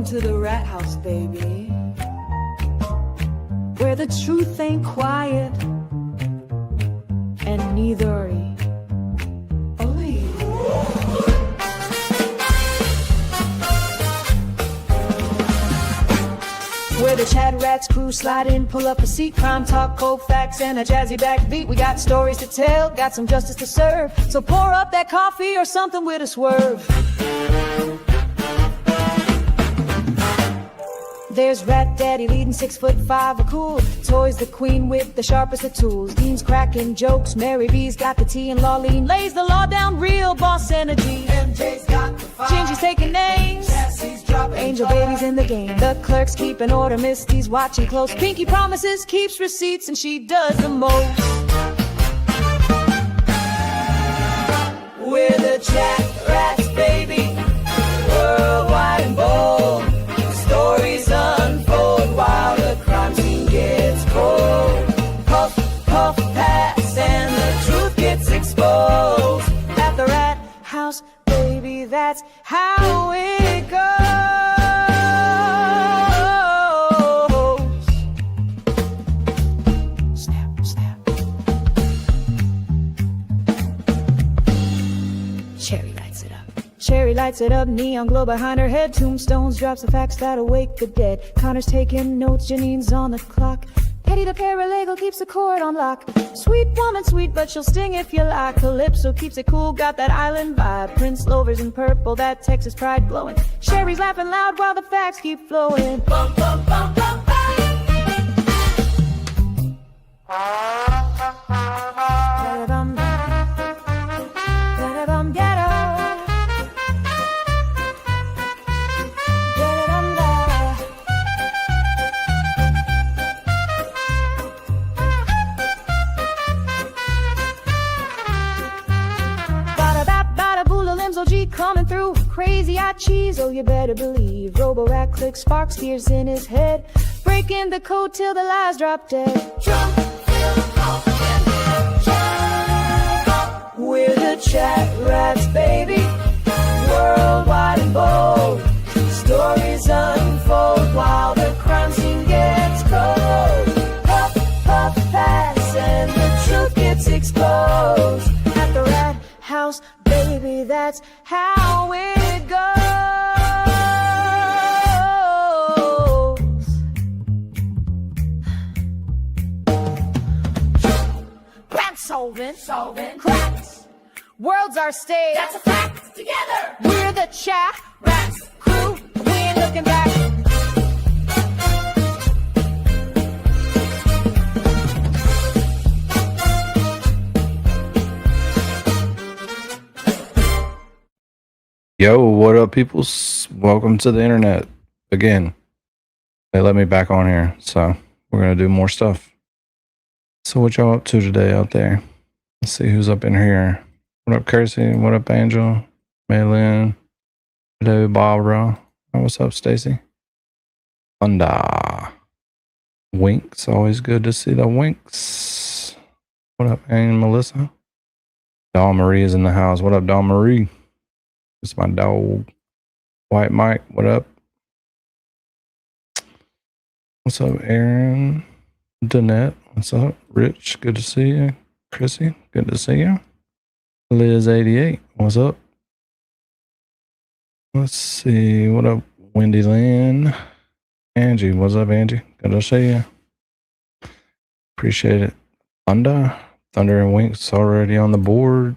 Welcome to the rat house, baby, where the truth ain't quiet, and neither are you. Where the ChatRats crew slide in, pull up a seat, crime talk, cold facts, and a jazzy backbeat. We got stories to tell, got some justice to serve, so pour up that coffee or something with a swerve. There's Rat Daddy leading 6'5", a cool Toys the queen with the sharpest of tools. Dean's cracking jokes, Mary B's got the tea, and Lawleen lays the law down, real boss energy. MJ's got the fire, Gingy's taking names, Cassie's dropping Angel Baby's in the game. The clerk's keeping order, Misty's watching close. Pinky promises, keeps receipts, and she does the most. We're the ChatRats, baby, worldwide and bold. Stories unfold while the crime scene gets cold. Puff, puff, pass, and the truth gets exposed. At the rat house, baby, that's how it goes. Snap, snap. Cherry lights it up. Cherry lights it up, neon glow behind her head. Tombstones drops the facts that awake the dead. Connor's taking notes, Janine's on the clock. Hetty the paralegal keeps the court on lock. Sweet woman, sweet, but she'll sting if you like. Calypso keeps it cool, got that island vibe. Prince Lover's in purple, that Texas pride glowing. Sherry's laughing loud while the facts keep flowing. Bum, bum, bum, bum, bum. Da-da-bum, da-da-bum, ghetto. OG coming through, crazy-eyed cheese, oh you better believe. Robo-rat clicks, sparks, tears in his head, breaking the code till the lies drop dead. Jump, jump. We're the ChatRats, baby, worldwide and bold. Stories unfold while the crime scene gets cold. Puff, puff, pass, and the truth gets exposed. At the rat house, baby, that's how it goes. Crime solving, cracks. Worlds are stage. That's a fact. Together, we're the ChatRats crew. We ain't looking back. Yo, what up, peoples? Welcome to the internet again. They let me back on here, so we're gonna do more stuff. So what y'all up to today out there? Let's see who's up in here. What up, Kersey? What up, Angel? Maylin? Hello, Barbara. Oh, what's up, Stacy? Funda. Winks, always good to see the winks. What up, Ann Melissa? Dawn Marie is in the house. What up, Dawn Marie? It's my dog. White Mike, what up? What's up, Aaron? Danette, what's up? Rich, good to see you. Chrissy, good to see you. Liz88, what's up? Let's see, what up, Wendy Lynn? Angie, what's up, Angie? Good to see you. Appreciate it. Thunder and Winks already on the board.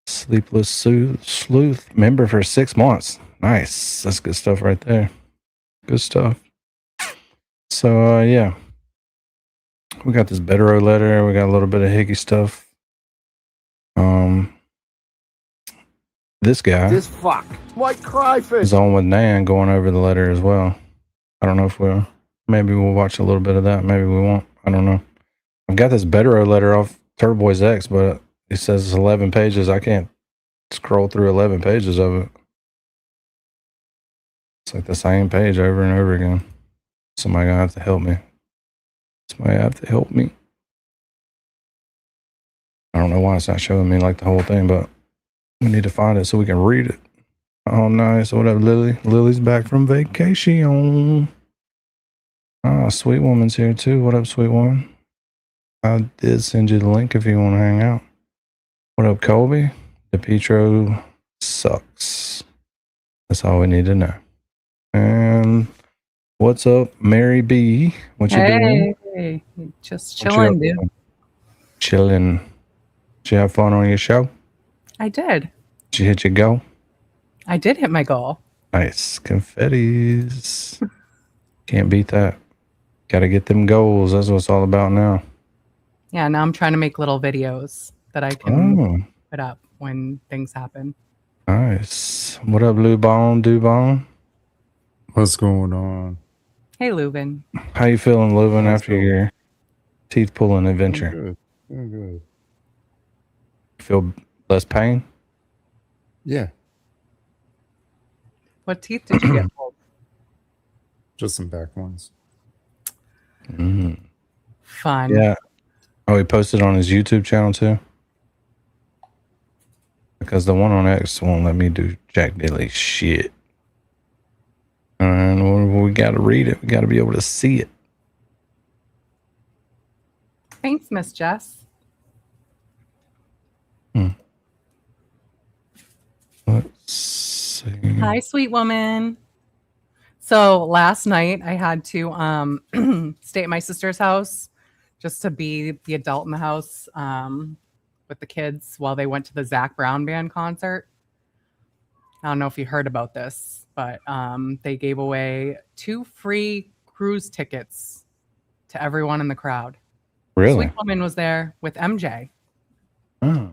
Sleepless Sleuth member for 6 months. Nice. That's good stuff right there. Good stuff. So, yeah. We got this Bederow letter. We got a little bit of Hickey stuff. This guy. This fuck. White cryfish. Is on with Nan going over the letter as well. I don't know if maybe we'll watch a little bit of that. Maybe we won't. I don't know. I've got this Bederow letter off Turboy's X, but it says it's 11 pages. I can't scroll through 11 pages of it. It's like the same page over and over again. Somebody gonna have to help me. Somebody have to help me. I don't know why it's not showing me like the whole thing, but we need to find it so we can read it. Oh, nice. What up, Lily? Lily's back from vacation. Oh, Sweet Woman's here too. What up, Sweet Woman? I did send you the link if you want to hang out. What up, Colby? DePietro sucks. That's all we need to know. And what's up, Mary B? What you doing? Hey, just What you up chilling, dude. to? Chilling. Did you have fun on your show? I did. Did you hit your goal? I did hit my goal. Nice. Confettis. Can't beat that. Got to get them goals. That's what it's all about now. Yeah, now I'm trying to make little videos that I can Oh, put up when things happen. nice. What up, Lubon, Dubon? What's going on? Hey, Leuven. How you feeling, Lubin, How's it after going? your teeth pulling I'm adventure? good. I'm good. Feel less pain? Yeah, What teeth did you get pulled? just some back ones. Mm. Fun. Yeah. Oh, he posted on his YouTube channel too? Because the one on X won't let me do Jack Dilly shit. And we got to read it. We got to be able to see it. Thanks, Miss Jess. Let's see. Hi, sweet woman. So last night I had to stay at my sister's house just to be the adult in the house with the kids while they went to the Zach Brown Band concert. I don't know if you heard about this, but they gave away 2 free cruise tickets to everyone in the crowd. Really? Sweet Woman was there with MJ. Oh.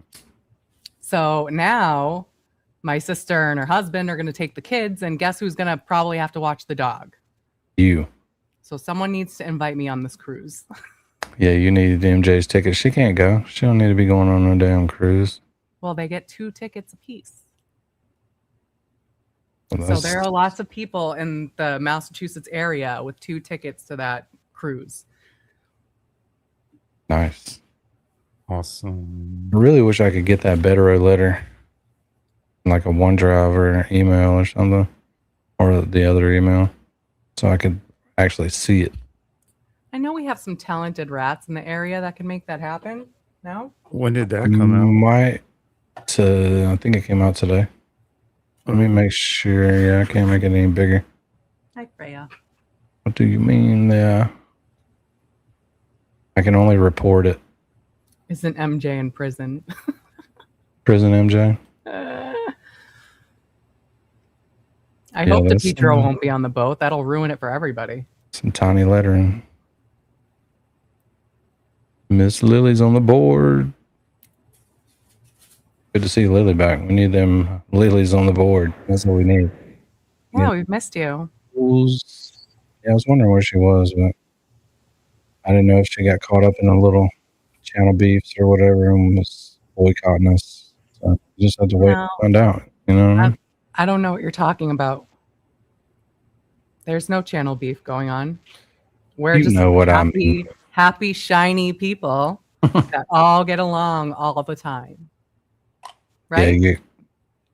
So now my sister and her husband are going to take the kids, and guess who's going to probably have to watch the dog? You. So someone needs to invite me on this cruise. Yeah, you need MJ's ticket. She can't go. She don't need to be going on no damn cruise. Well, they get 2 tickets apiece. Well, So there are lots of people in the Massachusetts area with 2 tickets to that cruise. nice. Awesome. I really wish I could get that Bederow letter, like a OneDrive or email or something, or the other email, so I could actually see it. I know we have some talented rats in the area that can make that happen. No? When did that come out? I think it came out today. Let me make sure. Yeah, I can't make it any bigger. Hi, Freya. What do you mean there? I can only report it. Isn't MJ in prison? Prison MJ. I hope the that's Pedro won't be on the boat. That'll ruin it for everybody. Some tiny lettering. Miss Lily's on the board. Good to see Lily back. We need them Lilies on the board. That's what we need. Wow, we've missed you. Yeah, I was wondering where she was, but I didn't know if she got caught up in a little channel beefs or whatever and was boycotting us. So you just have to wait No. to find out. You know what I mean? I don't know what you're talking about. There's no channel beef going on. We're You just know what I mean. happy, shiny people that all get along all of the time. Right? Yeah,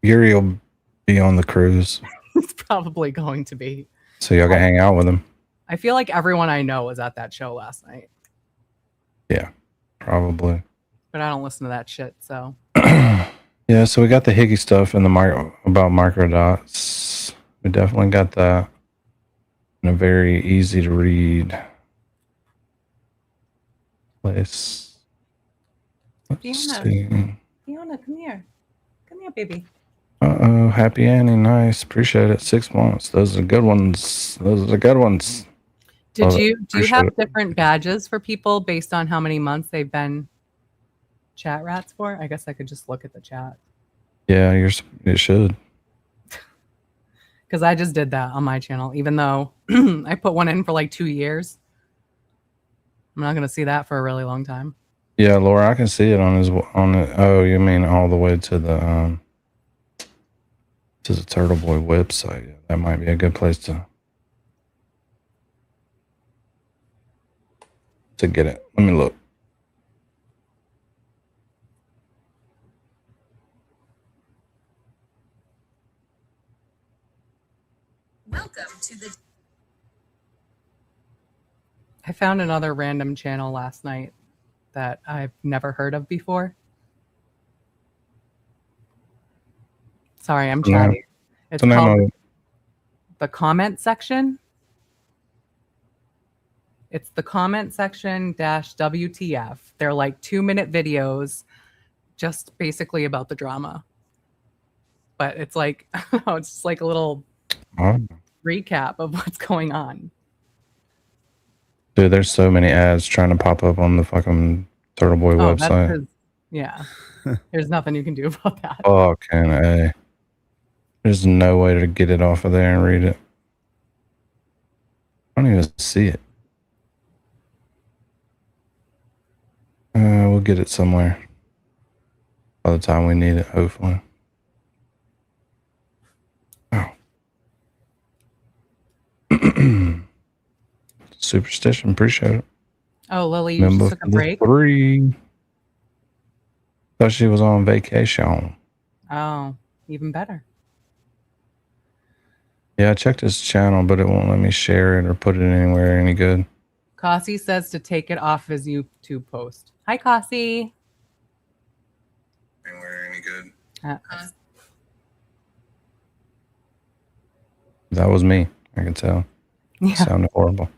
Yuri will be on the cruise, It's probably going to be. so y'all can hang out with him. I feel like everyone I know was at that show last night, Yeah, probably. but I don't listen to that shit. So Yeah, so we got the Higgins stuff and about microdots. We definitely got that. And a very easy to read place. Let's see. Fiona, come here. Come here, baby. Uh-oh, Happy Annie, nice. Appreciate it. 6 months. Those are good ones. Those are the good ones. Do Love it. you Appreciate have it. different badges for people based on how many months they've been chat rats for? I guess I could just look at the chat. Yeah, you should. Because I just did that on my channel, even though I put one in for like 2 years. I'm not going to see that for a really long time. Yeah, Laura, I can see it on it. Oh, you mean all the way to the Turtle Boy website. Yeah, that might be a good place to get it. Let me look. I found another random channel last night that I've never heard of before. Sorry, I'm chatty. It's called the comment section. It's the comment section dash WTF. They're like 2-minute videos just basically about the drama. But it's like, it's just like a little recap of what's going on. Dude, there's so many ads trying to pop up on the fucking Turtle Boy website. Yeah. There's nothing you can do about that. Fucking A. There's no way to get it off of there and read it. I don't even see it. We'll get it somewhere. By the time we need it, hopefully. Oh. Superstition, appreciate it. Oh, Lily, you just took a break? 3. Thought she was on vacation. Oh, even better. Yeah, I checked his channel, but it won't let me share it or put it anywhere any good. Cassie says to take it off his YouTube post. Hi, Cassie. Anywhere any good? That was me. I can tell. Yeah. Sounded horrible.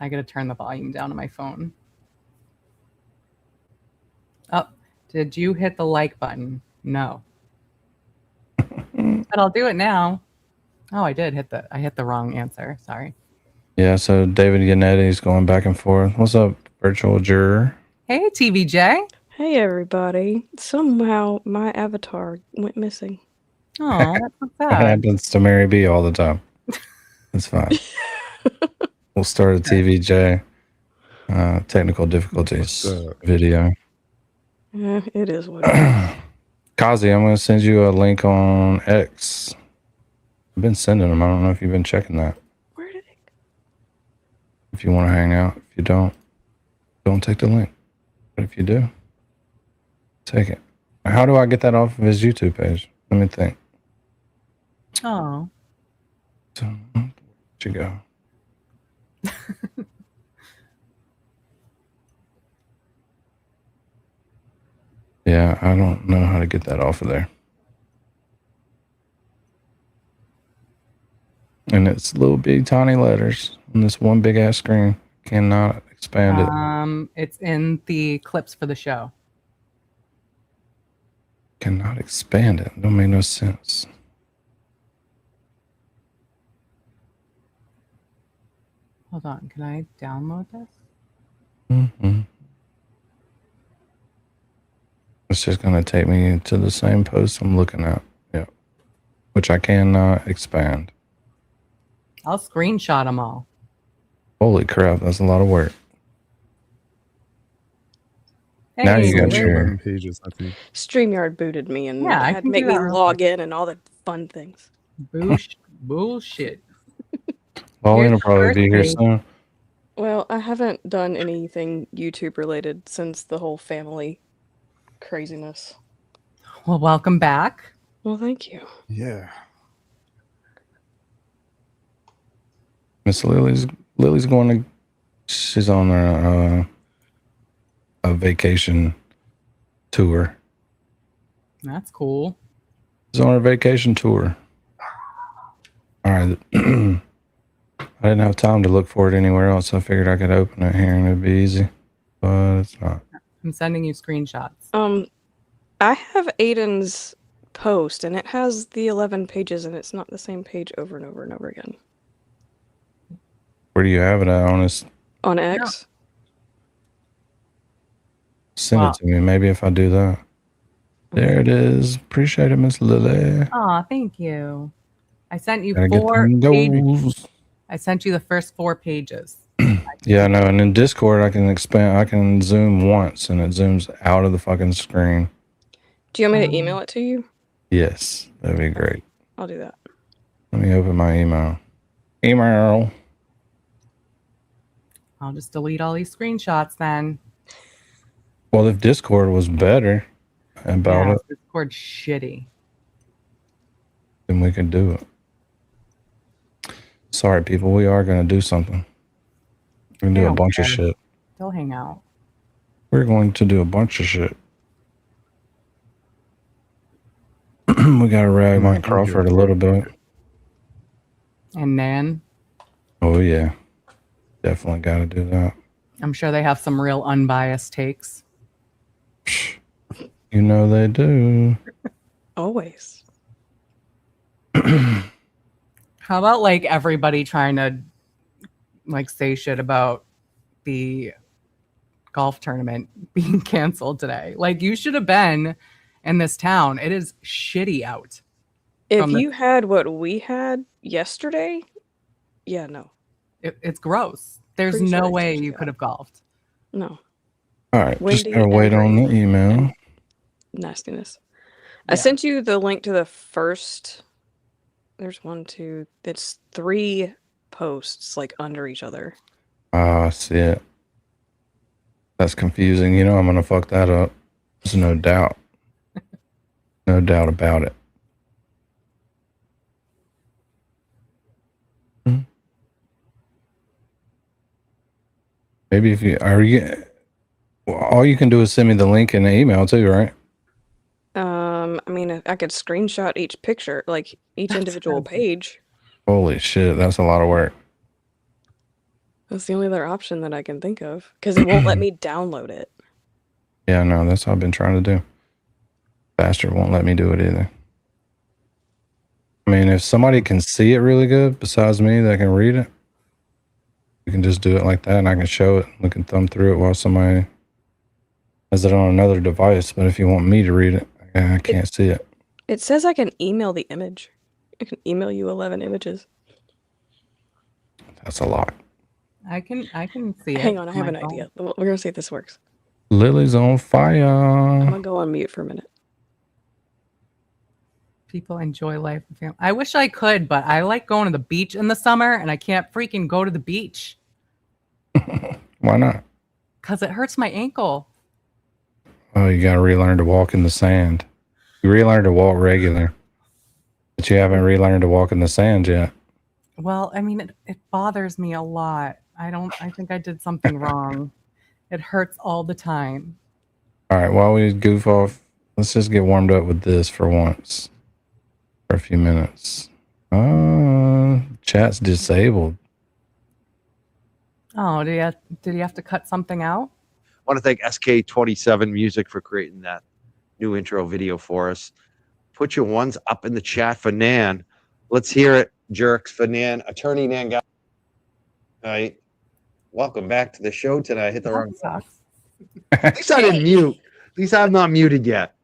I gotta turn the volume down on my phone. Oh, did you hit the like button? No. But I'll do it now. Oh, I did hit I hit the wrong answer. Sorry. Yeah, so David Yanetti's going back and forth. What's up, virtual juror? Hey, TVJ. Hey, everybody. Somehow my avatar went missing. Oh, that's so sad. That happens to Mary B all the time. It's fine. We'll start a TVJ technical difficulties video. Yeah, it is what it is. Kazi, I'm going to send you a link on X. I've been sending them. I don't know if you've been checking that. Where did it go? If you want to hang out. If you don't take the link. But if you do, take it. How do I get that off of his YouTube page? Let me think. Oh. So, where'd you go? Yeah, I don't know how to get that off of there. And it's little bitty tiny letters on this one big ass screen. Cannot expand it. It's in the clips for the show. Cannot expand it. Don't make no sense. Hold on. Can I download this? Mm-hmm. It's just going to take me to the same post I'm looking at. Yeah. Which I cannot expand. I'll screenshot them all. Holy crap. That's a lot of work. Hey, now you got Only your 11 pages, I think. StreamYard booted me and Yeah, I had can to make do me that real log in and all the fun things. Bullshit. Pauline will Here's the probably first be here page. soon. Well, I haven't done anything YouTube related since the whole family craziness. Well, welcome back. Well, thank you. Yeah. Miss Lily's going to, she's on a vacation tour. That's cool. She's on her vacation tour. All right. I didn't have time to look for it anywhere else. I figured I could open it here and it'd be easy, but it's not. I'm sending you screenshots. I have Aiden's post and it has the 11 pages and it's not the same page over and over and over again. Where do you have it at, honest? On X? Send it to me. Maybe if I do that. There it is. Appreciate it, Miss Lily. Aw, thank you. I sent you Gotta get 4 them pages. goals. I sent you the first 4 pages. Yeah, no, and in Discord I can expand. I can zoom once and it zooms out of the fucking screen. Do you want me to email it to you? Yes, that'd be great. I'll do that. Let me open my email. Email. I'll just delete all these screenshots then. Well, if Discord was better about it, Discord's shitty. then we could do it. Sorry, people. We are going to do something. We're going to do a bunch of shit. They'll hang out. We're going to do a bunch of shit. We got to rag Mike Crawford a little bit. And Nan. Oh, yeah. Definitely got to do that. I'm sure they have some real unbiased takes. You know they do. Always. How about like everybody trying to like say shit about the golf tournament being canceled today? Like, you should have been in this town. It is shitty out. If you had what we had yesterday, yeah, no. It's gross. There's Pretty no sure way it's you could have golfed. No. All right. Just Windy gotta wait and on the rain email. Nastiness. Yeah. I sent you the link to the first. There's 1, 2. It's 3 posts like under each other. I see it. That's confusing. You know I'm gonna fuck that up. There's no doubt. No doubt about it. Maybe if you are you, well, all you can do is send me the link in the email too, right? I mean, I could screenshot each picture, like each individual page. Holy shit, that's a lot of work. That's the only other option that I can think of because it won't let me download it. Yeah, no, that's what I've been trying to do. Bastard won't let me do it either. I mean, if somebody can see it really good besides me that can read it, we can just do it like that and I can show it. We can thumb through it while somebody has it on another device. But if you want me to read it, I can't see it. It says I can email the image. I can email you 11 images. That's a lot. I can see it. Hang on, I have an idea. We're going to see if this works. Lily's on fire. I'm going to go on mute for a minute. People enjoy life and family. I wish I could, but I like going to the beach in the summer and I can't freaking go to the beach. Why not? Because it hurts my ankle. Oh, you got to relearn to walk in the sand. You relearn to walk regular, but you haven't relearned to walk in the sand yet. Well, I mean, it bothers me a lot. I think I did something wrong. It hurts all the time. All right, while we goof off, let's just get warmed up with this for once. For a few minutes. Chat's disabled. Oh, did he have to cut something out? I want to thank SK27 Music for creating that new intro video for us. Put your ones up in the chat for Nan. Let's hear it, jerks, for Nan. Attorney Nan. All right. Welcome back to the show tonight. I hit the wrong button. At least I didn't mute. At least I'm not muted yet.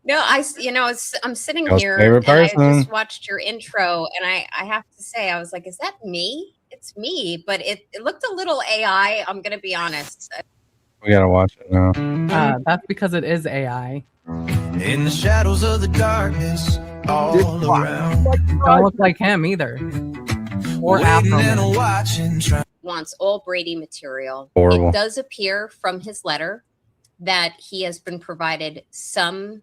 No, I'm sitting Most here favorite and I person. just watched your intro and I have to say, I was like, is that me? It's me, but it looked a little AI. I'm going to be honest. We got to watch it now. That's because it is AI. In the shadows of the darkness, all around. Don't look like him either. Or Waiting Afro. and watching, trying. Wants all Brady material. Horrible. It does appear from his letter that he has been provided some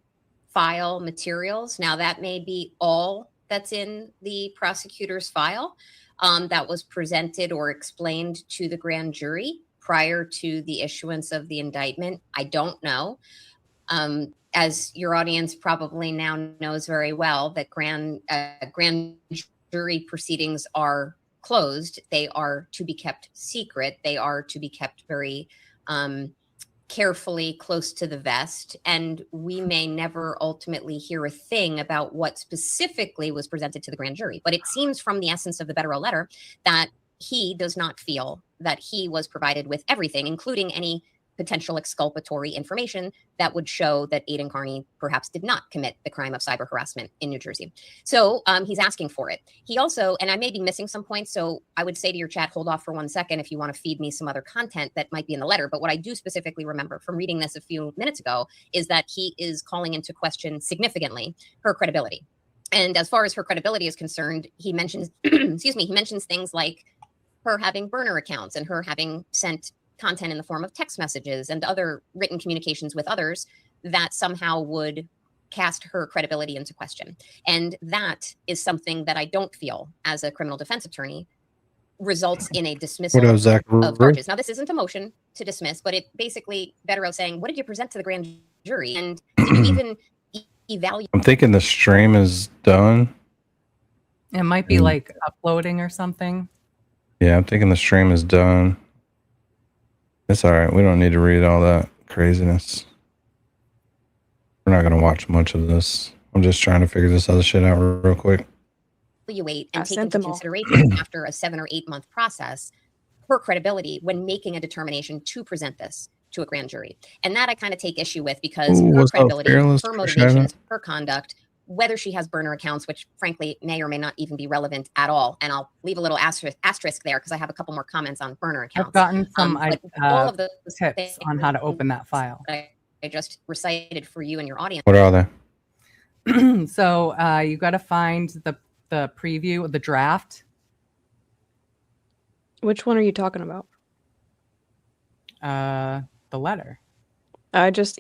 file materials. Now, that may be all that's in the prosecutor's file that was presented or explained to the grand jury prior to the issuance of the indictment. I don't know. As your audience probably now knows very well, that grand jury proceedings are closed. They are to be kept secret. They are to be kept very carefully close to the vest. And we may never ultimately hear a thing about what specifically was presented to the grand jury. But it seems from the essence of the Bederow letter that he does not feel that he was provided with everything, including any potential exculpatory information that would show that Aidan Carney perhaps did not commit the crime of cyber harassment in New Jersey. So he's asking for it. He also, and I may be missing some points, so I would say to your chat, hold off for 1 second if you want to feed me some other content that might be in the letter. But what I do specifically remember from reading this a few minutes ago is that he is calling into question significantly her credibility. And as far as her credibility is concerned, he mentions, he mentions things like her having burner accounts and her having sent content in the form of text messages and other written communications with others that somehow would cast her credibility into question. And that is something that I don't feel, as a criminal defense attorney, results in a dismissal What else, Zach? of charges. Now, this isn't a motion to dismiss, but it basically, Bederow saying, what did you present to the grand jury? And did you even evaluate? I'm thinking the stream is done. It might be like uploading or something. Yeah, I'm thinking the stream is done. It's all right. We don't need to read all that craziness. We're not going to watch much of this. I'm just trying to figure this other shit out real quick. Evaluate and I take sent into them all. consideration after a 7 or 8 month process her credibility when making a determination to present this to a grand jury. And that I kind of take issue with, because Ooh, her what's up, credibility, Fearless? her Appreciate motivations, it. her conduct, whether she has burner accounts, which frankly may or may not even be relevant at all. And I'll leave a little asterisk there because I have a couple more comments on burner accounts. I've gotten some But all of those tips on how to open that file. I just recited for you and your audience. What are they? So you got to find the preview, the draft. Which one are you talking about? The letter. I just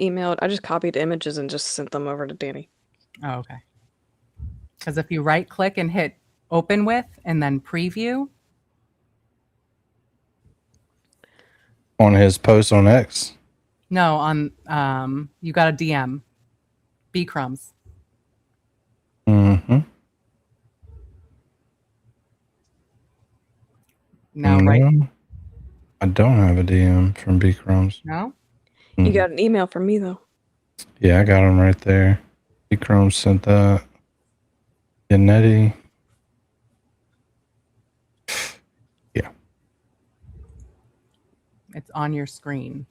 copied images and just sent them over to Danny. Oh, okay. Because if you right click and hit open with and then preview. On his post on X? No, on you got a DM. B crumbs. Mm-hmm. No, right? I don't have a DM from B Crumbs. No? You got an email from me though. Yeah, I got him right there. B Crumbs sent that. Yannetti. Yeah. It's on your screen.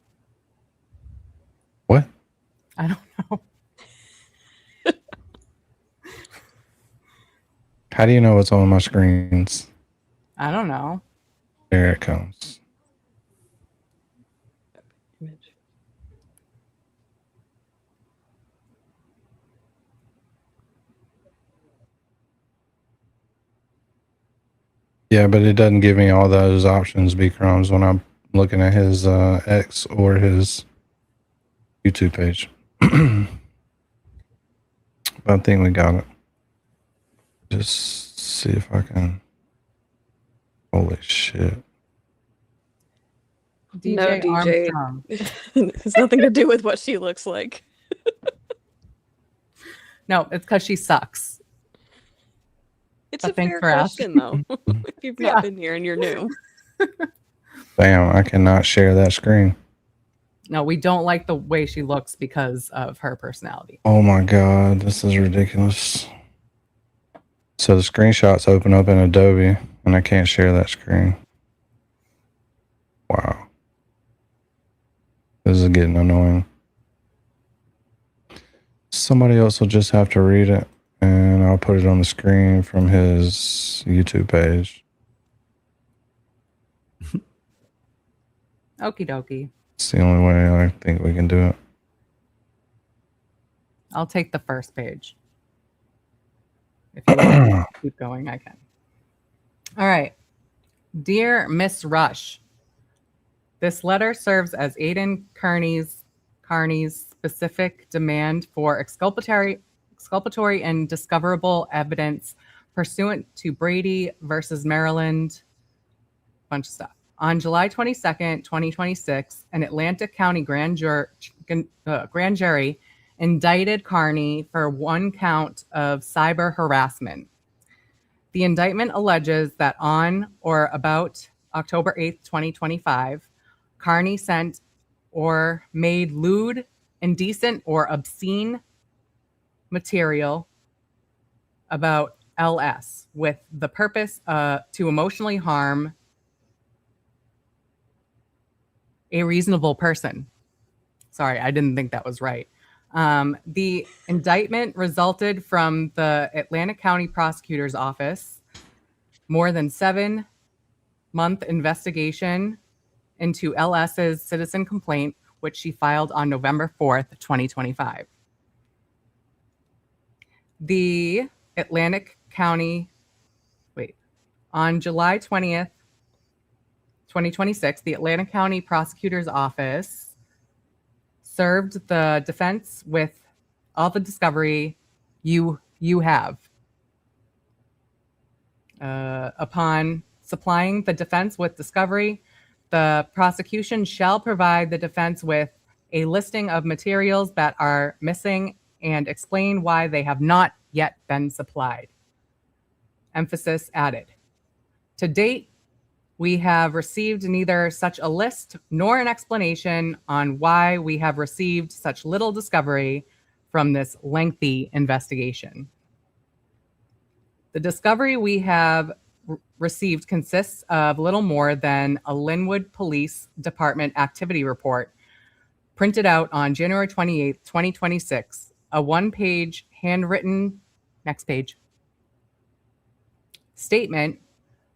What? I don't know. How do you know what's on my screens? I don't know. There it comes. Image. Yeah, but it doesn't give me all those options, B Crumbs, when I'm looking at his X or his YouTube page. But I think we got it. Just see if I can. Holy shit. DJ No, DJ. Armstrong. It has nothing to do with what she looks like. No, it's because she sucks. It's But a thanks fair for asking. question though. If you've not Yeah. been here and you're new. Damn, I cannot share that screen. No, we don't like the way she looks because of her personality. Oh my god, this is ridiculous. So the screenshots open up in Adobe and I can't share that screen. Wow. This is getting annoying. Somebody else will just have to read it and I'll put it on the screen from his YouTube page. Okie dokie. It's the only way I think we can do it. I'll take the first page. If you want to keep going, I can. All right. Dear Miss Rush, this letter serves as Aidan Kearney's specific demand for exculpatory and discoverable evidence pursuant to Brady versus Maryland. Bunch of stuff. On July 22nd, 2026, an Atlantic County grand jury indicted Kearney for 1 count of cyber harassment. The indictment alleges that on or about October 8th, 2025, Kearney sent or made lewd, indecent, or obscene material about LS with the purpose to emotionally harm a reasonable person. Sorry, I didn't think that was right. The indictment resulted from the Atlantic County Prosecutor's Office more than 7-month investigation into LS's citizen complaint, which she filed on November 4th, 2025. The Atlantic County, on July 20th, 2026, the Atlantic County Prosecutor's Office served the defense with all the discovery you have. Upon supplying the defense with discovery, the prosecution shall provide the defense with a listing of materials that are missing and explain why they have not yet been supplied. Emphasis added. To date, we have received neither such a list nor an explanation on why we have received such little discovery from this lengthy investigation. The discovery we have received consists of little more than a Linwood Police Department activity report printed out on January 28th, 2026, a one-page handwritten, next page, statement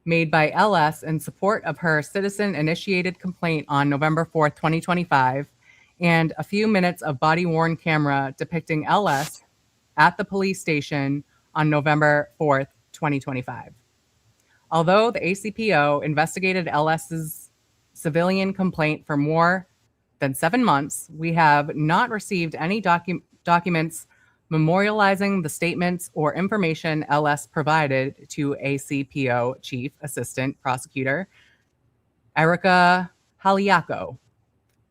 made by LS in support of her citizen-initiated complaint on November 4th, 2025, and a few minutes of body-worn camera depicting LS at the police station on November 4th, 2025. Although the ACPO investigated LS's civilian complaint for more than 7 months, we have not received any documents memorializing the statements or information LS provided to ACPO Chief Assistant Prosecutor Erica Haliako,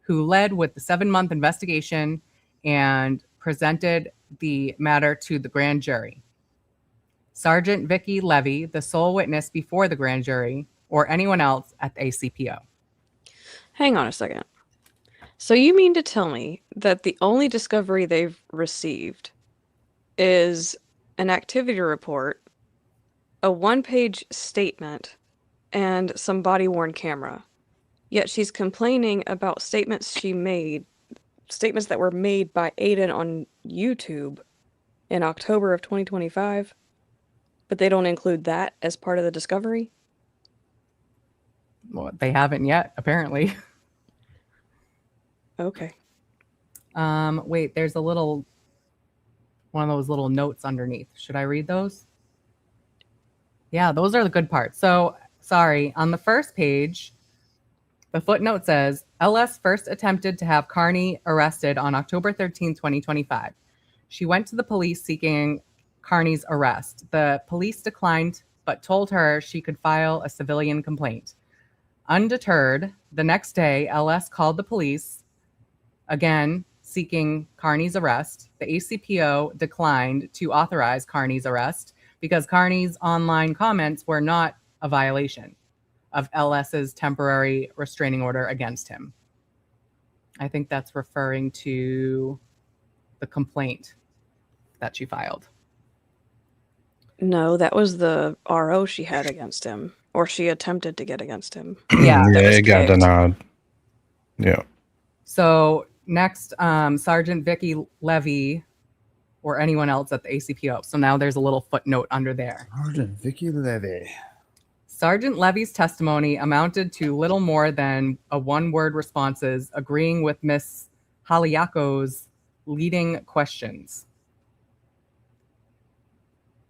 who led with the 7-month investigation and presented the matter to the grand jury. Sergeant Vicky Levy, the sole witness before the grand jury, or anyone else at the ACPO. Hang on a second. So you mean to tell me that the only discovery they've received is an activity report, a one-page statement, and some body-worn camera, yet she's complaining about statements that were made by Aiden on YouTube in October of 2025, but they don't include that as part of the discovery? Well, they haven't yet, apparently. Okay. Wait, there's one of those little notes underneath. Should I read those? Yeah, those are the good parts. So, sorry, on the first page, the footnote says, LS first attempted to have Carney arrested on October 13, 2025. She went to the police seeking Carney's arrest. The police declined, but told her she could file a civilian complaint. Undeterred, the next day, LS called the police, again seeking Carney's arrest. The ACPO declined to authorize Carney's arrest because Carney's online comments were not a violation of LS's temporary restraining order against him. I think that's referring to the complaint that she filed. No, that was the RO she had against him, or she attempted to get against him. Yeah, yeah, was it got kicked. denied. Yeah. So next, Sergeant Vicky Levy or anyone else at the ACPO. So now there's a little footnote under there. Sergeant Vicky Levy. Sergeant Levy's testimony amounted to little more than a one-word responses, agreeing with Miss Haliako's leading questions.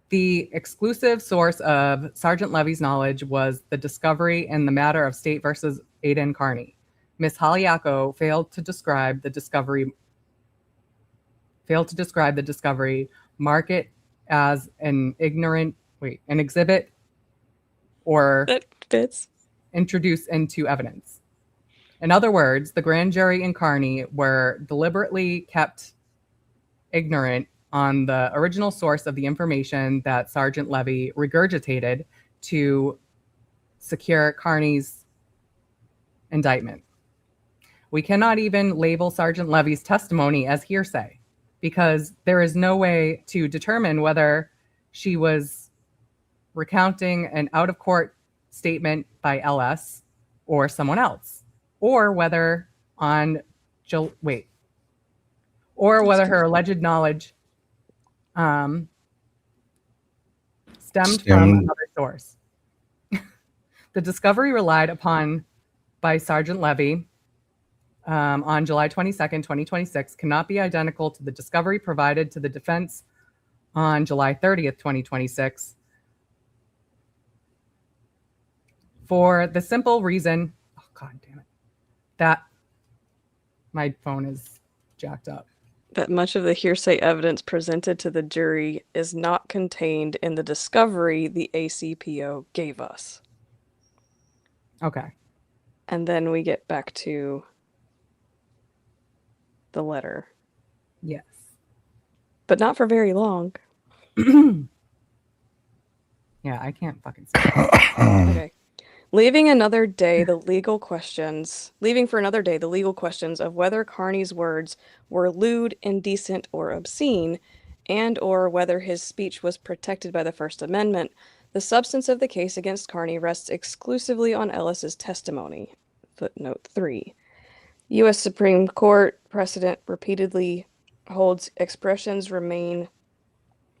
The exclusive source of Sergeant Levy's knowledge was the discovery in the matter of State versus Aiden Carney. Miss Haliako failed to describe the discovery, mark it as an exhibit, or That fits. introduce into evidence. In other words, the grand jury and Carney were deliberately kept ignorant on the original source of the information that Sergeant Levy regurgitated to secure Carney's indictment. We cannot even label Sergeant Levy's testimony as hearsay because there is no way to determine whether she was recounting an out-of-court statement by LS or someone else, or whether whether her alleged knowledge stemmed from another source. The discovery relied upon by Sergeant Levy on July 22nd, 2026 cannot be identical to the discovery provided to the defense on July 30th, 2026. For the simple reason, oh God damn it, that my phone is jacked up. that much of the hearsay evidence presented to the jury is not contained in the discovery the ACPO gave us. Okay. And then we get back to the letter. Yes. But not for very long. Yeah, I can't fucking say. Okay. Leaving for another day, the legal questions of whether Carney's words were lewd, indecent, or obscene, and or whether his speech was protected by the First Amendment, the substance of the case against Carney rests exclusively on Ellis's testimony. Footnote 3. U.S. Supreme Court precedent repeatedly holds expressions remain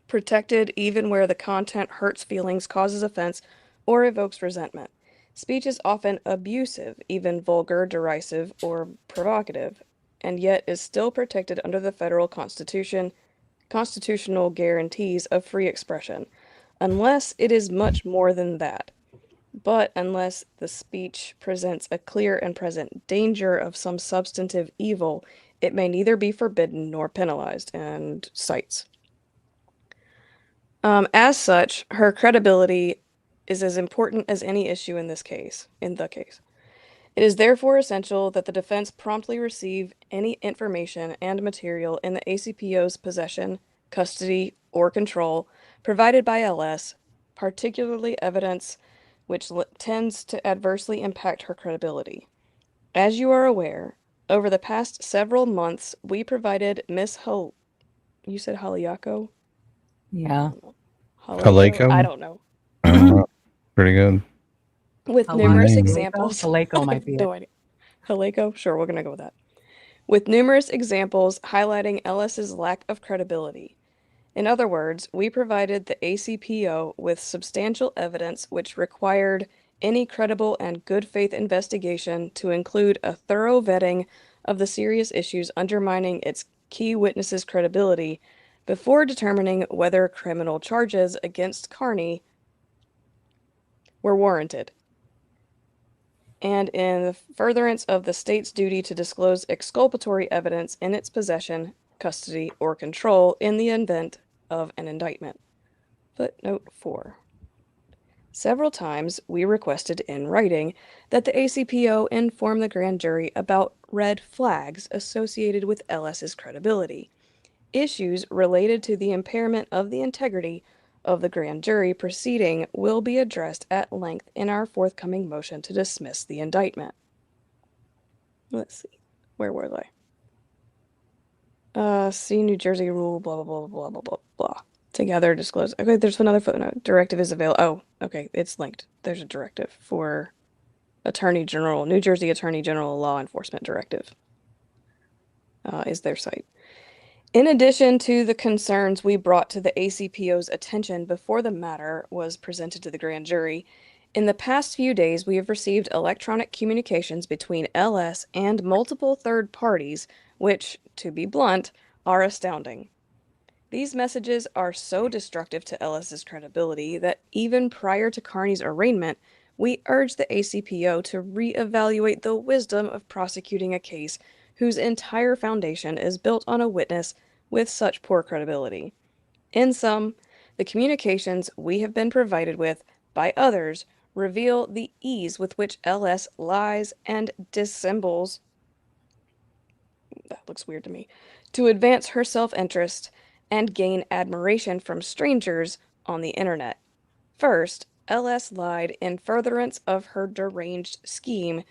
protected even where the content hurts feelings, causes offense, or evokes resentment. Speech is often abusive, even vulgar, derisive, or provocative, and yet is still protected under the federal constitutional guarantees of free expression, unless it is much more than that. But unless the speech presents a clear and present danger of some substantive evil, it may neither be forbidden nor penalized, and cites. As such, her credibility is as important as any issue in the case. It is therefore essential that the defense promptly receive any information and material in the ACPO's possession, custody, or control provided by LS, particularly evidence which tends to adversely impact her credibility. As you are aware, over the past several months, we provided Miss you said Haliako? Yeah. Haleko? I don't know. I don't know. Pretty good. With Halako? numerous Haleko? examples. Haleko might be No it. idea. Haleko? Sure, we're going to go with that. With numerous examples highlighting Ellis's lack of credibility. In other words, we provided the ACPO with substantial evidence which required any credible and good faith investigation to include a thorough vetting of the serious issues undermining its key witnesses' credibility before determining whether criminal charges against Carney were warranted. And in the furtherance of the state's duty to disclose exculpatory evidence in its possession, custody, or control in the event of an indictment. Footnote 4. Several times we requested in writing that the ACPO inform the grand jury about red flags associated with LS's credibility, issues related to the impairment of the integrity of the grand jury proceeding will be addressed at length in our forthcoming motion to dismiss the indictment. Let's see. Where was I? See New Jersey rule, blah, blah, blah, blah, blah, blah, blah. Together disclose. Okay, there's another footnote. Directive is available. Oh, okay, it's linked. There's a directive for Attorney General, New Jersey Attorney General Law Enforcement Directive. Is their site. In addition to the concerns we brought to the ACPO's attention before the matter was presented to the grand jury, in the past few days we have received electronic communications between LS and multiple third parties, which, to be blunt, are astounding. These messages are so destructive to LS's credibility that even prior to Carney's arraignment, we urged the ACPO to reevaluate the wisdom of prosecuting a case whose entire foundation is built on a witness with such poor credibility. In sum, the communications we have been provided with by others reveal the ease with which LS lies and dissembles, that looks weird to me, to advance her self-interest and gain admiration from strangers on the internet. First, LS lied in furtherance of her deranged scheme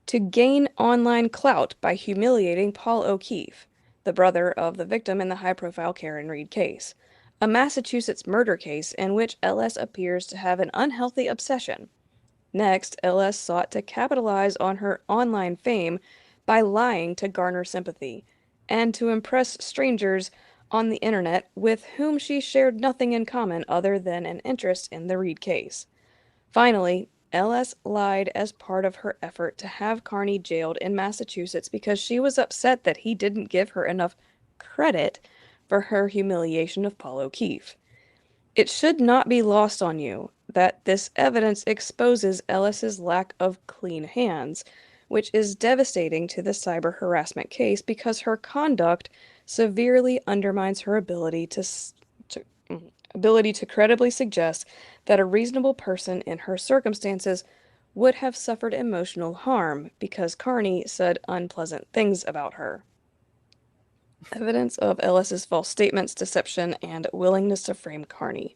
to gain online clout by humiliating Paul O'Keefe, the brother of the victim in the high-profile Karen Reed case, a Massachusetts murder case in which LS appears to have an unhealthy obsession. Next, LS sought to capitalize on her online fame by lying to garner sympathy, and to impress strangers on the internet with whom she shared nothing in common other than an interest in the Reed case. Finally, LS lied as part of her effort to have Carney jailed in Massachusetts because she was upset that he didn't give her enough credit for her humiliation of Paul O'Keefe. It should not be lost on you that this evidence exposes Ellis's lack of clean hands, which is devastating to the cyber harassment case because her conduct severely undermines her ability to credibly suggest that a reasonable person in her circumstances would have suffered emotional harm because Carney said unpleasant things about her. Evidence of Ellis's false statements, deception, and willingness to frame Carney.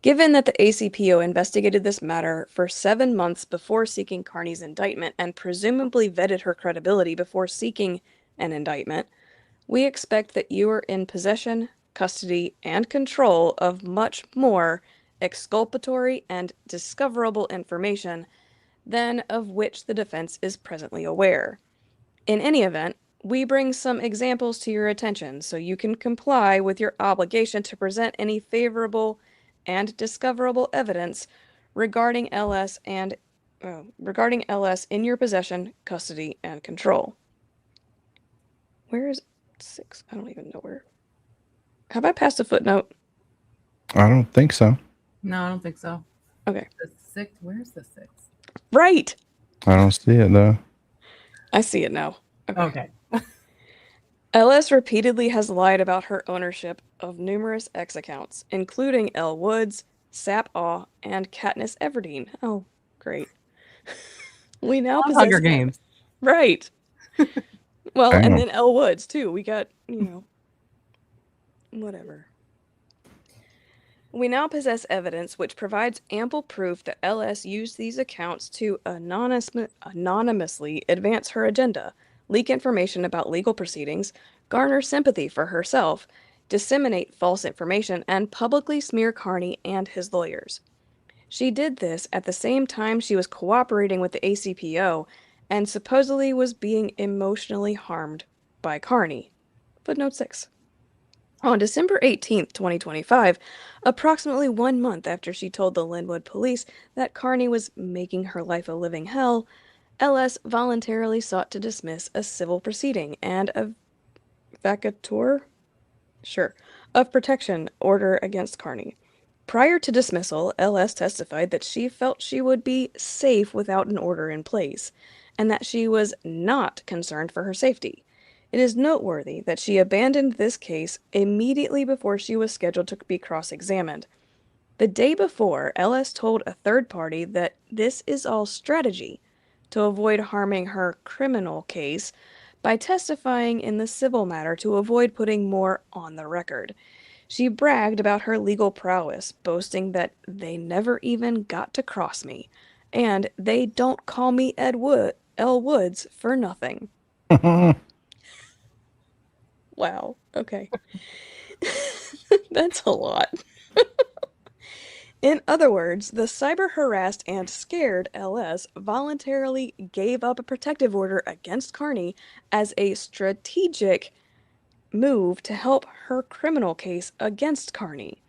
Given that the ACPO investigated this matter for 7 months before seeking Carney's indictment and presumably vetted her credibility before seeking an indictment, we expect that you are in possession, custody, and control of much more exculpatory and discoverable information than of which the defense is presently aware. In any event, we bring some examples to your attention so you can comply with your obligation to present any favorable and discoverable evidence regarding LS in your possession, custody, and control. Where is 6? I don't even know where. Have I passed a footnote? I don't think so. No, I don't think so. Okay. The 6th. Where's the 6th? Right. I don't see it though. I see it now. Okay. LS repeatedly has lied about her ownership of numerous X accounts, including Elle Woods, Sap Aw, and Katniss Everdeen. Oh, great. We now possess Hunger Games. Right. Well, Damn. and then Elle Woods too. We got, whatever. We now possess evidence which provides ample proof that LS used these accounts to anonymously advance her agenda, leak information about legal proceedings, garner sympathy for herself, disseminate false information, and publicly smear Carney and his lawyers. She did this at the same time she was cooperating with the ACPO and supposedly was being emotionally harmed by Carney. Footnote 6. On December 18th, 2025, approximately 1 month after she told the Linwood police that Carney was making her life a living hell, LS voluntarily sought to dismiss a civil proceeding and a vacatur of protection order against Carney. Prior to dismissal, LS testified that she felt she would be safe without an order in place, and that she was not concerned for her safety. It is noteworthy that she abandoned this case immediately before she was scheduled to be cross-examined. The day before, LS told a third party that this is all strategy to avoid harming her criminal case by testifying in the civil matter to avoid putting more on the record. She bragged about her legal prowess, boasting that they never even got to cross me, and they don't call me Elle Woods for nothing. Wow, okay. That's a lot. In other words, the cyber-harassed and scared LS voluntarily gave up a protective order against Carney as a strategic move to help her criminal case against Carney.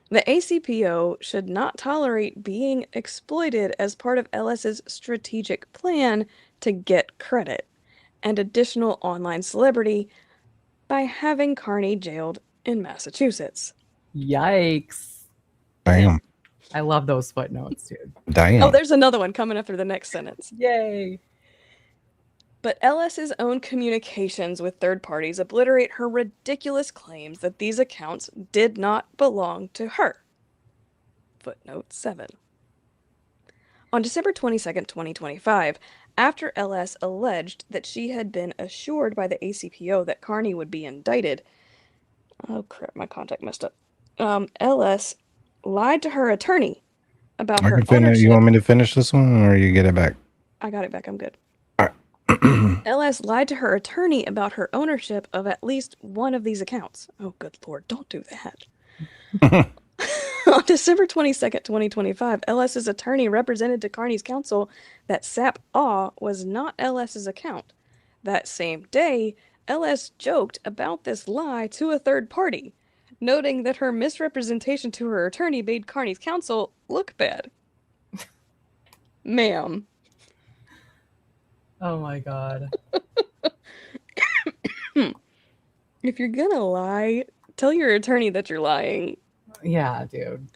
The ACPO should not tolerate being exploited as part of LS's strategic plan to get credit and additional online celebrity by having Carney jailed in Massachusetts. Yikes. Damn. I love those footnotes, dude. Damn. Oh, there's another one coming after the next sentence. Yay. But LS's own communications with third parties obliterate her ridiculous claims that these accounts did not belong to her. Footnote 7. On December 22nd, 2025, after LS alleged that she had been assured by the ACPO that Carney would be indicted, oh crap, my contact messed up. LS lied to her attorney about her ownership. You want me to finish this one or you get it back? I got it back, I'm good. All right. LS lied to her attorney about her ownership of at least one of these accounts. Oh, good lord, don't do that. On December 22nd, 2025, LS's attorney represented to Carney's counsel that Sap Aw was not LS's account. That same day, LS joked about this lie to a third party, noting that her misrepresentation to her attorney made Carney's counsel look bad. Ma'am. Oh my god. If you're gonna lie, tell your attorney that you're lying. Yeah, dude.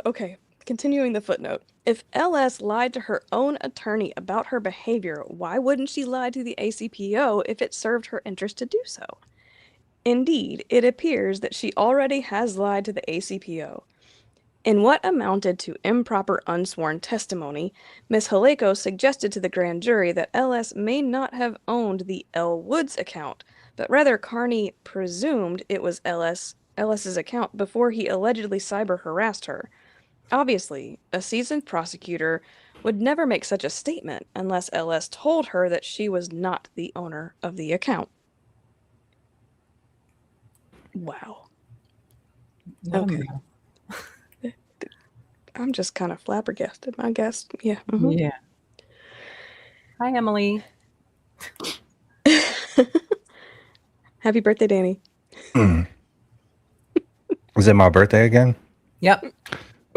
Okay, continuing the footnote. If LS lied to her own attorney about her behavior, why wouldn't she lie to the ACPO if it served her interest to do so? Indeed, it appears that she already has lied to the ACPO. In what amounted to improper unsworn testimony, Ms. Haleko suggested to the grand jury that LS may not have owned the L. Woods account, but rather Carney presumed it was LS's account before he allegedly cyber harassed her. Obviously, a seasoned prosecutor would never make such a statement unless LS told her that she was not the owner of the account. Wow. What a Okay. mess. I'm just kind of flabbergasted, I guess. Yeah. mhm. Yeah. Hi, Emily. Happy birthday, Danny. Is it my birthday again? Yep.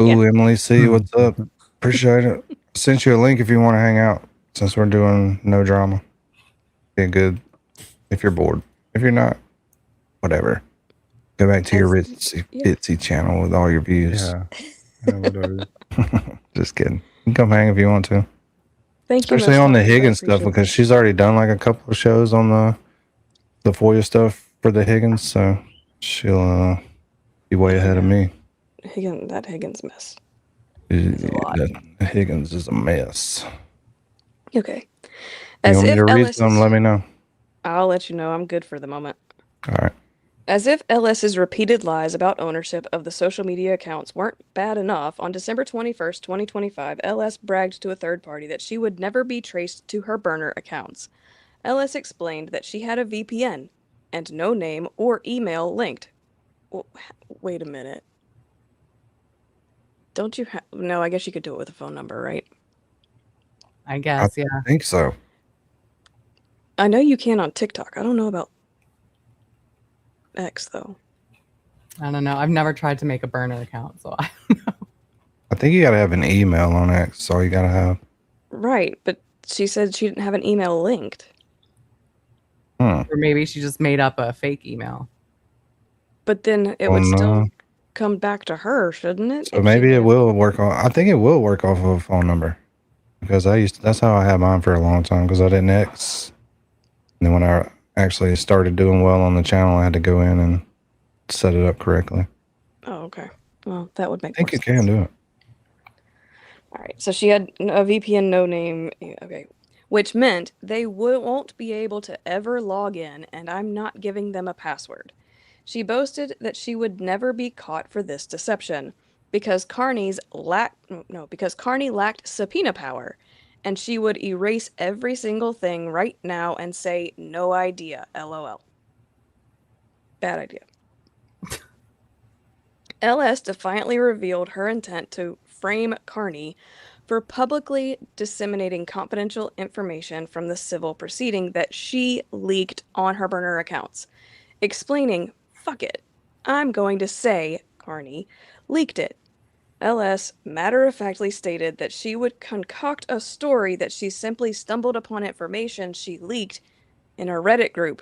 Ooh, Yeah. Emily C, what's up? Appreciate it. Sent you a link if you want to hang out since we're doing no drama. Be good if you're bored. If you're not, whatever. Go back to your ritzy bitsy channel with all your views. Yeah, whatever. Just kidding. You can come hang if you want to. Thank you. Especially most on the welcome, I Higgins stuff appreciate because it. she's already done like a couple of shows on the FOIA stuff for the Higgins, so she'll be way ahead of me. That Higgins mess. That Higgins is a mess. Okay. You As want me if to read LS some? is, Let me know. I'll let you know. I'm good for the moment. All right. As if LS's repeated lies about ownership of the social media accounts weren't bad enough, on December 21st, 2025, LS bragged to a third party that she would never be traced to her burner accounts. LS explained that she had a VPN and no name or email linked. Wait a minute. Don't you have... No, I guess you could do it with a phone number, right? I guess, yeah. I think so. I know you can on TikTok. I don't know about X, though. I don't know. I've never tried to make a burner account, so I I think you got to have an email on X. That's all you got to have. Right, but she said she didn't have an email linked. or maybe she just made up a fake email. But then it would still come back to her, shouldn't it? So maybe it will work on. I think it will work off of a phone number because that's how I had mine for a long time because I didn't X. And then when I actually started doing well on the channel, I had to go in and set it up correctly. Oh, okay. Well, that would make I think more you can do it. All right. So she had a VPN no name. Okay. Which meant they won't be able to ever log in, and I'm not giving them a password. She boasted that she would never be caught for this deception because Carney lacked subpoena power, and she would erase every single thing right now and say no idea, LOL. Bad idea. LS defiantly revealed her intent to frame Carney for publicly disseminating confidential information from the civil proceeding that she leaked on her burner accounts, explaining, "Fuck it, I'm going to say Carney leaked it." LS matter-of-factly stated that she would concoct a story that she simply stumbled upon information she leaked in a Reddit group.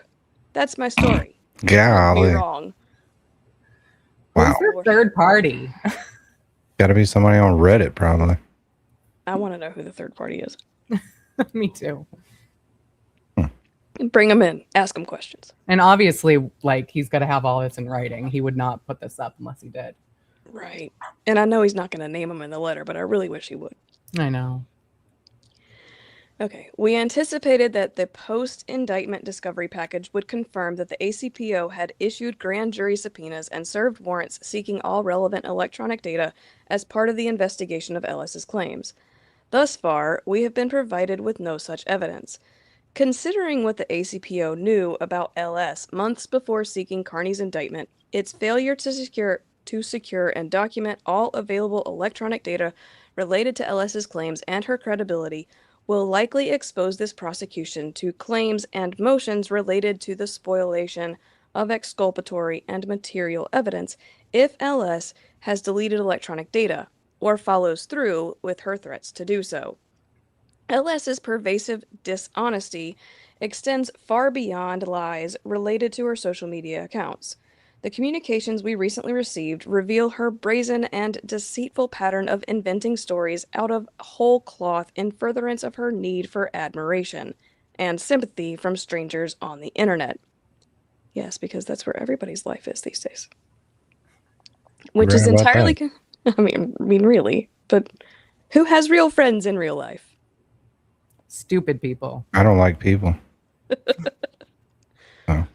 That's my story. Prove me wrong. Wow. Who's the third party? Got to be somebody on Reddit, probably. I want to know who the third party is. Me too. Bring him in. Ask him questions. And obviously, like, he's got to have all this in writing. He would not put this up unless he did. Right. And I know he's not going to name him in the letter, but I really wish he would. I know. Okay. We anticipated that the post-indictment discovery package would confirm that the ACPO had issued grand jury subpoenas and served warrants seeking all relevant electronic data as part of the investigation of Ellis's claims. Thus far, we have been provided with no such evidence. Considering what the ACPO knew about LS months before seeking Carney's indictment, its failure to secure and document all available electronic data related to LS's claims and her credibility will likely expose this prosecution to claims and motions related to the spoliation of exculpatory and material evidence if LS has deleted electronic data or follows through with her threats to do so. LS's pervasive dishonesty extends far beyond lies related to her social media accounts. The communications we recently received reveal her brazen and deceitful pattern of inventing stories out of whole cloth in furtherance of her need for admiration and sympathy from strangers on the internet. Yes, because that's where everybody's life is these days. Which Right is about entirely, that. I mean, really. But who has real friends in real life? Stupid people. I don't like people. So,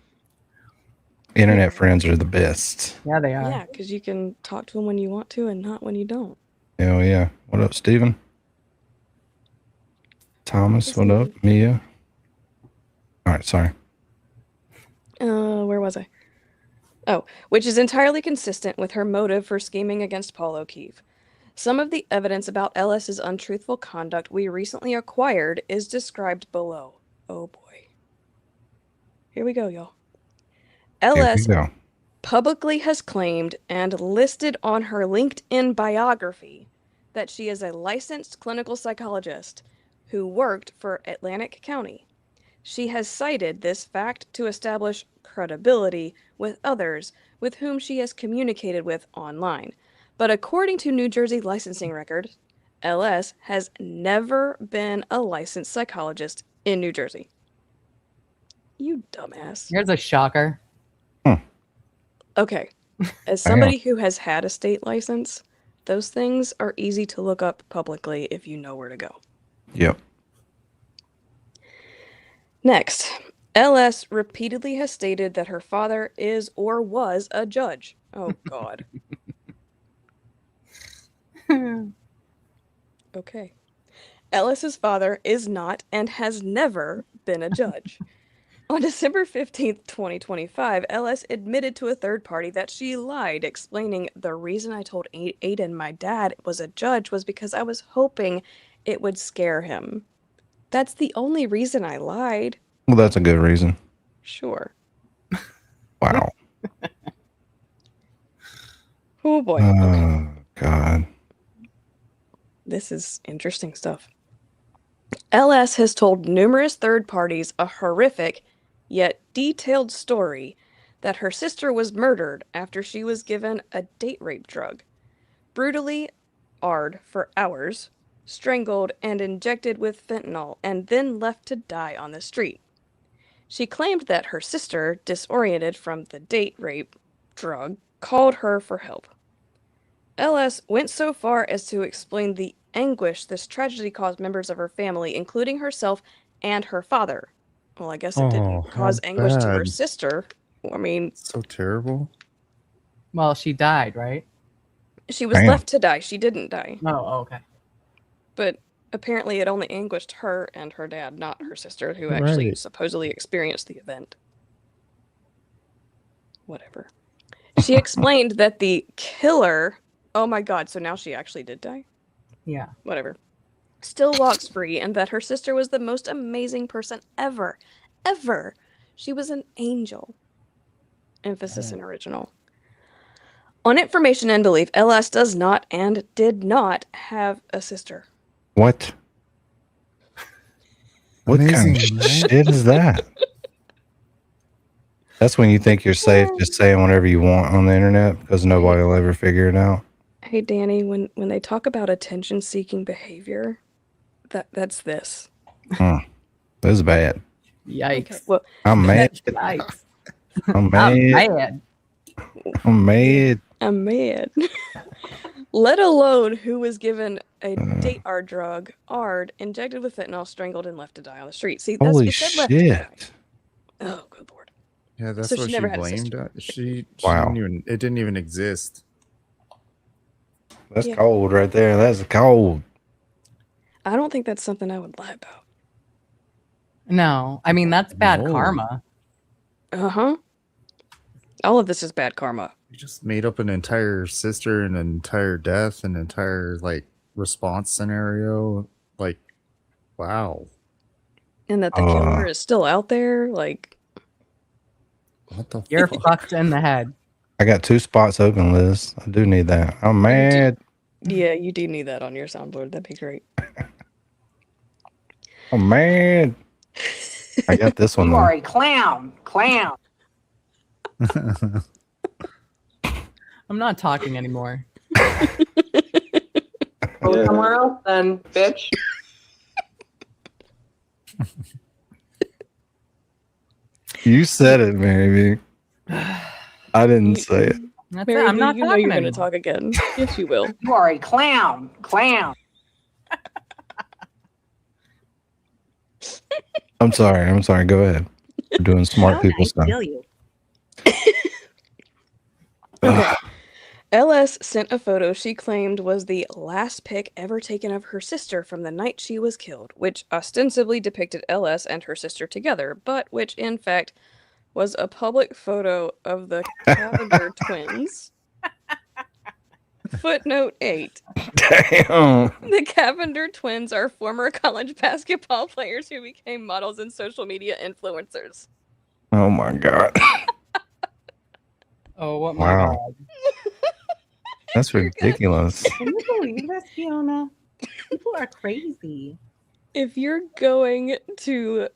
internet friends are the best. Yeah, they are. Yeah, because you can talk to them when you want to and not when you don't. Hell yeah. What up, Steven? Thomas, what up? Mia? All right, sorry. Where was I? Oh, which is entirely consistent with her motive for scheming against Paul O'Keefe. Some of the evidence about Ellis's untruthful conduct we recently acquired is described below. Oh boy. Here we go, y'all. Here we Ellis go. publicly has claimed and listed on her LinkedIn biography that she is a licensed clinical psychologist who worked for Atlantic County. She has cited this fact to establish credibility with others with whom she has communicated with online. But according to New Jersey licensing records, LS has never been a licensed psychologist in New Jersey. You dumbass. Here's a shocker. Okay. As somebody who has had a state license, those things are easy to look up publicly if you know where to go. Yep. Next, LS repeatedly has stated that her father is or was a judge. Oh, God. Okay. Ellis's father is not and has never been a judge. On December 15th, 2025, Ellis admitted to a third party that she lied, explaining the reason I told Aiden my dad was a judge was because I was hoping it would scare him. That's the only reason I lied. Well, that's a good reason. Sure. Wow. Oh boy. Oh, God. This is interesting stuff. LS has told numerous third parties a horrific, yet detailed story that her sister was murdered after she was given a date rape drug, brutally AR'd for hours, strangled and injected with fentanyl, and then left to die on the street. She claimed that her sister, disoriented from the date rape drug, called her for help. LS went so far as to explain the anguish this tragedy caused members of her family, including herself and her father. Well, I guess it Oh, didn't how cause anguish to her bad. sister. I mean, So terrible. Well, she died, right? she was Damn. left to die. She didn't die. Oh, okay. But apparently it only anguished her and her dad, not her sister, who actually Right. supposedly experienced the event. Whatever. She explained that the killer... Oh my god, so now she actually did die? Yeah. Whatever. Still walks free, and that her sister was the most amazing person ever. Ever. She was an angel. Emphasis in original. On information and belief, LS does not and did not have a sister. What? What kind Amazing, of right? shit is that? That's when you think you're safe just saying whatever you want on the internet because nobody will ever figure it out. Hey Danny, when they talk about attention-seeking behavior, that's this. This is bad. Yikes. Okay, well, I'm mad. Yikes. I'm I'm mad. mad. I'm mad. I'm mad. Let alone who was given a date ARD drug, ARD, injected with fentanyl, strangled, and left to die on the street. See, that's Holy it said left to die. shit. Oh, good lord. Yeah, that's So what she she never had a blamed. sister. She Wow. didn't even. It didn't even exist. That's Yeah. cold right there. That's cold. I don't think that's something I would lie about. No, I mean, that's bad No. karma. Uh-huh. All of this is bad karma. You just made up an entire sister, an entire death, an entire like response scenario. Like, wow. And that the killer is still out there, like... What the You're fuck? fucked in the head. I got 2 spots open, Liz. I do need that. I'm mad. Yeah, you do need that on your soundboard. That'd be great. I'm mad. I got this one. You Though. are a clown. Clown. I'm not talking anymore. Go somewhere else then, bitch. You said it, Mary. I didn't say it. That's Mary it. I'm Lou, not you know talking you're going to anymore. talk again. Yes, you will. You are a clown. Clown. I'm sorry. I'm sorry. Go ahead. We're doing smart people stuff. you. Okay. LS sent a photo she claimed was the last pic ever taken of her sister from the night she was killed, which ostensibly depicted LS and her sister together, but which in fact was a public photo of the Cavender twins. Footnote 8. Damn. The Cavender twins are former college basketball players who became models and social media influencers. Oh my god. Oh, what my Wow. God. That's ridiculous. Can you believe this, Fiona? People are crazy. If you're going to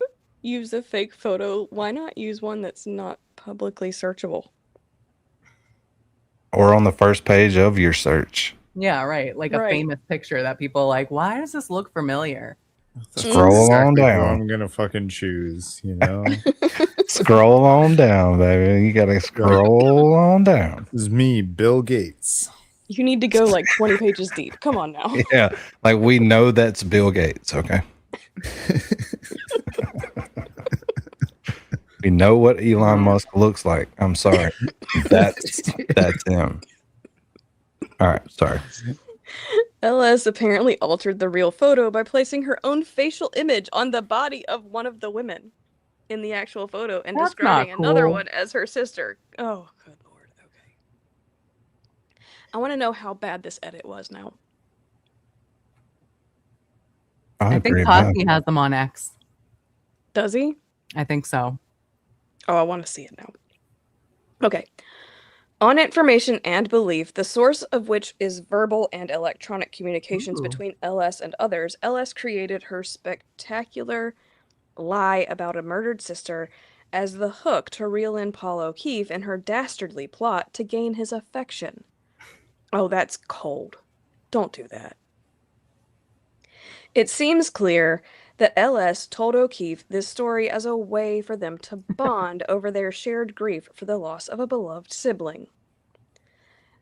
use a fake photo, why not use one that's not publicly searchable? Or on the first page of your search. Yeah, right. Like a Right. famous picture that people like, why does this look familiar? That's Scroll on exactly who down. I'm gonna fucking choose, you know? Scroll on down, baby. You gotta scroll on down. This is me, Bill Gates. You need to go like 20 pages deep. Come on now. Yeah. Like we know that's Bill Gates, okay? We know what Elon Musk looks like. I'm sorry. That's him. All right, sorry. LS apparently altered the real photo by placing her own facial image on the body of one of the women in the actual photo and That's describing not another cool. one as her sister. Oh, good lord. Okay. I want to know how bad this edit was now. I think agree, Toski man. has them on X. Does he? I think so. Oh, I want to see it now. Okay. On information and belief, the source of which is verbal and electronic communications Ooh. between LS and others, LS created her spectacular lie about a murdered sister as the hook to reel in Paul O'Keefe in her dastardly plot to gain his affection. Oh, that's cold. Don't do that. It seems clear that LS told O'Keefe this story as a way for them to bond over their shared grief for the loss of a beloved sibling.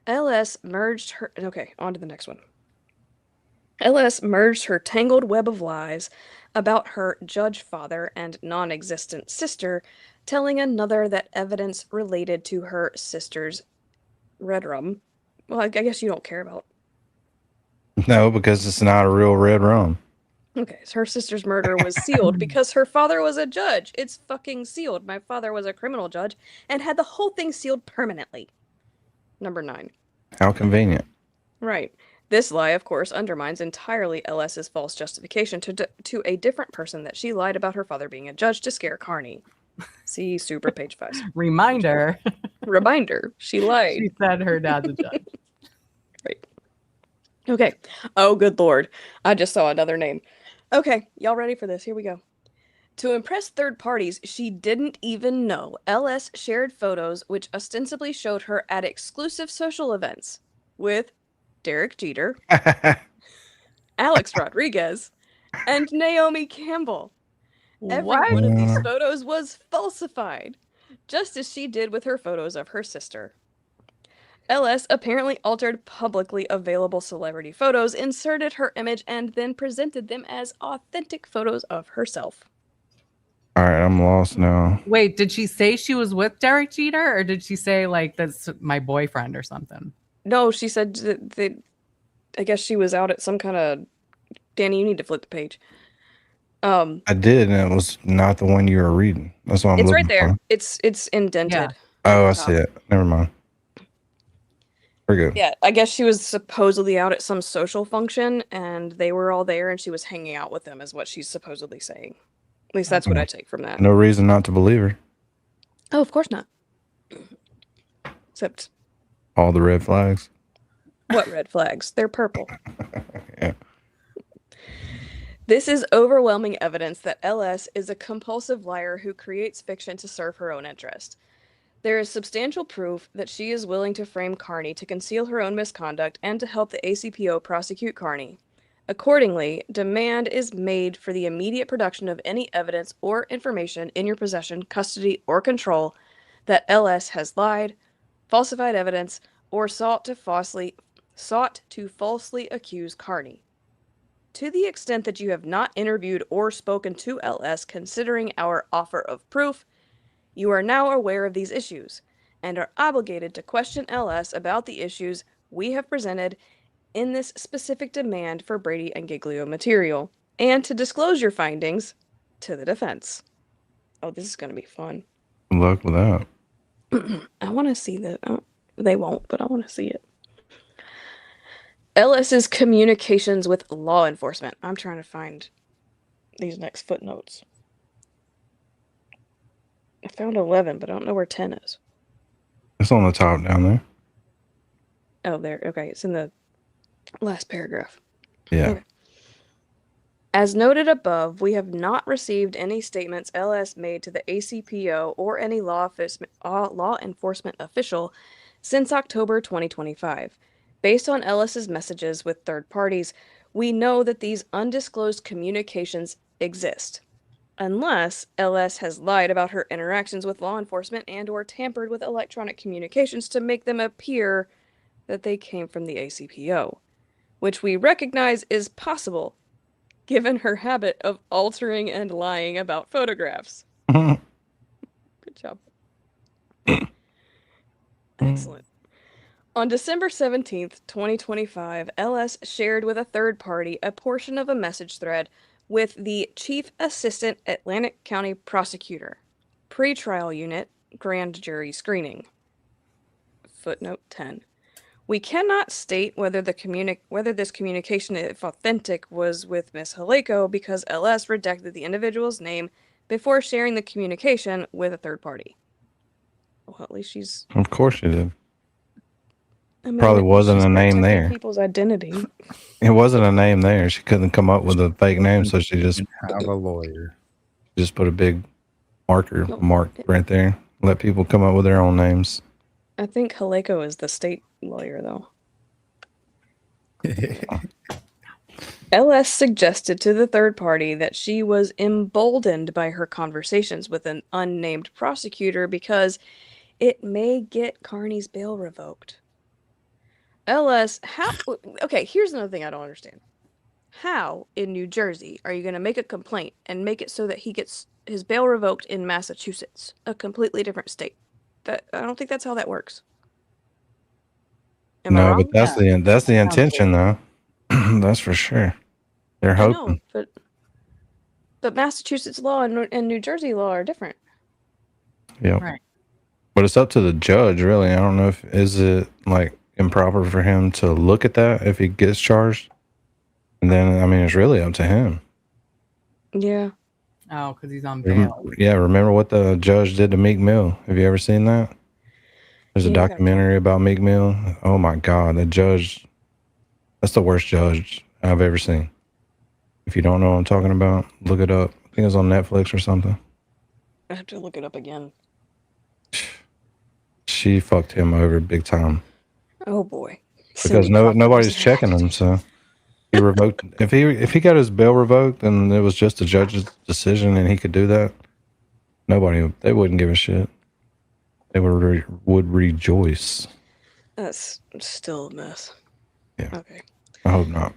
LS merged her... Okay, on to the next one. LS merged her tangled web of lies about her judge father and non-existent sister, telling another that evidence related to her sister's red rum. Well, I guess you don't care about. No, because it's not a real red rum. Okay, so her sister's murder was sealed because her father was a judge. It's fucking sealed. My father was a criminal judge and had the whole thing sealed permanently. Number 9. How convenient. Right. This lie, of course, undermines entirely LS's false justification to a different person that she lied about her father being a judge to scare Carney. See super page 5. Reminder. Reminder. She lied. She said her dad's a judge. Right. Okay. Oh, good lord. I just saw another name. Okay, y'all ready for this? Here we go. To impress third parties, she didn't even know LS shared photos which ostensibly showed her at exclusive social events with Derek Jeter, Alex Rodriguez, and Naomi Campbell. Every What? one of these photos was falsified, just as she did with her photos of her sister. LS apparently altered publicly available celebrity photos, inserted her image, and then presented them as authentic photos of herself. All right, I'm lost now. Wait, did she say she was with Derek Jeter, or did she say like that's my boyfriend or something? No, she said that I guess she was out at some kind of... Danny, you need to flip the page. I did, and it was not the one you were reading. That's what I'm It's looking right there. for. It's indented. Yeah. Oh, I top. see it. Never mind. We're good. Yeah, I guess she was supposedly out at some social function, and they were all there, and she was hanging out with them, is what she's supposedly saying. At least that's what I take from that. No reason not to believe her. Oh, of course not. Except, All the red flags. what red flags? They're purple. Yeah. This is overwhelming evidence that LS is a compulsive liar who creates fiction to serve her own interest. There is substantial proof that she is willing to frame Carney to conceal her own misconduct and to help the ACPO prosecute Carney. Accordingly, demand is made for the immediate production of any evidence or information in your possession, custody, or control that LS has lied, falsified evidence, or sought to falsely accuse Carney. To the extent that you have not interviewed or spoken to LS considering our offer of proof, you are now aware of these issues and are obligated to question LS about the issues we have presented in this specific demand for Brady and Giglio material, and to disclose your findings to the defense. Oh, this is going to be fun. Good luck with that. I want to see the. They won't, but I want to see it. LS's communications with law enforcement. I'm trying to find these next footnotes. I found 11, but I don't know where 10 is. It's on the top down there. Oh, there. Okay, it's in the last paragraph. Yeah. Okay. As noted above, we have not received any statements LS made to the ACPO or any law enforcement official since October 2025. Based on LS's messages with third parties, we know that these undisclosed communications exist, unless LS has lied about her interactions with law enforcement and or tampered with electronic communications to make them appear that they came from the ACPO, which we recognize is possible given her habit of altering and lying about photographs. Good job. Excellent. On December 17th, 2025, LS shared with a third party a portion of a message thread with the Chief Assistant Atlantic County Prosecutor, Pretrial Unit, Grand Jury Screening. Footnote 10. We cannot state whether this communication, if authentic, was with Miss Haleko because LS redacted the individual's name before sharing the communication with a third party. Well, at least she's... Of course she did. I mean, Probably wasn't she's a name protecting there. people's identity. It wasn't a name there. She couldn't come up with a fake name, so she just Have a lawyer. put a big mark right there. Let people come up with their own names. I think Haleko is the state lawyer, though. LS suggested to the third party that she was emboldened by her conversations with an unnamed prosecutor because it may get Carney's bail revoked. Okay, here's another thing I don't understand. How, in New Jersey, are you going to make a complaint and make it so that he gets his bail revoked in Massachusetts, a completely different state? I don't think that's how that works. Am I wrong? But that's the intention, though. That's for sure. They're hoping. I know, but Massachusetts law and New Jersey law are different. Yeah. Right. But it's up to the judge, really. I don't know is it like improper for him to look at that if he gets charged, and then I mean it's really up to him. Yeah. Oh, because he's on bail. Yeah. Remember what the judge did to Meek Mill? Have you ever seen that? There's a documentary about Meek Mill. Oh my God, the judge. That's the worst judge I've ever seen. If you don't know what I'm talking about, look it up. I think it's on Netflix or something. I have to look it up again. She fucked him over big time. Oh boy. Because nobody's checking him, so he revoked. If he got his bail revoked and it was just a judge's decision and he could do that, they wouldn't give a shit. They would rejoice. That's still a mess. Yeah. Okay. I hope not.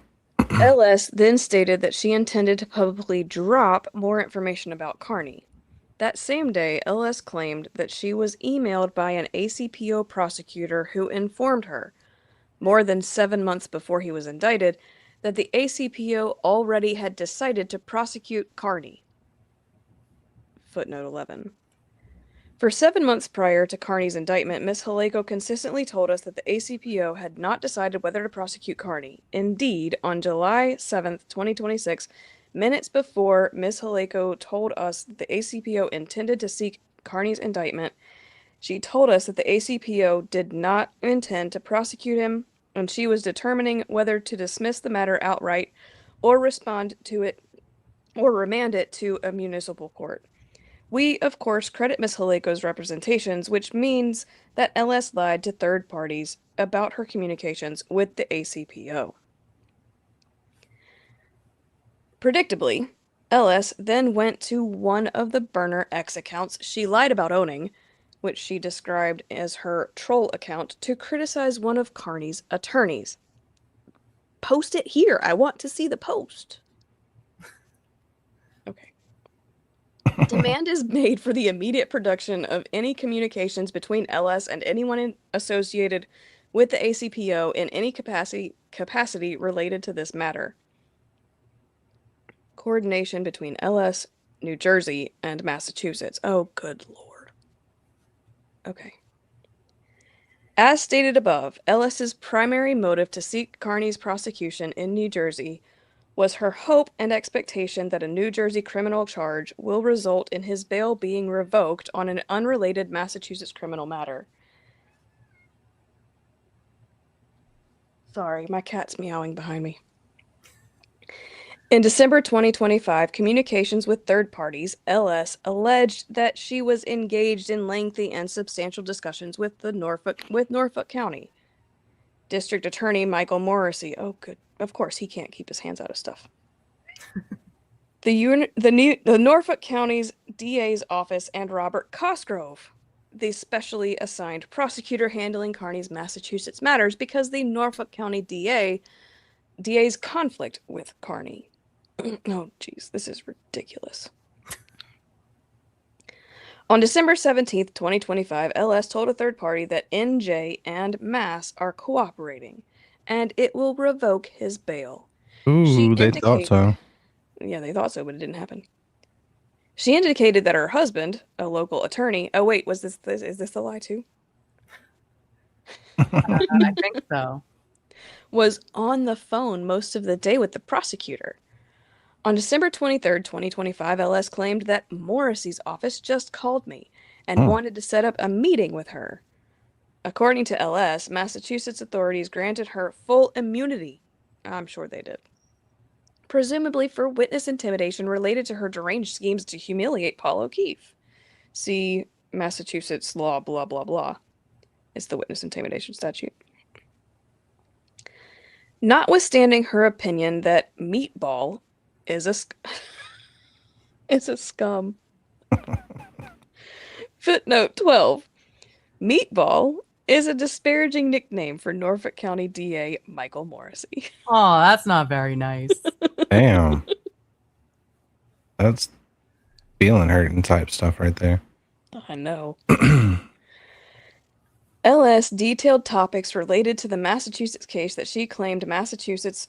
LS then stated that she intended to publicly drop more information about Carney. That same day, LS claimed that she was emailed by an ACPO prosecutor who informed her, more than 7 months before he was indicted, that the ACPO already had decided to prosecute Carney. Footnote 11. For 7 months prior to Carney's indictment, Ms. Haleko consistently told us that the ACPO had not decided whether to prosecute Carney. Indeed, on July 7th, 2026, minutes before Ms. Haleko told us that the ACPO intended to seek Carney's indictment, she told us that the ACPO did not intend to prosecute him, and she was determining whether to dismiss the matter outright or respond to it or remand it to a municipal court. We, of course, credit Ms. Haleko's representations, which means that LS lied to third parties about her communications with the ACPO. Predictably, LS then went to one of the Burner X accounts she lied about owning, which she described as her troll account, to criticize one of Carney's attorneys. Post it here. I want to see the post. Okay. Demand is made for the immediate production of any communications between LS and anyone associated with the ACPO in any capacity related to this matter. Coordination between LS, New Jersey, and Massachusetts. Oh, good lord. Okay. As stated above, Ellis's primary motive to seek Carney's prosecution in New Jersey was her hope and expectation that a New Jersey criminal charge will result in his bail being revoked on an unrelated Massachusetts criminal matter. Sorry, my cat's meowing behind me. In December 2025, communications with third parties, LS alleged that she was engaged in lengthy and substantial discussions with Norfolk County District Attorney Michael Morrissey. Oh, good. Of course, he can't keep his hands out of stuff. The Norfolk County's DA's office and Robert Cosgrove, the specially assigned prosecutor handling Carney's Massachusetts matters, because the Norfolk County DA's conflict with Carney. Oh, jeez, this is ridiculous. On December 17th, 2025, LS told a third party that NJ and Mass are cooperating, and it will revoke his bail. Ooh, they thought so. Yeah, they thought so, but it didn't happen. She indicated that her husband, a local attorney... Oh, wait, is this the lie, too? I think so. Was on the phone most of the day with the prosecutor. On December 23rd, 2025, LS claimed that Morrissey's office just called me and wanted to set up a meeting with her. According to LS, Massachusetts authorities granted her full immunity. I'm sure they did. Presumably for witness intimidation related to her deranged schemes to humiliate Paul O'Keefe. See Massachusetts law, blah, blah, blah. It's the witness intimidation statute. Notwithstanding her opinion that Meatball is a scum. Footnote 12. Meatball is a disparaging nickname for Norfolk County DA Michael Morrissey. Oh, that's not very nice. Damn. That's feeling hurting type stuff right there. I know. LS detailed topics related to the Massachusetts case that she claimed Massachusetts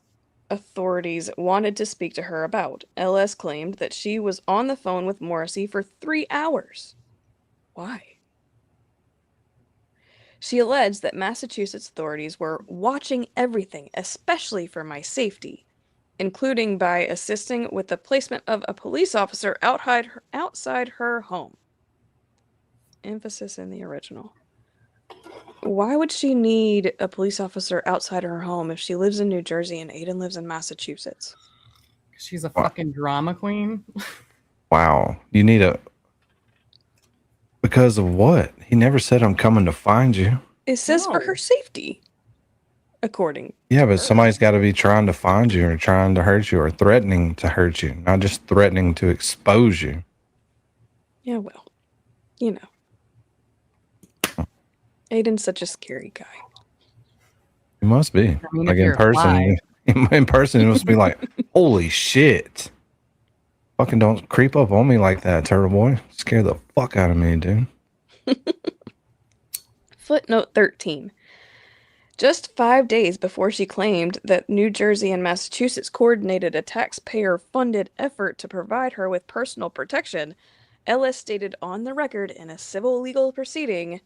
authorities wanted to speak to her about. LS claimed that she was on the phone with Morrissey for 3 hours. Why? She alleged that Massachusetts authorities were watching everything, especially for my safety, including by assisting with the placement of a police officer outside her home. Emphasis in the original. Why would she need a police officer outside her home if she lives in New Jersey and Aiden lives in Massachusetts? She's a fucking drama queen. Wow. You need a... Because of what? He never said I'm coming to find you. It says for her safety, according. Yeah, but somebody's got to be trying to find you or trying to hurt you or threatening to hurt you, not just threatening to expose you. Yeah, well, you know. Aiden's such a scary guy. He must be. I mean, like if you're alive. in person, it must be like, holy shit. Fucking don't creep up on me like that, turtle boy. Scare the fuck out of me, dude. Footnote 13. Just 5 days before she claimed that New Jersey and Massachusetts coordinated a taxpayer-funded effort to provide her with personal protection, Ellis stated on the record in a civil legal proceeding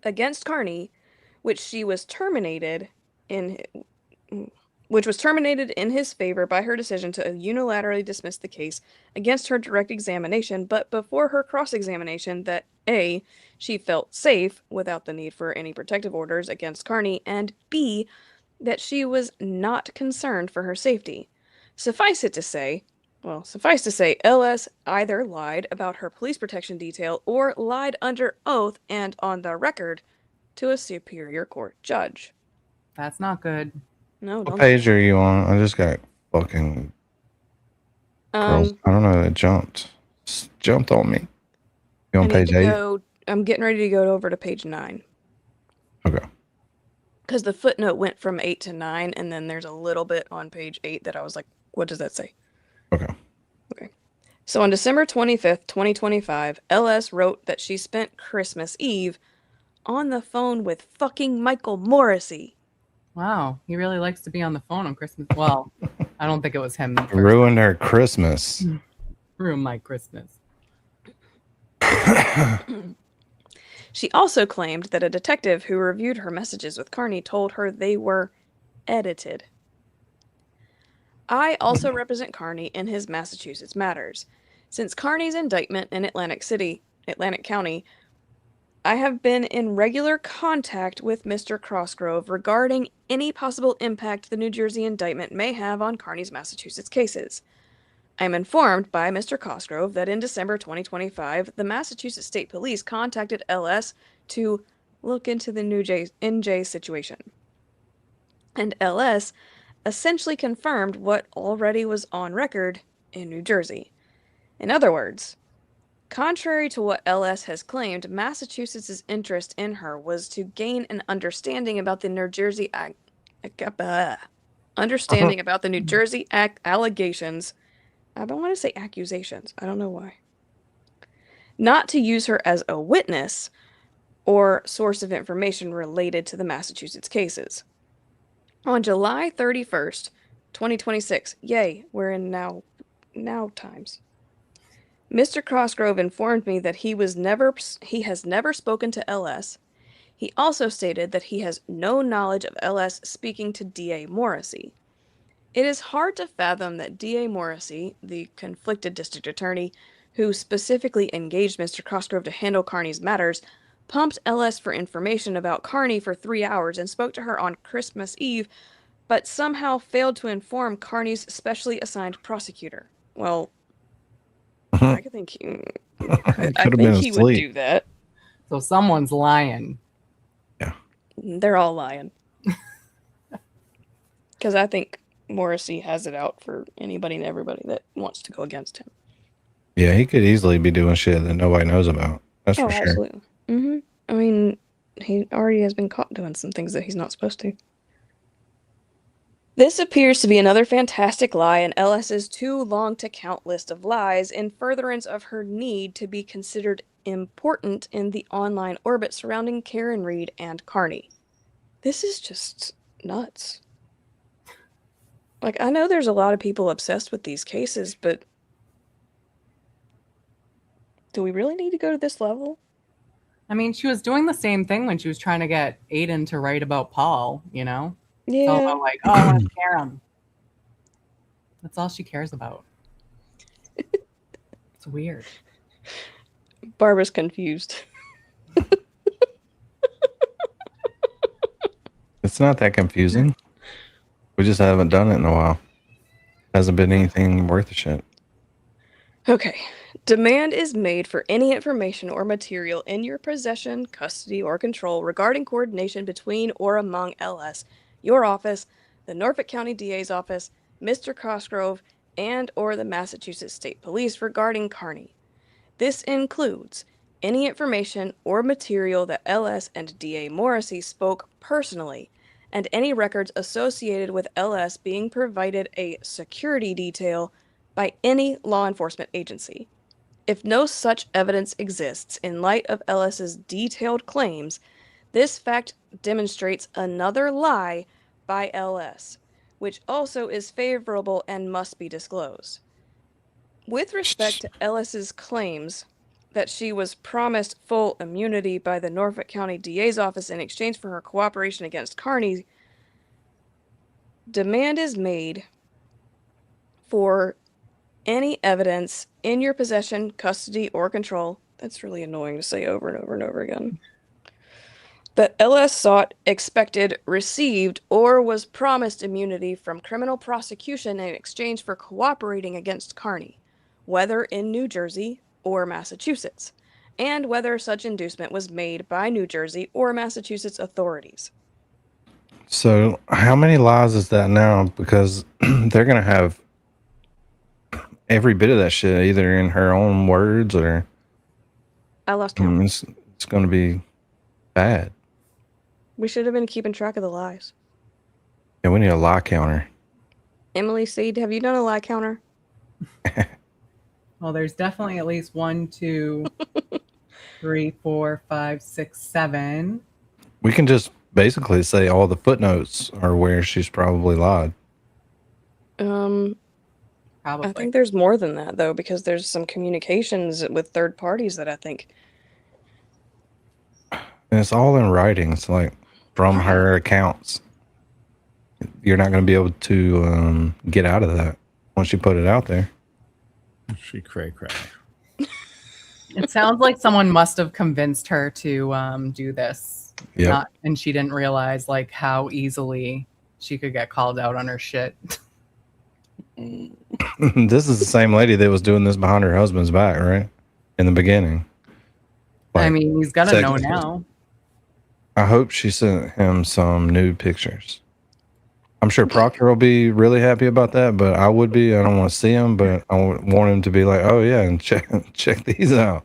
against Carney, which was terminated in his favor by her decision to unilaterally dismiss the case against her direct examination, but before her cross-examination, that A, she felt safe without the need for any protective orders against Carney, and B, that she was not concerned for her safety. Suffice to say, LS either lied about her police protection detail or lied under oath and on the record to a superior court judge. That's not good. No, What don't. page are you on? I just got fucking girls. I don't know. It jumped. Just jumped on me. You on I need page to 8? go. I'm getting ready to go over to page 9 Okay. because the footnote went from 8 to 9, and then there's a little bit on page 8 that I was like, what does that say? Okay. Okay. So on December 25th, 2025, LS wrote that she spent Christmas Eve on the phone with fucking Michael Morrissey. Wow, he really likes to be on the phone on Christmas. Well, I don't think it was him. Ruined her Christmas. Ruined my Christmas. She also claimed that a detective who reviewed her messages with Carney told her they were edited. I also represent Carney in his Massachusetts matters. Since Carney's indictment in Atlantic County, I have been in regular contact with Mr. Crossgrove regarding any possible impact the New Jersey indictment may have on Carney's Massachusetts cases. I am informed by Mr. Cosgrove that in December 2025, the Massachusetts State Police contacted LS to look into the new NJ situation. And LS essentially confirmed what already was on record in New Jersey. In other words, contrary to what LS has claimed, Massachusetts' interest in her was to gain an understanding about the New Jersey allegations. I don't want to say accusations. I don't know why. Not to use her as a witness or source of information related to the Massachusetts cases. On July 31st, 2026, yay, we're in now times. Mr. Crossgrove informed me that he has never spoken to LS. He also stated that he has no knowledge of LS speaking to DA Morrissey. It is hard to fathom that DA Morrissey, the conflicted district attorney who specifically engaged Mr. Cosgrove to handle Carney's matters, pumped LS for information about Carney for 3 hours and spoke to her on Christmas Eve, but somehow failed to inform Carney's specially assigned prosecutor. Well, I think he would do that. So someone's lying. Yeah. They're all lying. Because I think Morrissey has it out for anybody and everybody that wants to go against him. Yeah, he could easily be doing shit that nobody knows about. That's for sure. Absolutely. Mm-hmm. I mean, he already has been caught doing some things that he's not supposed to. This appears to be another fantastic lie in LS's too long to count list of lies in furtherance of her need to be considered important in the online orbit surrounding Karen Reed and Carney. This is just nuts. Like, I know there's a lot of people obsessed with these cases, but do we really need to go to this level? I mean, she was doing the same thing when she was trying to get Aiden to write about Paul, you know? Yeah. So like, oh, I want to scare him. That's all she cares about. It's weird. Barbara's confused. It's not that confusing. We just haven't done it in a while. Hasn't been anything worth a shit. Okay. Demand is made for any information or material in your possession, custody, or control regarding coordination between or among LS, your office, the Norfolk County DA's office, Mr. Cosgrove, and or the Massachusetts State Police regarding Carney. This includes any information or material that LS and DA Morrissey spoke personally, and any records associated with LS being provided a security detail by any law enforcement agency. If no such evidence exists in light of LS's detailed claims, this fact demonstrates another lie by LS, which also is favorable and must be disclosed. With respect to LS's claims that she was promised full immunity by the Norfolk County DA's office in exchange for her cooperation against Carney, demand is made for any evidence in your possession, custody, or control. That's really annoying to say over and over and over again. That LS sought, expected, received, or was promised immunity from criminal prosecution in exchange for cooperating against Carney, whether in New Jersey or Massachusetts, and whether such inducement was made by New Jersey or Massachusetts authorities. So how many lies is that now? Because they're going to have every bit of that shit either in her own words or I lost count. It's going to be bad. We should have been keeping track of the lies. Yeah, we need a lie counter. Emily Seed, have you done a lie counter? Well, there's definitely at least 1, 2, 3, 4, 5, 6, 7. We can just basically say all the footnotes are where she's probably lied. Probably. I think there's more than that, though, because there's some communications with third parties that I think. And it's all in writing. It's like from her accounts. You're not going to be able to get out of that once you put it out there. She cray. It sounds like someone must have convinced her to do this. Yep. And she didn't realize like how easily she could get called out on her shit. This is the same lady that was doing this behind her husband's back, right? In the beginning. I mean, he's got to know now. I hope she sent him some nude pictures. I'm sure Proctor will be really happy about that, but I would be. I don't want to see him, but I want him to be like, oh yeah, and check these out.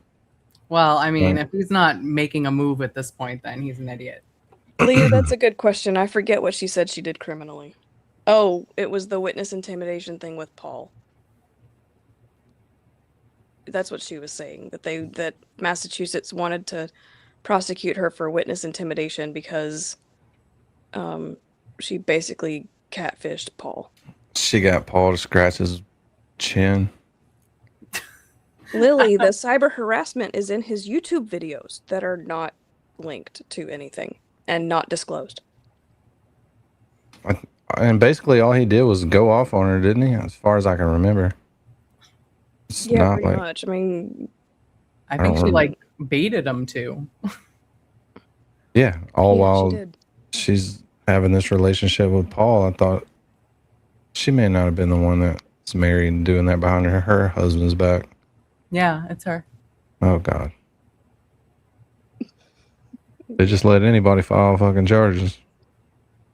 Well, I mean, if he's not making a move at this point, then he's an idiot. Leah, that's a good question. I forget what she said she did criminally. Oh, it was the witness intimidation thing with Paul. That's what she was saying, that Massachusetts wanted to prosecute her for witness intimidation because she basically catfished Paul. She got Paul to scratch his chin. Lily, the cyber harassment is in his YouTube videos that are not linked to anything and not disclosed. And basically all he did was go off on her, didn't he? As far as I can remember. It's yeah, pretty much. I mean, I think she like baited him to. Yeah, while she she's having this relationship with Paul. I thought she may not have been the one that's married and doing that behind her husband's back. Yeah, it's her. Oh God. They just let anybody file fucking charges.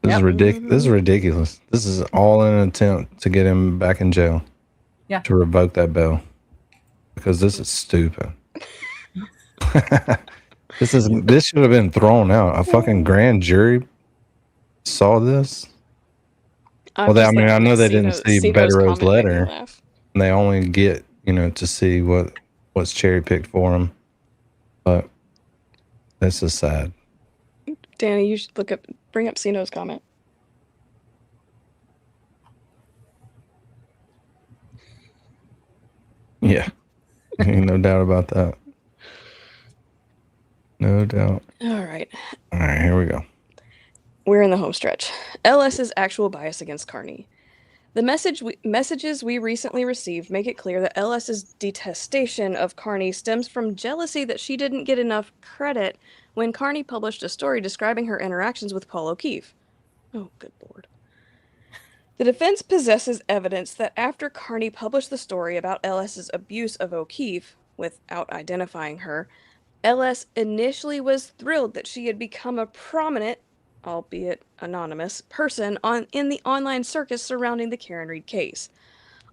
This is ridiculous. This is ridiculous. This is all in an attempt to get him back in jail. Yeah. To revoke that bail. Because this is stupid. This should have been thrown out. A fucking grand jury saw this. I know they didn't see Bederow's letter. And they only get, to see what's cherry picked for them. But this is sad. Danny, you should bring up Sino's comment. Yeah. Ain't no doubt about that. No doubt. All right, here we go. We're in the home stretch. LS's actual bias against Carney. The messages we recently received make it clear that LS's detestation of Carney stems from jealousy that she didn't get enough credit when Carney published a story describing her interactions with Paul O'Keefe. Oh, good Lord. The defense possesses evidence that after Carney published the story about LS's abuse of O'Keefe, without identifying her, LS initially was thrilled that she had become a prominent, albeit anonymous, person in the online circus surrounding the Karen Read case.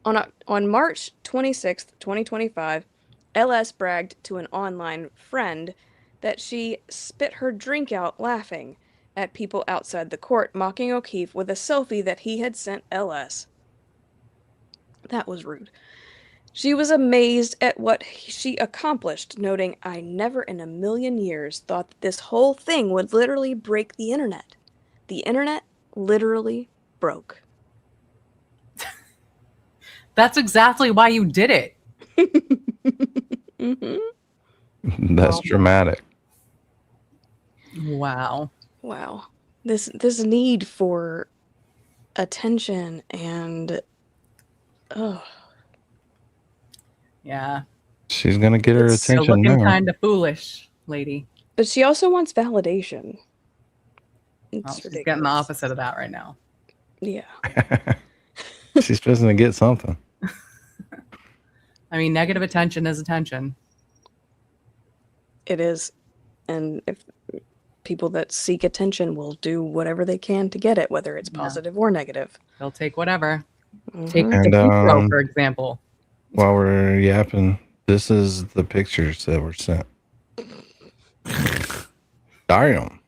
On March 26, 2025, LS bragged to an online friend that she spit her drink out laughing at people outside the court mocking O'Keefe with a selfie that he had sent LS. That was rude. She was amazed at what she accomplished, noting, "I never in a million years thought that this whole thing would literally break the internet. The internet literally broke." That's exactly why you did it. Mm-hmm. That's dramatic. Wow. Wow. This need for attention and Yeah. She's gonna get her It's attention looking now. kind of foolish, lady. But she also wants validation. Well, she's getting the opposite of that right now. Yeah. She's supposed to get something. I mean, negative attention is attention. It is. And if people that seek attention will do whatever they can to get it, whether it's positive or negative. They'll take whatever. Mm-hmm. Take the Bederow, for example. While we're yapping, this is the pictures that were sent. Damn.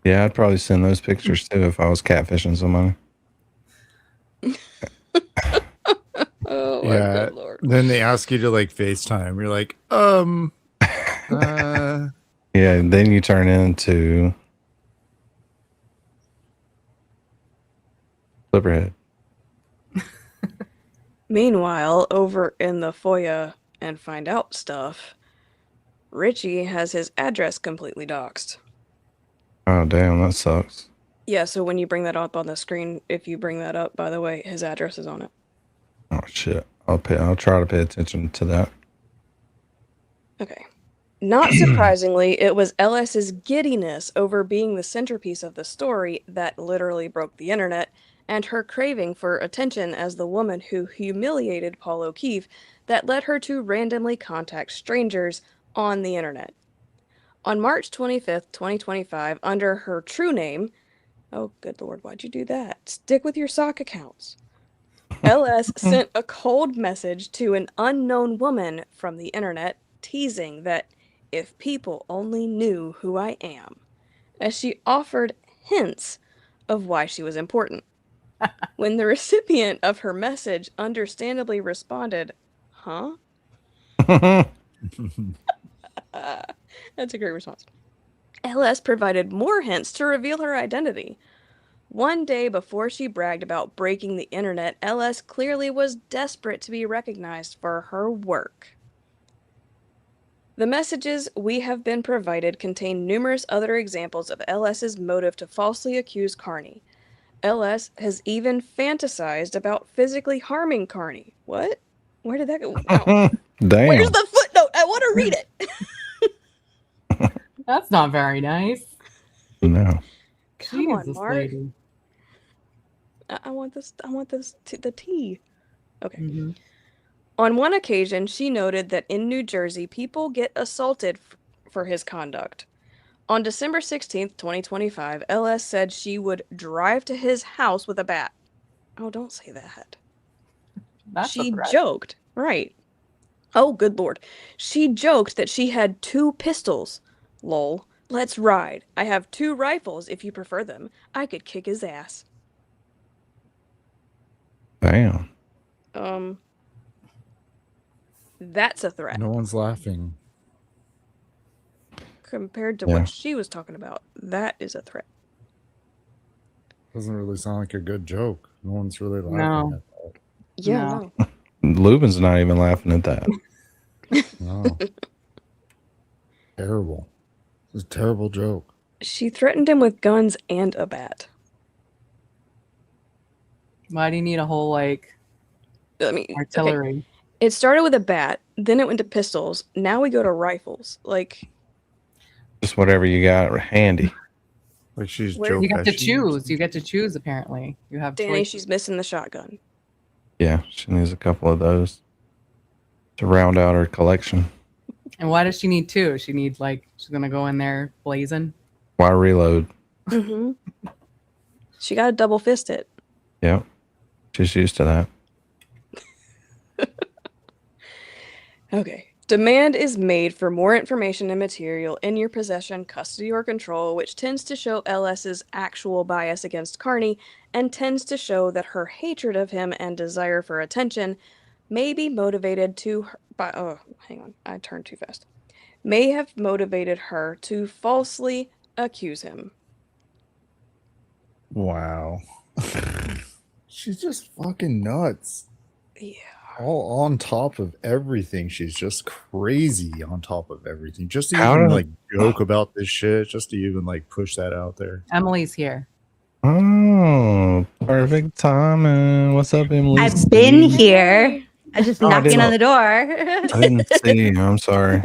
Yeah, I'd probably send those pictures too if I was catfishing somebody. Oh my Yeah. good lord. Then they ask you to like FaceTime. You're like, Yeah, and then you turn into Flipperhead. Meanwhile, over in the FOIA and find out stuff, Richie has his address completely doxed. Oh, damn, that sucks. Yeah, so when you bring that up on the screen, if you bring that up, by the way, his address is on it. Oh shit. I'll try to pay attention to that. Okay. Not surprisingly, it was LS's giddiness over being the centerpiece of the story that literally broke the internet, and her craving for attention as the woman who humiliated Paul O'Keefe that led her to randomly contact strangers on the internet. On March 25th, 2025, under her true name, oh good lord, why'd you do that? Stick with your sock accounts. LS sent a cold message to an unknown woman from the internet, teasing that if people only knew who I am, as she offered hints of why she was important. When the recipient of her message understandably responded, huh? That's a great response. LS provided more hints to reveal her identity. One day before she bragged about breaking the internet, LS clearly was desperate to be recognized for her work. The messages we have been provided contain numerous other examples of LS's motive to falsely accuse Carney. LS has even fantasized about physically harming Carney. What? Where did that go? Ow. Damn. Where's the footnote? I want to read it. That's not very nice. No. Come on, Jesus, Mark. lady. I want this. The tea. Okay. Mm-hmm. On one occasion, she noted that in New Jersey, people get assaulted for his conduct. On December 16th, 2025, LS said she would drive to his house with a bat. Oh, don't say that. She joked. Right. Oh, good lord. She joked that she had 2 pistols. Lol. Let's ride. I have 2 rifles if you prefer them. I could kick his ass. Damn. That's a threat. no one's laughing. Compared to Yeah. what she was talking about, that is a threat. Doesn't really sound like a good joke. No one's really laughing No. at that. Yeah, No. no. Lubin's not even laughing at that. No. Terrible. It's a terrible joke. She threatened him with guns and a bat. Why do you need a whole like I mean, artillery? okay. It started with a bat, then it went to pistols. Now we go to rifles. Like, Just whatever you got handy. Like she's Where- Joe You get to Pesci. choose. You get to choose. Apparently, you have. Danny, choice. she's missing the shotgun. Yeah, she needs a couple of those to round out her collection. And why does she need 2? She needs like she's gonna go in there blazing. Why reload? Mm-hmm. She got to double fist it. Yep. She's used to that. Okay. Demand is made for more information and material in your possession, custody, or control, which tends to show LS's actual bias against Carney and tends to show that her hatred of him and desire for attention may be motivated to her by hang on, I turned too fast. May have motivated her to falsely accuse him. Wow. She's just fucking nuts. Yeah. All on top of everything. She's just crazy on top of everything. Just to How even do- like joke about this shit, just to even like push that out there. Emily's here. Oh, perfect timing. What's up, Emily? I've been here. I just Oh, I knocking on didn't- the door. I didn't see you. I'm sorry.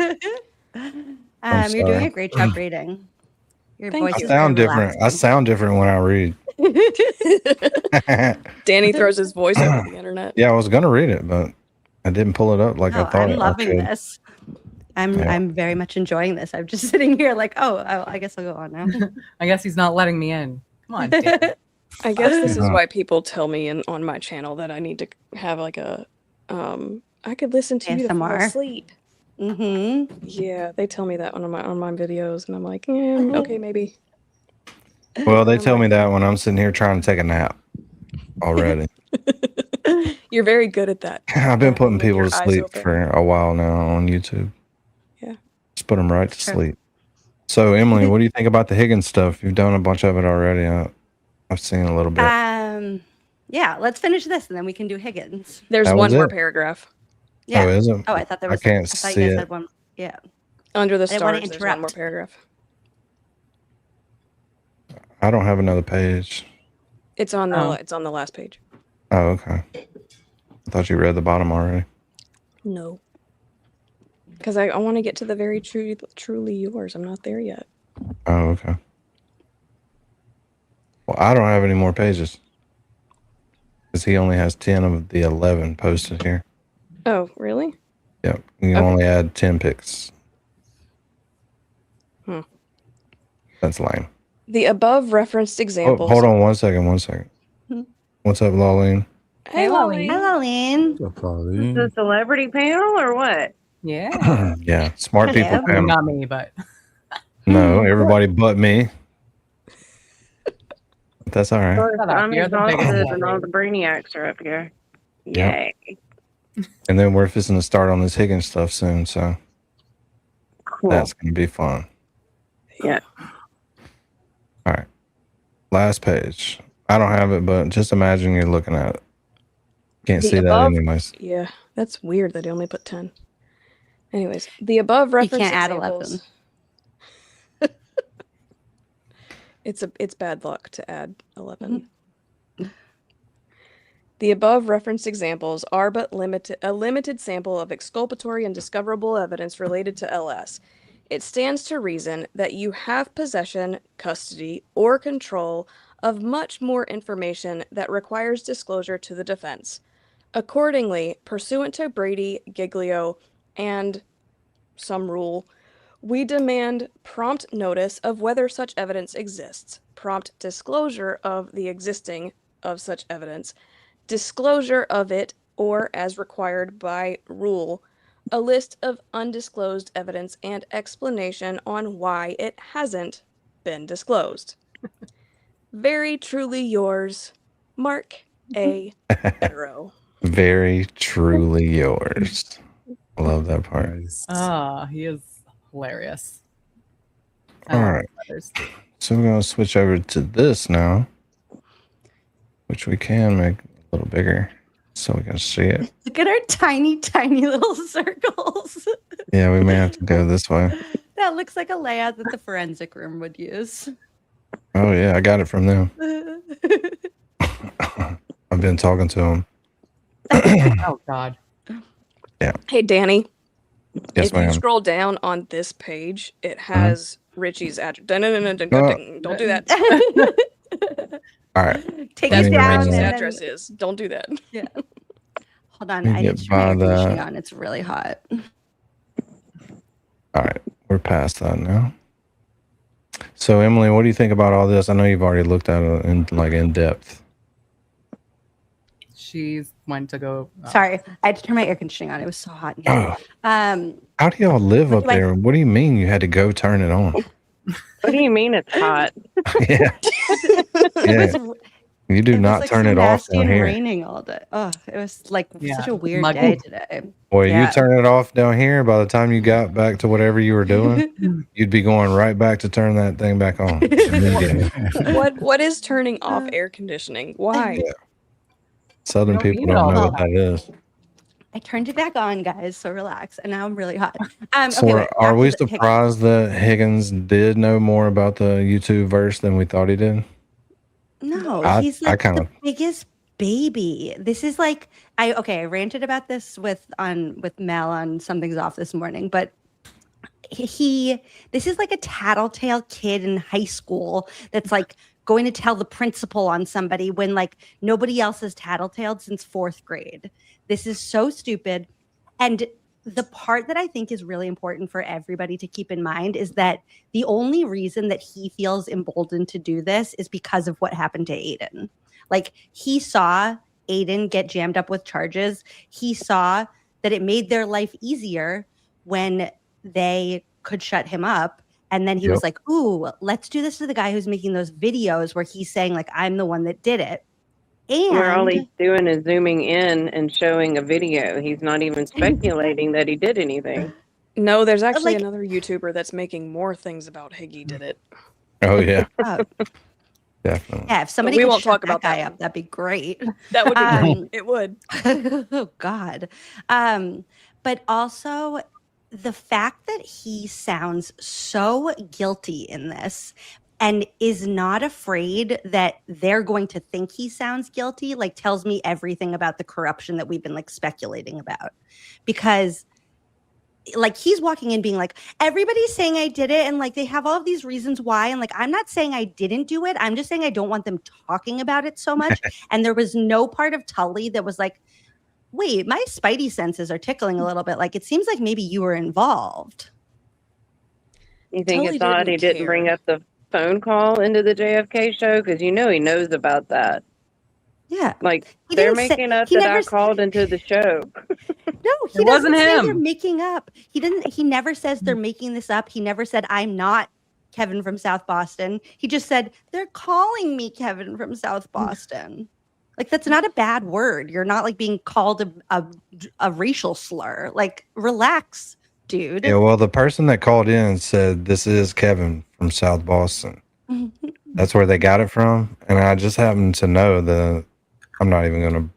You're doing sorry. a great job reading. Your Thank voice I you. is sound very different. I relaxing. sound different when I read. Danny throws his voice over the internet. Yeah, I was gonna read it, but I didn't pull it up like I No, thought I'm I loving could. this. I'm Yeah. I'm very much enjoying this. I'm just sitting here like, I guess I'll go on now. I guess he's not letting me in. Come on, Dan. I guess this is Uh-huh. why people tell me on my channel that I need to have like a I could listen to you to fall ASMR. asleep. Mm-hmm. Yeah, they tell me that on my videos, and I'm like, okay, maybe. Well, they I'm tell like- me that when I'm sitting here trying to take a nap already. You're very good at that. I've been putting with people your to eyes sleep open. for a while now on YouTube. Yeah. Just put them right to Sure. sleep. So, Emily, what do you think about the Higgins stuff? You've done a bunch of it already. I've seen a little bit. Yeah, let's finish this and then we can do Higgins. There's That one was more it? paragraph Yeah. Oh, is it? Oh, I thought there I was. can't I thought see you guys it. had one. Yeah. under the I didn't wanna stars. There's one more interrupt. paragraph. I don't have another page. It's on the Oh. it's on the last page. Oh, okay. I thought you read the bottom already. No. Because I want to get to the very truly yours. I'm not there yet. Oh, okay. Well, I don't have any more pages because he only has 10 of the 11 posted here. Oh, really? Yep. You can Okay. only add 10 pics. Hmm. That's lame. The above referenced Oh, examples. hold on 1 second. 1 second. Hmm. What's up, Lawleen? Hey, Lolly. Hello, Lynn. Pauline. celebrity panel or what? Yeah. Yeah, smart people Hello. panel. Not me, but No, everybody but me. But that's all right. Shut up, I'm you're the biggest exhausted and all celebrity. the brainiacs are up here. Yep. Yay. And then we're fixing to start on this Higgins stuff soon, so Cool. that's going to be fun. Yeah. All right. Last page. I don't have it, but just imagine you're looking at it. Can't The see that above- anyways. Yeah, that's weird that they only put 10. Anyways, the above referenced can't add examples. It's bad luck to add 11. The above referenced examples are but a limited sample of exculpatory and discoverable evidence related to LS. It stands to reason that you have possession, custody, or control of much more information that requires disclosure to the defense. Accordingly, pursuant to Brady, Giglio, and some rule, we demand prompt notice of whether such evidence exists, prompt disclosure of the existing of such evidence, disclosure of it, or as required by rule, a list of undisclosed evidence and explanation on why it hasn't been disclosed. Very truly yours, Mark A. Bederow. Very truly yours. I love that part. Nice. he is hilarious. I All love right. letters. So we're going to switch over to this now, which we can make a little bigger so we can see it. Look at our tiny, tiny little circles. Yeah, we may have to go this way. That looks like a layout that the forensic room would use. Oh, yeah, I got it from them. I've been talking to them. Oh God. Hey, Danny. Yes, If you ma'am. scroll down on this page, it has Richie's address. Don't do that. All right. Take Let it me down. Richie's and address then- is. Don't do that. Yeah. Hold on. Let me I get need to turn my air by conditioning that. on. It's really hot. All right. We're past that now. So, Emily, what do you think about all this? I know you've already looked at it in depth. She's went to go. Sorry. I had to turn my air conditioning on. It was so hot in here. Oh, how do y'all live What up do I- there? What do you mean you had to go turn it on? What do you mean it's hot? Yeah. It Yeah. was, You do it was not like turn so it off nasty down and here. raining all day. Oh, it was like Yeah, such a weird muggy. day today. Boy, Yeah. you turn it off down here, by the time you got back to whatever you were doing, you'd be going right back to turn that thing back on. immediately. What is turning off air conditioning? Why? Southern You don't people need it don't all know the what that is. I turned it back on, guys, so relax. And now I'm really hot. So Okay, wait, are back we to the Higgins. surprised that Higgins did know more about the YouTube verse than we thought he did? No, I- he's I like kinda- the biggest baby. This is like I ranted about this with Mel on Something's Off this morning, but this is like a tattletale kid in high school that's like going to tell the principal on somebody when like nobody else has tattletaled since 4th grade. This is so stupid. And the part that I think is really important for everybody to keep in mind is that the only reason that he feels emboldened to do this is because of what happened to Aiden. Like he saw Aiden get jammed up with charges. He saw that it made their life easier when they could shut him up. And then he was like, ooh, let's do this to the guy who's making those videos where he's saying, like, I'm the one that did it. And where all he's doing is zooming in and showing a video. He's not even speculating that he did anything. No, there's actually like- another YouTuber that's making more things about Higgy did it. Oh yeah, oh, definitely. yeah, if somebody we could won't shut talk that about guy that up, that'd be great. That would be Um, great. It would. Oh God. But also the fact that he sounds so guilty in this and is not afraid that they're going to think he sounds guilty, like, tells me everything about the corruption that we've been like speculating about. Because like, he's walking in being like, everybody's saying I did it, and like they have all of these reasons why, and like, I'm not saying I didn't do it, I'm just saying I don't want them talking about it so much. And there was no part of Tully that was like, wait, my spidey senses are tickling a little bit, like, it seems like maybe you were involved. You think Tully it's odd he didn't didn't bring care. up the phone call into the JFK show? Because you know he knows about that. Yeah, Like, He they're didn't say- making up he that never I s- called into the show. no, he It doesn't wasn't say him. they're making up. He never says they're making this up. He never said, I'm not Kevin from South Boston. He just said, they're calling me Kevin from South Boston. Like, that's not a bad word. You're not like being called a racial slur. Like, relax, dude. Yeah, well, the person that called in said, this is Kevin from South Boston. That's where they got it from. And I just happen to know that I'm not even going to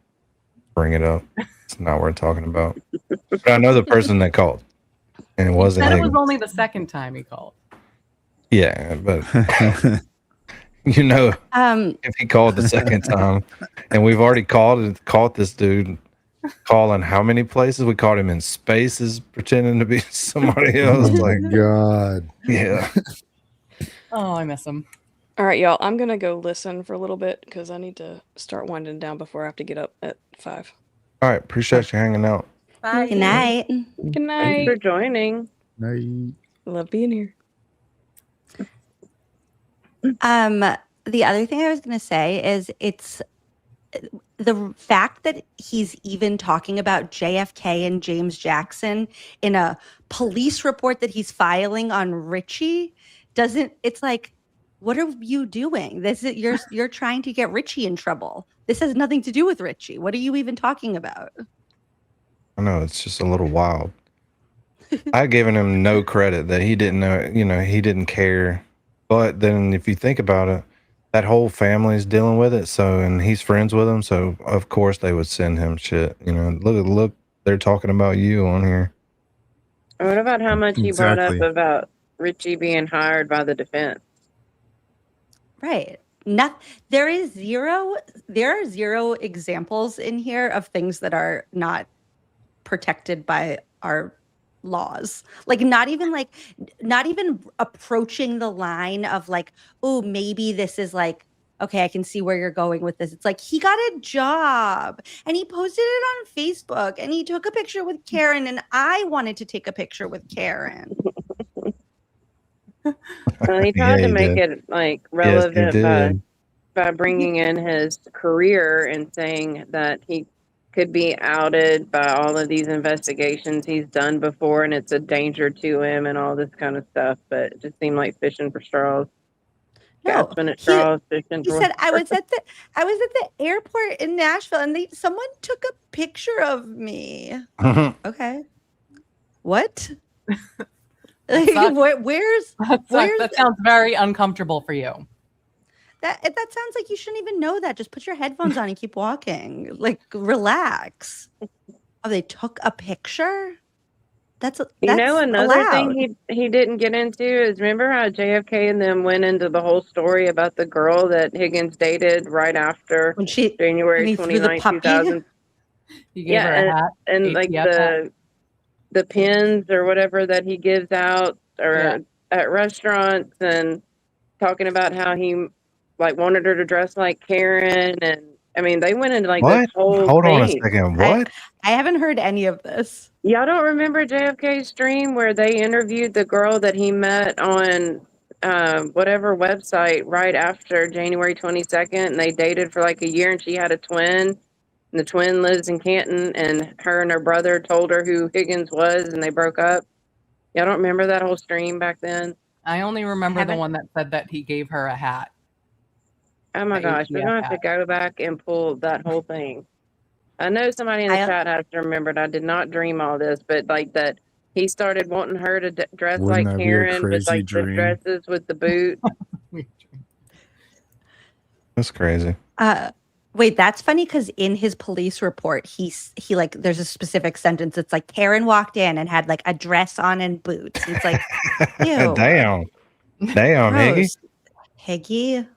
bring it up. It's not worth talking about. But I know the person that called. And it wasn't Said it was Higgins. only the second time he called. Yeah, but you know, Um, if he called the second time, and we've already caught this dude calling how many places? We caught him in spaces pretending to be somebody else. Oh Like, my God. yeah. Oh, I miss him. All right, y'all. I'm gonna go listen for a little bit because I need to start winding down before I have to get up at 5. All right, appreciate you hanging out. Bye. good night. Good Thanks night. for joining. Night. Love being here. The other thing I was going to say is it's the fact that he's even talking about JFK and James Jackson in a police report that he's filing on Richie doesn't, it's like, what are you doing? This is you're trying to get Richie in trouble. This has nothing to do with Richie. What are you even talking about? I know, it's just a little wild. I've given him no credit that he didn't know, he didn't care. But then if you think about it, that whole family is dealing with it. So, and he's friends with them. So of course they would send him shit. Look, they're talking about you on here. What about how much he brought up Exactly. about Richie being hired by the defense? Right. There are zero examples in here of things that are not protected by our laws. Like, not even approaching the line of like, oh, maybe this is like, okay, I can see where you're going with this. It's like, he got a job and he posted it on Facebook and he took a picture with Karen and I wanted to take a picture with Karen. Well, he tried to make it like relevant by bringing in his career and saying that he could be outed by all of these investigations he's done before and it's a danger to him and all this kind of stuff. But it just seemed like fishing for straws. No, Gasping at straws, fishing he for said I was at the airport in Nashville and someone took a picture of me. Okay. What? Like, sucks. where's That sounds very uncomfortable for you. that sounds like you shouldn't even know that. Just put your headphones on and keep walking. Like, relax. Oh, they took a picture? That's another allowed. thing he didn't get into is, remember how JFK and them went into the whole story about the girl that Higgins dated right after When he January threw the 29, puppy? 2000. You gave her a hat. And like ATF hat. the pins or whatever that he gives out or Yeah. at restaurants, and talking about how he like wanted her to dress like Karen, and I mean they went into like What? this whole Hold thing. on a second. What? I haven't heard any of this. Y'all don't remember JFK's stream where they interviewed the girl that he met on whatever website right after January 22nd, and they dated for like a year, and she had a twin, The twin lives in Canton, and her and her brother told her who Higgins was, and they broke up. Y'all don't remember that whole stream back then? I only remember the Haven't- one that said that he gave her a hat. Oh my The gosh, we're ATF gonna have to hat. go back and pull that whole thing. I know somebody in the chat has to remember it. I did not dream all this, but like that he started wanting her to dress Wouldn't like that be a Karen with crazy like the dream? dresses with the boot. That's crazy. Wait, that's funny because in his police report, he like there's a specific sentence. It's like Karen walked in and had like a dress on and boots. It's like, ew, Damn, Higgy. gross. Higgy.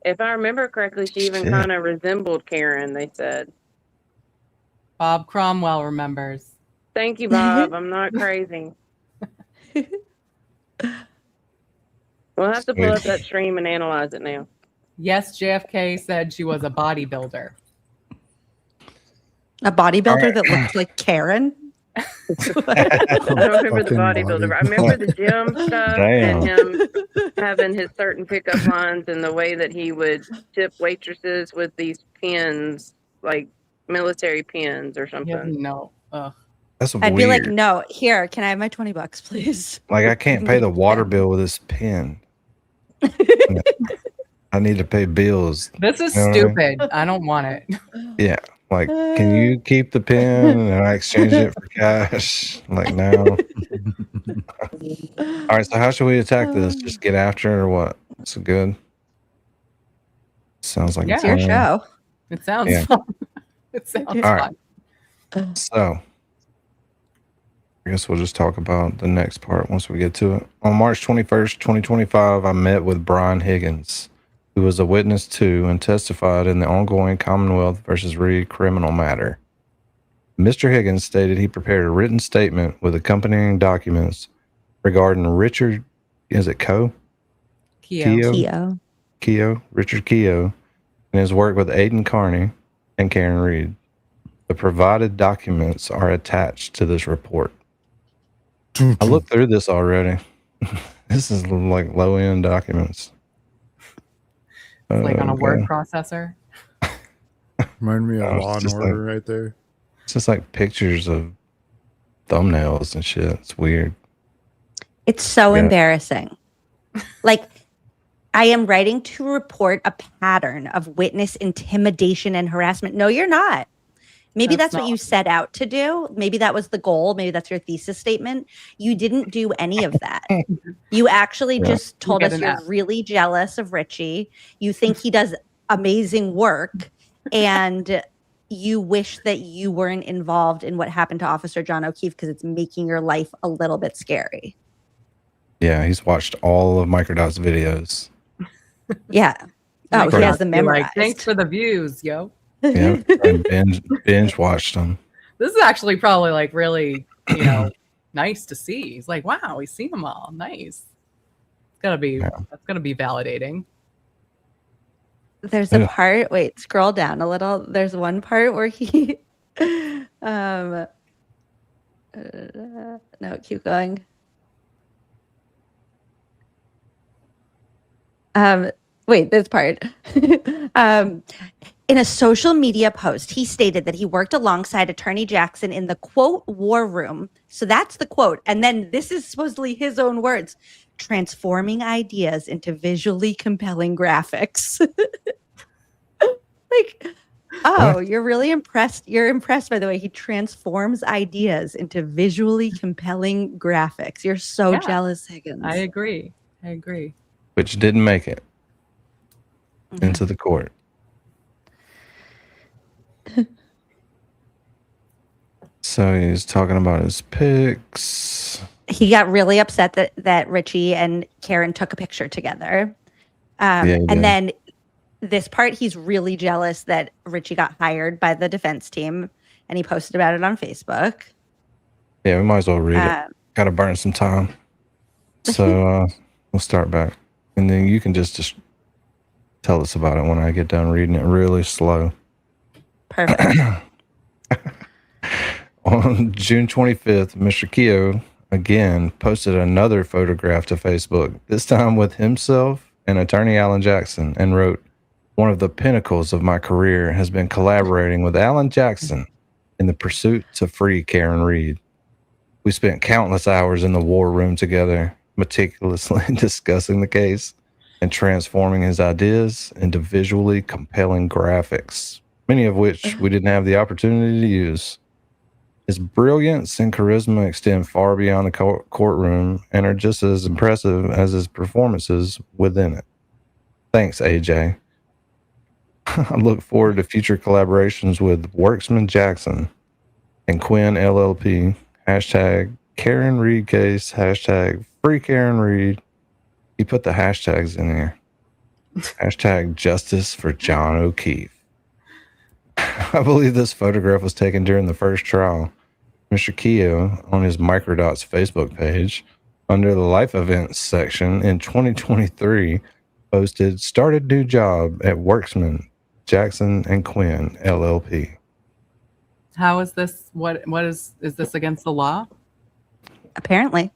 If I remember correctly, she even Shit. kind of resembled Karen, they said. Bob Cromwell remembers. Thank you, Bob. I'm not crazy. We'll have to pull up that stream and analyze it now. Yes, JFK said she was a bodybuilder. A bodybuilder All right. that looked like Karen. I don't remember the Fucking bodybuilder, but I remember the gym stuff Damn. and him having his certain pickup lines and the way that he would tip waitresses with these pins, like military pins or Yeah, something. no. Ugh. That's I'd weird. be like, no, here, can I have my $20, please? Like, I can't pay the water bill with this pen. I need to pay bills. This is You know what I mean? stupid. I don't want it. Yeah. Like, can you keep the pen and I exchange it for cash? Like, no. All right. So, how should we attack this? Just get after it or what? It's good. Sounds like Yeah. It's your plan. show. It sounds Yeah. fun. It sounds All right. fun. So, I guess we'll just talk about the next part once we get to it. On March 21st, 2025, I met with Brian Higgins, who was a witness to and testified in the ongoing Commonwealth versus Reed criminal matter. Mr. Higgins stated he prepared a written statement with accompanying documents regarding Richard, is it Keogh? Keo. Richard Keogh, and his work with Aiden Carney and Karen Reed. The provided documents are attached to this report. I looked through this already. This is like low-end documents. Like on a word Okay. processor. Remind me of Oh, Law and just Order right there. It's just like pictures of thumbnails and shit. It's weird. It's so Yeah. embarrassing. Like, I am writing to report a pattern of witness intimidation and harassment. No, you're not. Maybe That's that's what not. you set out to do. Maybe that was the goal. Maybe that's your thesis statement. You didn't do any of that. You actually Yeah. just told get us an you're F. really jealous of Richie. You think he does amazing work. And you wish that you weren't involved in what happened to Officer John O'Keefe because it's making your life a little bit scary. Yeah, he's watched all of Microdot's videos. Yeah. Oh, he has them Be like, memorized. thanks for the views, yo. Yeah, and binge watched them. This is actually probably like really, nice to see. He's like, wow, he's seen them all. Nice. That's gonna be validating. There's a Yeah. part, wait, scroll down a little. There's one part where he no, keep going. Wait, this part. In a social media post, he stated that he worked alongside Attorney Jackson in the quote war room. So that's the quote. And then this is supposedly his own words, transforming ideas into visually compelling graphics. Like, oh, What? you're really impressed. You're impressed by the way he transforms ideas into visually compelling graphics. You're so Yeah. jealous, Higgins. I agree. Which didn't make it into the court. So he's talking about his pics. He got really upset that Richie and Karen took a picture together. Yeah, he did. And then this part, he's really jealous that Richie got hired by the defense team, and he posted about it on Facebook. Yeah, we might as well read it. Gotta burn some time. So we'll start back. And then you can just tell us about it when I get done reading it really slow. Perfect. On June 25th, Mr. Keogh again posted another photograph to Facebook, this time with himself and attorney Alan Jackson, and wrote, One of the pinnacles of my career has been collaborating with Alan Jackson in the pursuit to free Karen Reed. We spent countless hours in the war room together, meticulously discussing the case and transforming his ideas into visually compelling graphics, many of which we didn't have the opportunity to use. His brilliance and charisma extend far beyond the courtroom and are just as impressive as his performances within it. Thanks, AJ. I look forward to future collaborations with Worksman Jackson and Quinn LLP. Hashtag Karen Reed case. Hashtag free Karen Reed. He put the hashtags in here. Hashtag justice for John O'Keefe. I believe this photograph was taken during the first trial. Mr. Keogh, on his Microdots Facebook page, under the life events section in 2023, posted, started new job at Worksman, Jackson and Quinn, LLP. How is this? What is this against the law? Apparently.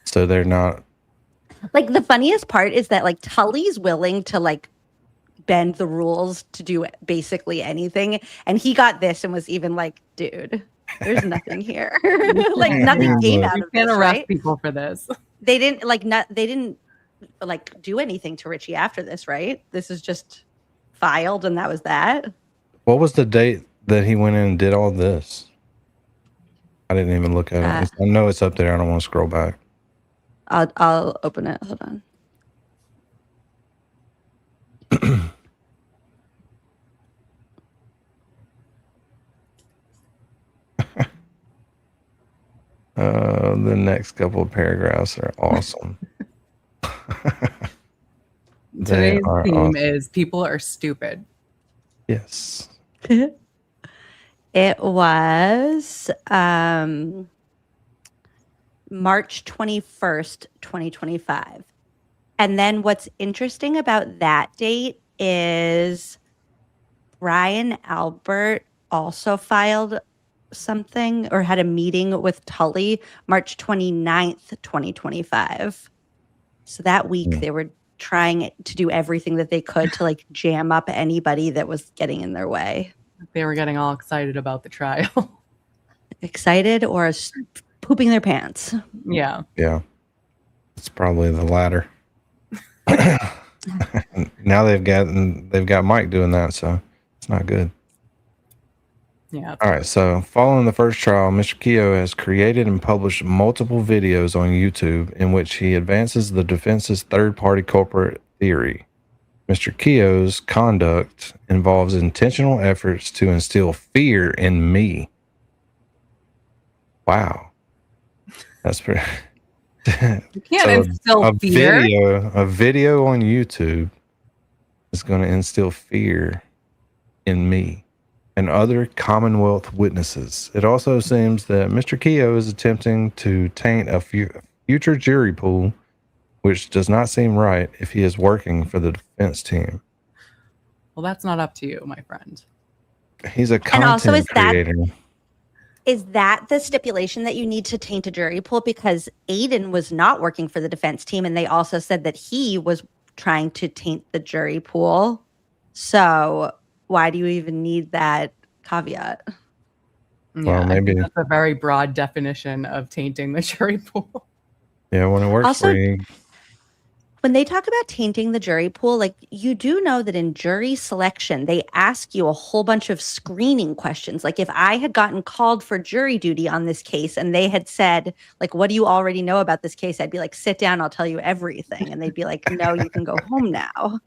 So they're not. Like, the funniest part is that, like, Tully's willing to, like, bend the rules to do basically anything. And he got this and was even like, dude, there's nothing here. Like, nothing came out of this, can't arrest right? people for this. They didn't do anything to Richie after this, right? This is just filed and that was that. What was the date that he went in and did all this? I didn't even look at it. I know it's up there. I don't want to scroll back. I'll open it. Hold on. The next couple of paragraphs are awesome. Today's theme is people are stupid. Yes. It was March 21st, 2025. And then what's interesting about that date is Brian Albert also filed something or had a meeting with Tully March 29th, 2025. So that week they were trying to do everything that they could to like jam up anybody that was getting in their way. They were getting all excited about the trial. Excited or pooping their pants. Yeah. Yeah. It's probably the latter. Now they've got Mike doing that, so it's not good. Yeah. All right. So following the first trial, Mr. Keogh has created and published multiple videos on YouTube in which he advances the defense's third-party culprit theory. Mr. Keogh's conduct involves intentional efforts to instill fear in me. Wow. That's pretty. You can't instill fear. A video on YouTube is going to instill fear in me and other Commonwealth witnesses. It also seems that Mr. Keogh is attempting to taint a future jury pool, which does not seem right if he is working for the defense team. Well, that's not up to you, my friend. He's a content creator. Is that the stipulation that you need to taint a jury pool? Because Aiden was not working for the defense team, and they also said that he was trying to taint the jury pool. So why do you even need that caveat? Yeah, well, maybe that's a very broad definition of tainting the jury pool. Yeah, when it works also, for you. When they talk about tainting the jury pool, like, you do know that in jury selection, they ask you a whole bunch of screening questions. Like, if I had gotten called for jury duty on this case and they had said, like, what do you already know about this case? I'd be like, sit down, I'll tell you everything. And they'd be like, no, you can go home now.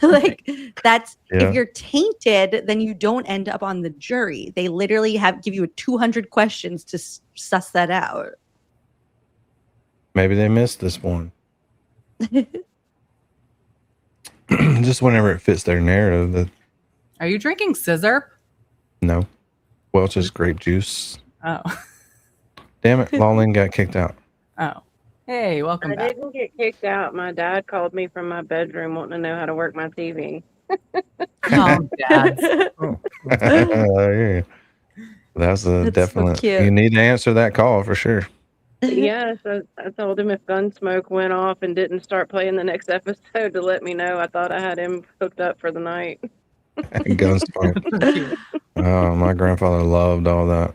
Like, that's, if you're tainted, then you don't end up on the jury. They literally give you 200 questions to suss that out. Maybe they missed this one. Just whenever it fits their narrative. Are you drinking scissor? No. Welch's grape juice. Oh. Damn it. Lawling got kicked out. Oh. Hey, welcome back. I didn't get kicked out. My dad called me from my bedroom wanting to know how to work my TV. Oh, Dad. Oh. Yeah. That's a definite. So cute. You need to answer that call for sure. Yes, I told him if Gunsmoke went off and didn't start playing the next episode to let me know. I thought I had him hooked up for the night. Gunsmoke. Oh, my grandfather loved all that.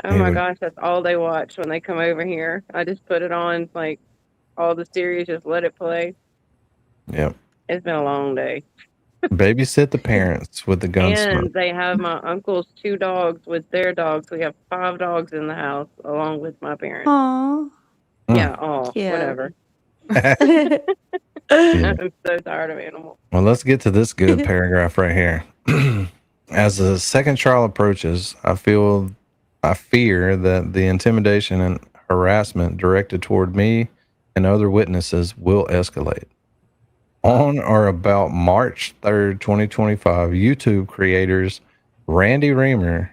Oh my gosh, that's all they watch when they come over here. I just put it on, like, all the series, just let it play. Yep. It's been a long day. Babysit the parents with the Gunsmoke. And they have my uncle's 2 dogs with their dogs. We have 5 dogs in the house along with my parents. Aww. Yeah, Cute. whatever. Yeah. I'm so tired of animals. Well, let's get to this good paragraph right here. As the second trial approaches, I fear that the intimidation and harassment directed toward me and other witnesses will escalate. On or about March 3rd, 2025, YouTube creators Randy Reamer,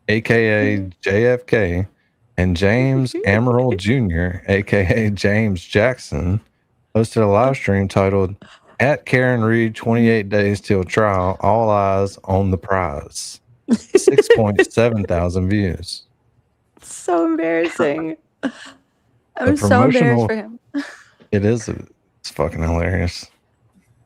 aka JFK, and James Amaral Jr., aka James Jackson, hosted a live stream titled "At Karen Reed 28 Days Till Trial, All Eyes on the Prize." 6.7 thousand views. So embarrassing. I'm so embarrassed for him. It is. It's fucking hilarious.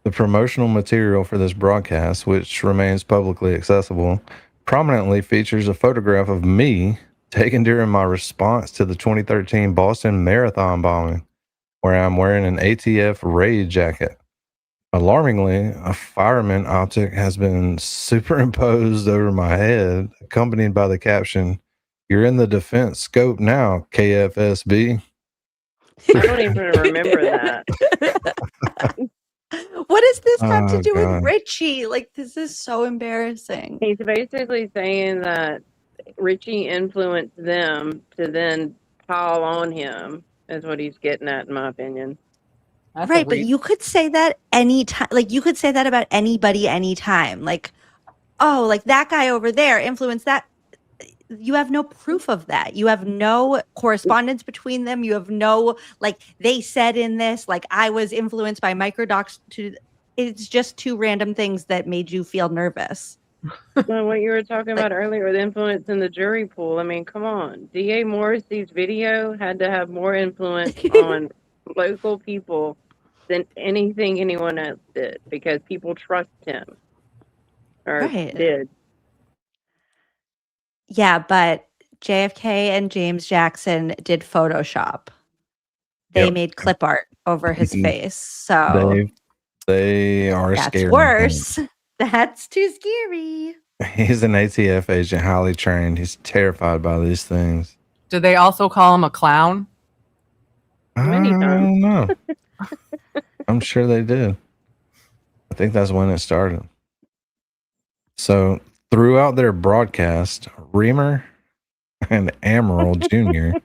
The promotional material for this broadcast, which remains publicly accessible, prominently features a photograph of me taken during my response to the 2013 Boston Marathon bombing, where I'm wearing an ATF raid jacket. Alarmingly, a fireman optic has been superimposed over my head, accompanied by the caption, "You're in the defense scope now, KFSB." I don't even remember that. What does this have to do God. with Richie? Like, this is so embarrassing. He's basically saying that Richie influenced them to then pile on him, is what he's getting at, in my opinion. That's Right, but you could say that anytime. Like, you could say that about anybody anytime. Like, oh, like that guy over there influenced that. You have no proof of that. You have no correspondence between them. You have no, like, they said in this, like, I was influenced by microdocs to. It's just 2 random things that made you feel nervous. Well, what you were talking about earlier with influence in the jury pool. I mean, come on. D.A. Morrissey's video had to have more influence on local people than anything anyone else did, because people trust him. Or did. Yeah, but JFK and James Jackson did Photoshop. They made clip art over his face. So they are that's scared. worse. That's too scary. He's an ATF agent, highly trained. He's terrified by these things. Did they also call him a clown? I don't know. I'm sure they did. I think that's when it started. So throughout their broadcast, Reamer and Amaral Jr.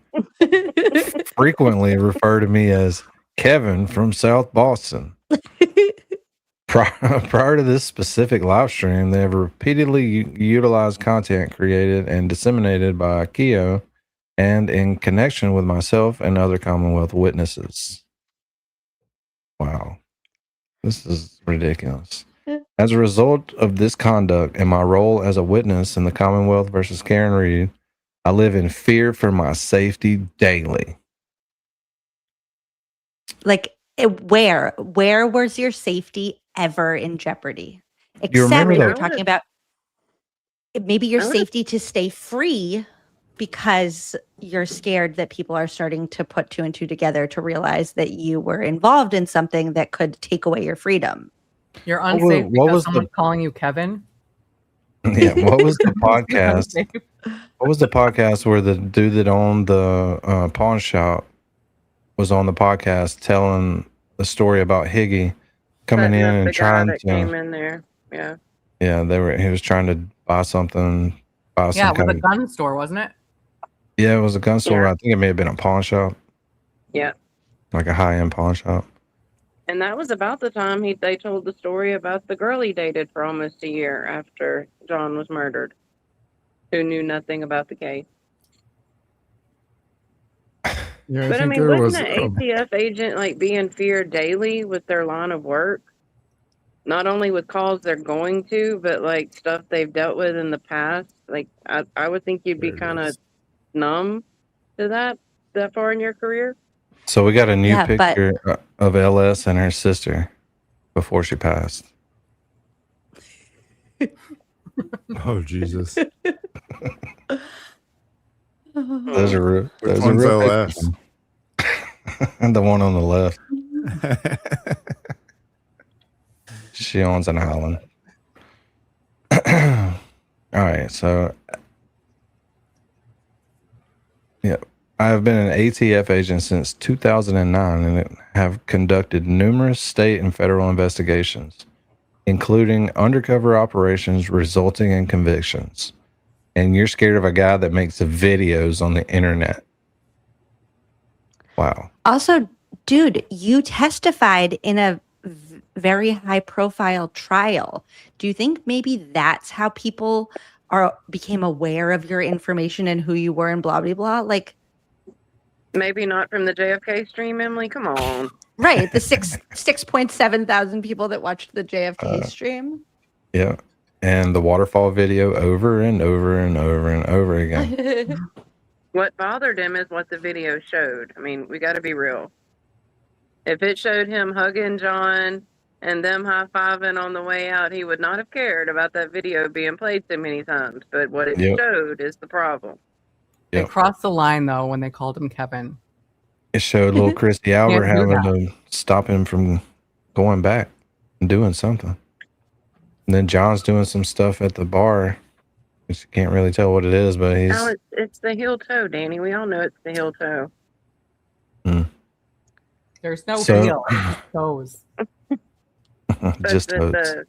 frequently refer to me as Kevin from South Boston. Prior to this specific live stream, they have repeatedly utilized content created and disseminated by Keogh and in connection with myself and other Commonwealth witnesses. Wow. This is ridiculous. As a result of this conduct and my role as a witness in the Commonwealth versus Karen Reed, I live in fear for my safety daily. Like, where was your safety ever in jeopardy? Except that- we're talking about maybe your safety to stay free because you're scared that people are starting to put 2 and 2 together to realize that you were involved in something that could take away your freedom. You're unsafe because someone's calling you Kevin? Yeah, what was the podcast? What was the podcast where the dude that owned the pawn shop was on the podcast telling the story about Higgy coming in and trying to came in there. Yeah. Yeah, he was trying to buy something. Yeah, it was a gun store, wasn't it? Yeah, it was a gun store. Yeah. I think it may have been a pawn shop. Yeah. Like a high-end pawn shop. And that was about the time they told the story about the girl he dated for almost a year after John was murdered, who knew nothing about the case. Yeah, But I mean, wasn't an ATF agent like being feared daily with their line of work? Not only with calls they're going to, but like stuff they've dealt with in the past. Like I would think you'd be kind of numb to that that far in your career? So we got a new Yeah, but- picture of LS and her sister before she passed. Oh Jesus! Those are real. Which Those one's are real LS? pictures. And the one on the left. She owns an island. All right, so yeah, I have been an ATF agent since 2009 and have conducted numerous state and federal investigations, including undercover operations resulting in convictions. And you're scared of a guy that makes videos on the internet. Wow. Also, dude, you testified in a very high profile trial. Do you think maybe that's how people became aware of your information and who you were and blah blah blah? Like, Maybe not from the JFK stream, Emily. Come on. right, the 6.7 thousand people that watched the JFK stream. Yeah. And the waterfall video over and over and over and over again. What bothered him is what the video showed. I mean, we got to be real. If it showed him hugging John and them high-fiving on the way out, he would not have cared about that video being played so many times. But what it showed is the problem. They crossed the line, though, when they called him Kevin. It showed little Christy Albert having to stop him from going back and doing something. And then John's doing some stuff at the bar. Which you can't really tell what it is, but he's... No, it's the heel toe, Danny. We all know it's the heel toe. There's no heel. It's toes. Just toes.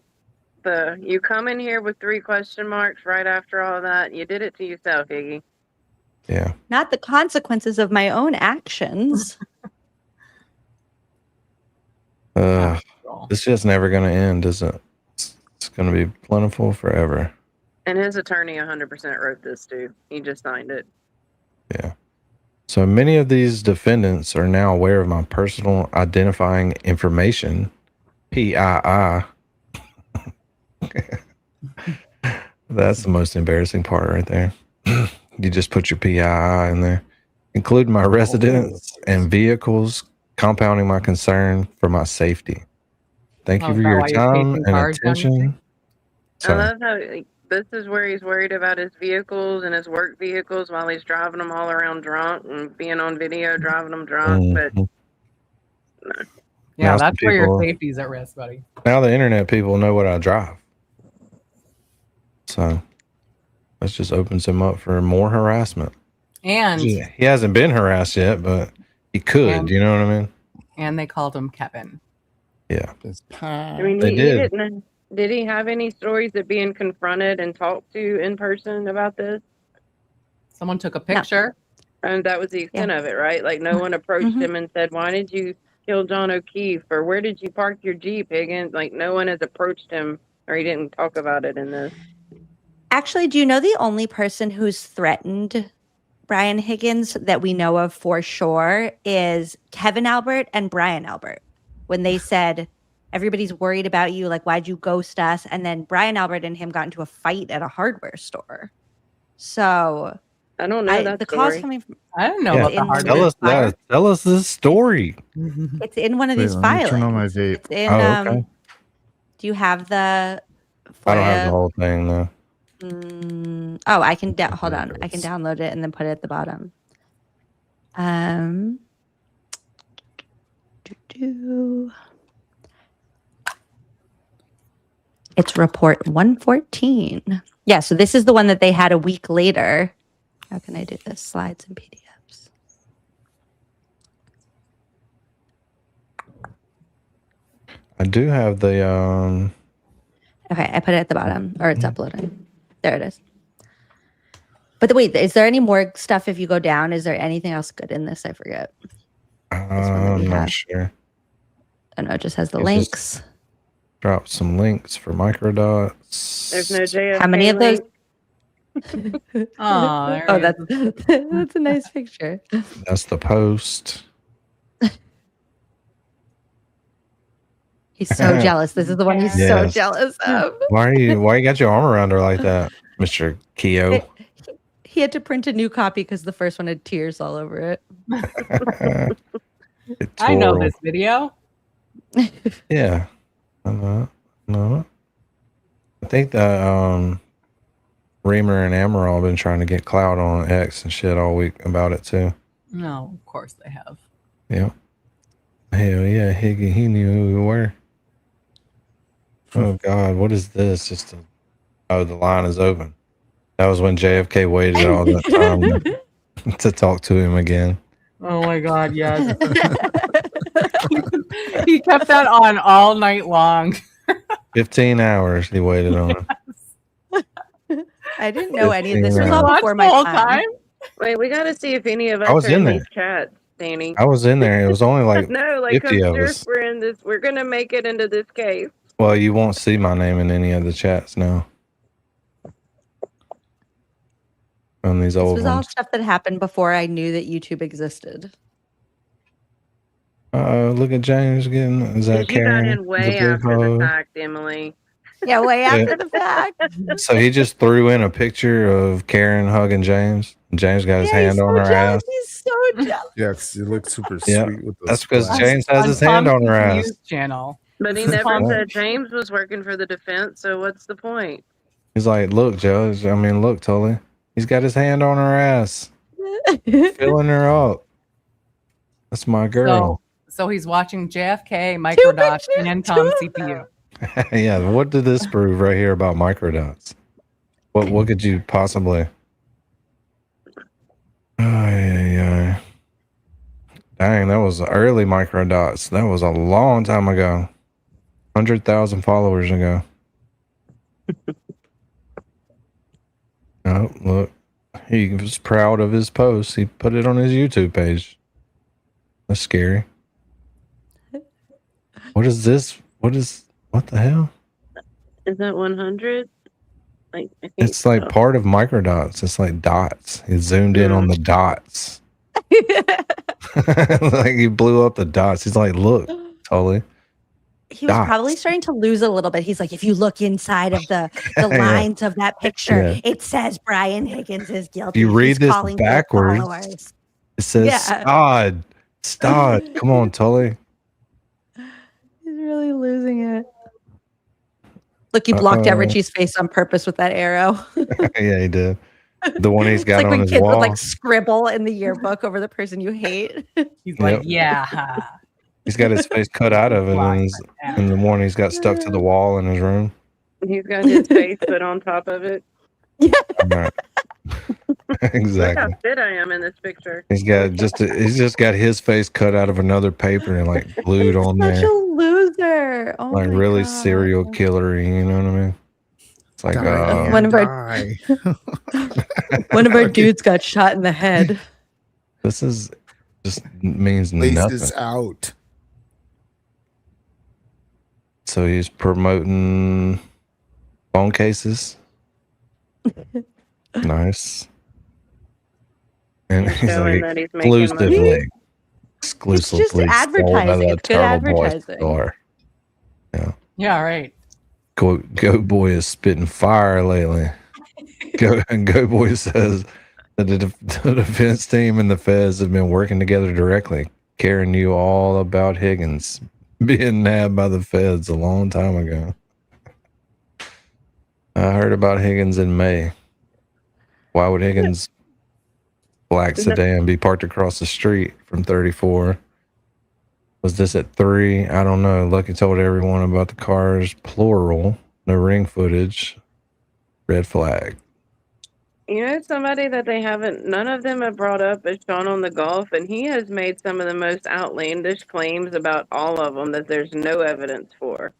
You come in here with 3 question marks right after all that. You did it to yourself, Iggy. Yeah. Not the consequences of my own actions. This shit's never going to end, is it? It's going to be plentiful forever. And his attorney 100% wrote this too. He just signed it. Yeah. So many of these defendants are now aware of my personal identifying information, PII. That's the most embarrassing part right there. You just put your PII in there, including my residence and vehicles, compounding my concern for my safety. Thank you for your time and attention. I love how this is where he's worried about his vehicles and his work vehicles while he's driving them all around drunk and being on video driving them drunk. But no. Yeah, that's where your safety's at risk, buddy. Now the internet people know what I drive. So that just opens him up for more harassment. And he hasn't been harassed yet, but he could. You know what I mean? And they called him Kevin. Yeah. I mean, he didn't. Did he have any stories of being confronted and talked to in person about this? Someone took a picture. No. And that was the extent of it, right? Like no one approached him and said, "Why did you kill John O'Keefe?" or "Where did you park your Jeep, Higgins?" Like no one has approached him, or he didn't talk about it in this. Actually, do you know the only person who's threatened Brian Higgins that we know of for sure is Kevin Albert and Brian Albert? When they said, everybody's worried about you, like, why'd you ghost us? And then Brian Albert and him got into a fight at a hardware store. So I don't know that the story. call's coming from. I don't know about the hardware. Tell us this story. It's in one of these filings. Turn on my vape. It's in, okay. Do you have the? I don't have the whole thing though. Oh, I can hold on. I can download it and then put it at the bottom. It's report 114. Yeah, so this is the one that they had a week later. How can I do this? Slides and PDFs. I do have the Okay, I put it at the bottom, or it's uploading. There it is. But wait, is there any more stuff if you go down? Is there anything else good in this? I forget. I'm not sure. I don't know, it just has the links. Drop some links for microdots. There's no JFK. How many of those? Oh, that's a nice picture. That's the post. He's so jealous. This is the one he's so jealous of. Why you got your arm around her like that, Mr. Keogh? He had to print a new copy because the first one had tears all over it. I know this video. Yeah. No. I think that Reamer and Amaral have been trying to get clout on X and shit all week about it too. No, of course they have. Yep. Hell yeah, Higgins, he knew who we were. Oh God, what is this? Oh, the line is open. That was when JFK waited all that time to talk to him again. Oh my God, yes. He kept that on all night long. 15 hours he waited on. I didn't know any of this 15 was all hours. before The my whole time. Wait, we got to see if any of us I was are in in these there. chats, Danny. I was in there. It was only like No, like 50 of because us. we're in this. We're gonna make it into this case. Well, you won't see my name in any of the chats now. On these This old was all ones. stuff that happened before I knew that YouTube existed. Look at James getting. Is that You got Karen? in way after the fact, Emily. Yeah, way Yeah. after the fact. So he just threw in a picture of Karen hugging James. James got his Yeah, he's hand so on her jealous. ass. He's so jealous. Yeah, 'cause you look super Yeah, sweet with those. that's because flags. James has his hand on her ass. News channel. But he This is never Tom- said James was working for the defense. So what's the point? He's like, look, Joe. I mean, look, Tully. He's got his hand on her ass, filling her up. That's my girl. So he's watching JFK, microdots, and Tom CPU. Yeah. What did this prove right here about microdots? What could you possibly? Oh, yeah. Dang, that was early microdots. That was a long time ago. 100,000 followers ago. Oh, look. He was proud of his post. He put it on his YouTube page. That's scary. What is this? What the hell? Is that 100? Like I think It's like so. part of microdots. It's like dots. He zoomed in on the dots. Like he blew up the dots. He's like, look, Tully. He was Dots. probably starting to lose a little bit. He's like, if you look inside of the Yeah. lines of that picture, Yeah. it says Brian Higgins is guilty. You read He's this calling for backwards. followers. It says Yeah. Stod. Come on, Tully. He's really losing it. Look, he blocked out Richie's face on purpose with that arrow. Yeah, he did. The one he's It's got like on when his kids would wall. like scribble in the yearbook over the person you hate. He's like, Yep. yeah. He's got his face cut out of it, and in the morning he's got stuck to the wall in his room. He's got his face put on top of it. Right. Look Exactly. how fit I am in this picture. He's just got his face cut out of another paper and like glued on Such there, a loser. Oh like my really God. serial killery. You know what I mean? It's like Die, One of our- die. One of our dudes got shot in the head. this is just means Laces nothing. out. So he's promoting phone cases. Nice. And he's Showing like that he's making money. exclusively It's just advertising. It's good advertising. Store. Yeah, right. Go Boy is spitting fire lately. Go Boy says that the defense team and the feds have been working together directly. Karen knew all about Higgins being nabbed by the feds a long time ago. I heard about Higgins in May. Why would Higgins' black sedan be parked across the street from 34? Was this at 3? I don't know. Lucky told everyone about the cars, plural. No ring footage. Red flag. You know, somebody that they haven't, none of them have brought up is Sean on the Golf, and he has made some of the most outlandish claims about all of them that there's no evidence for.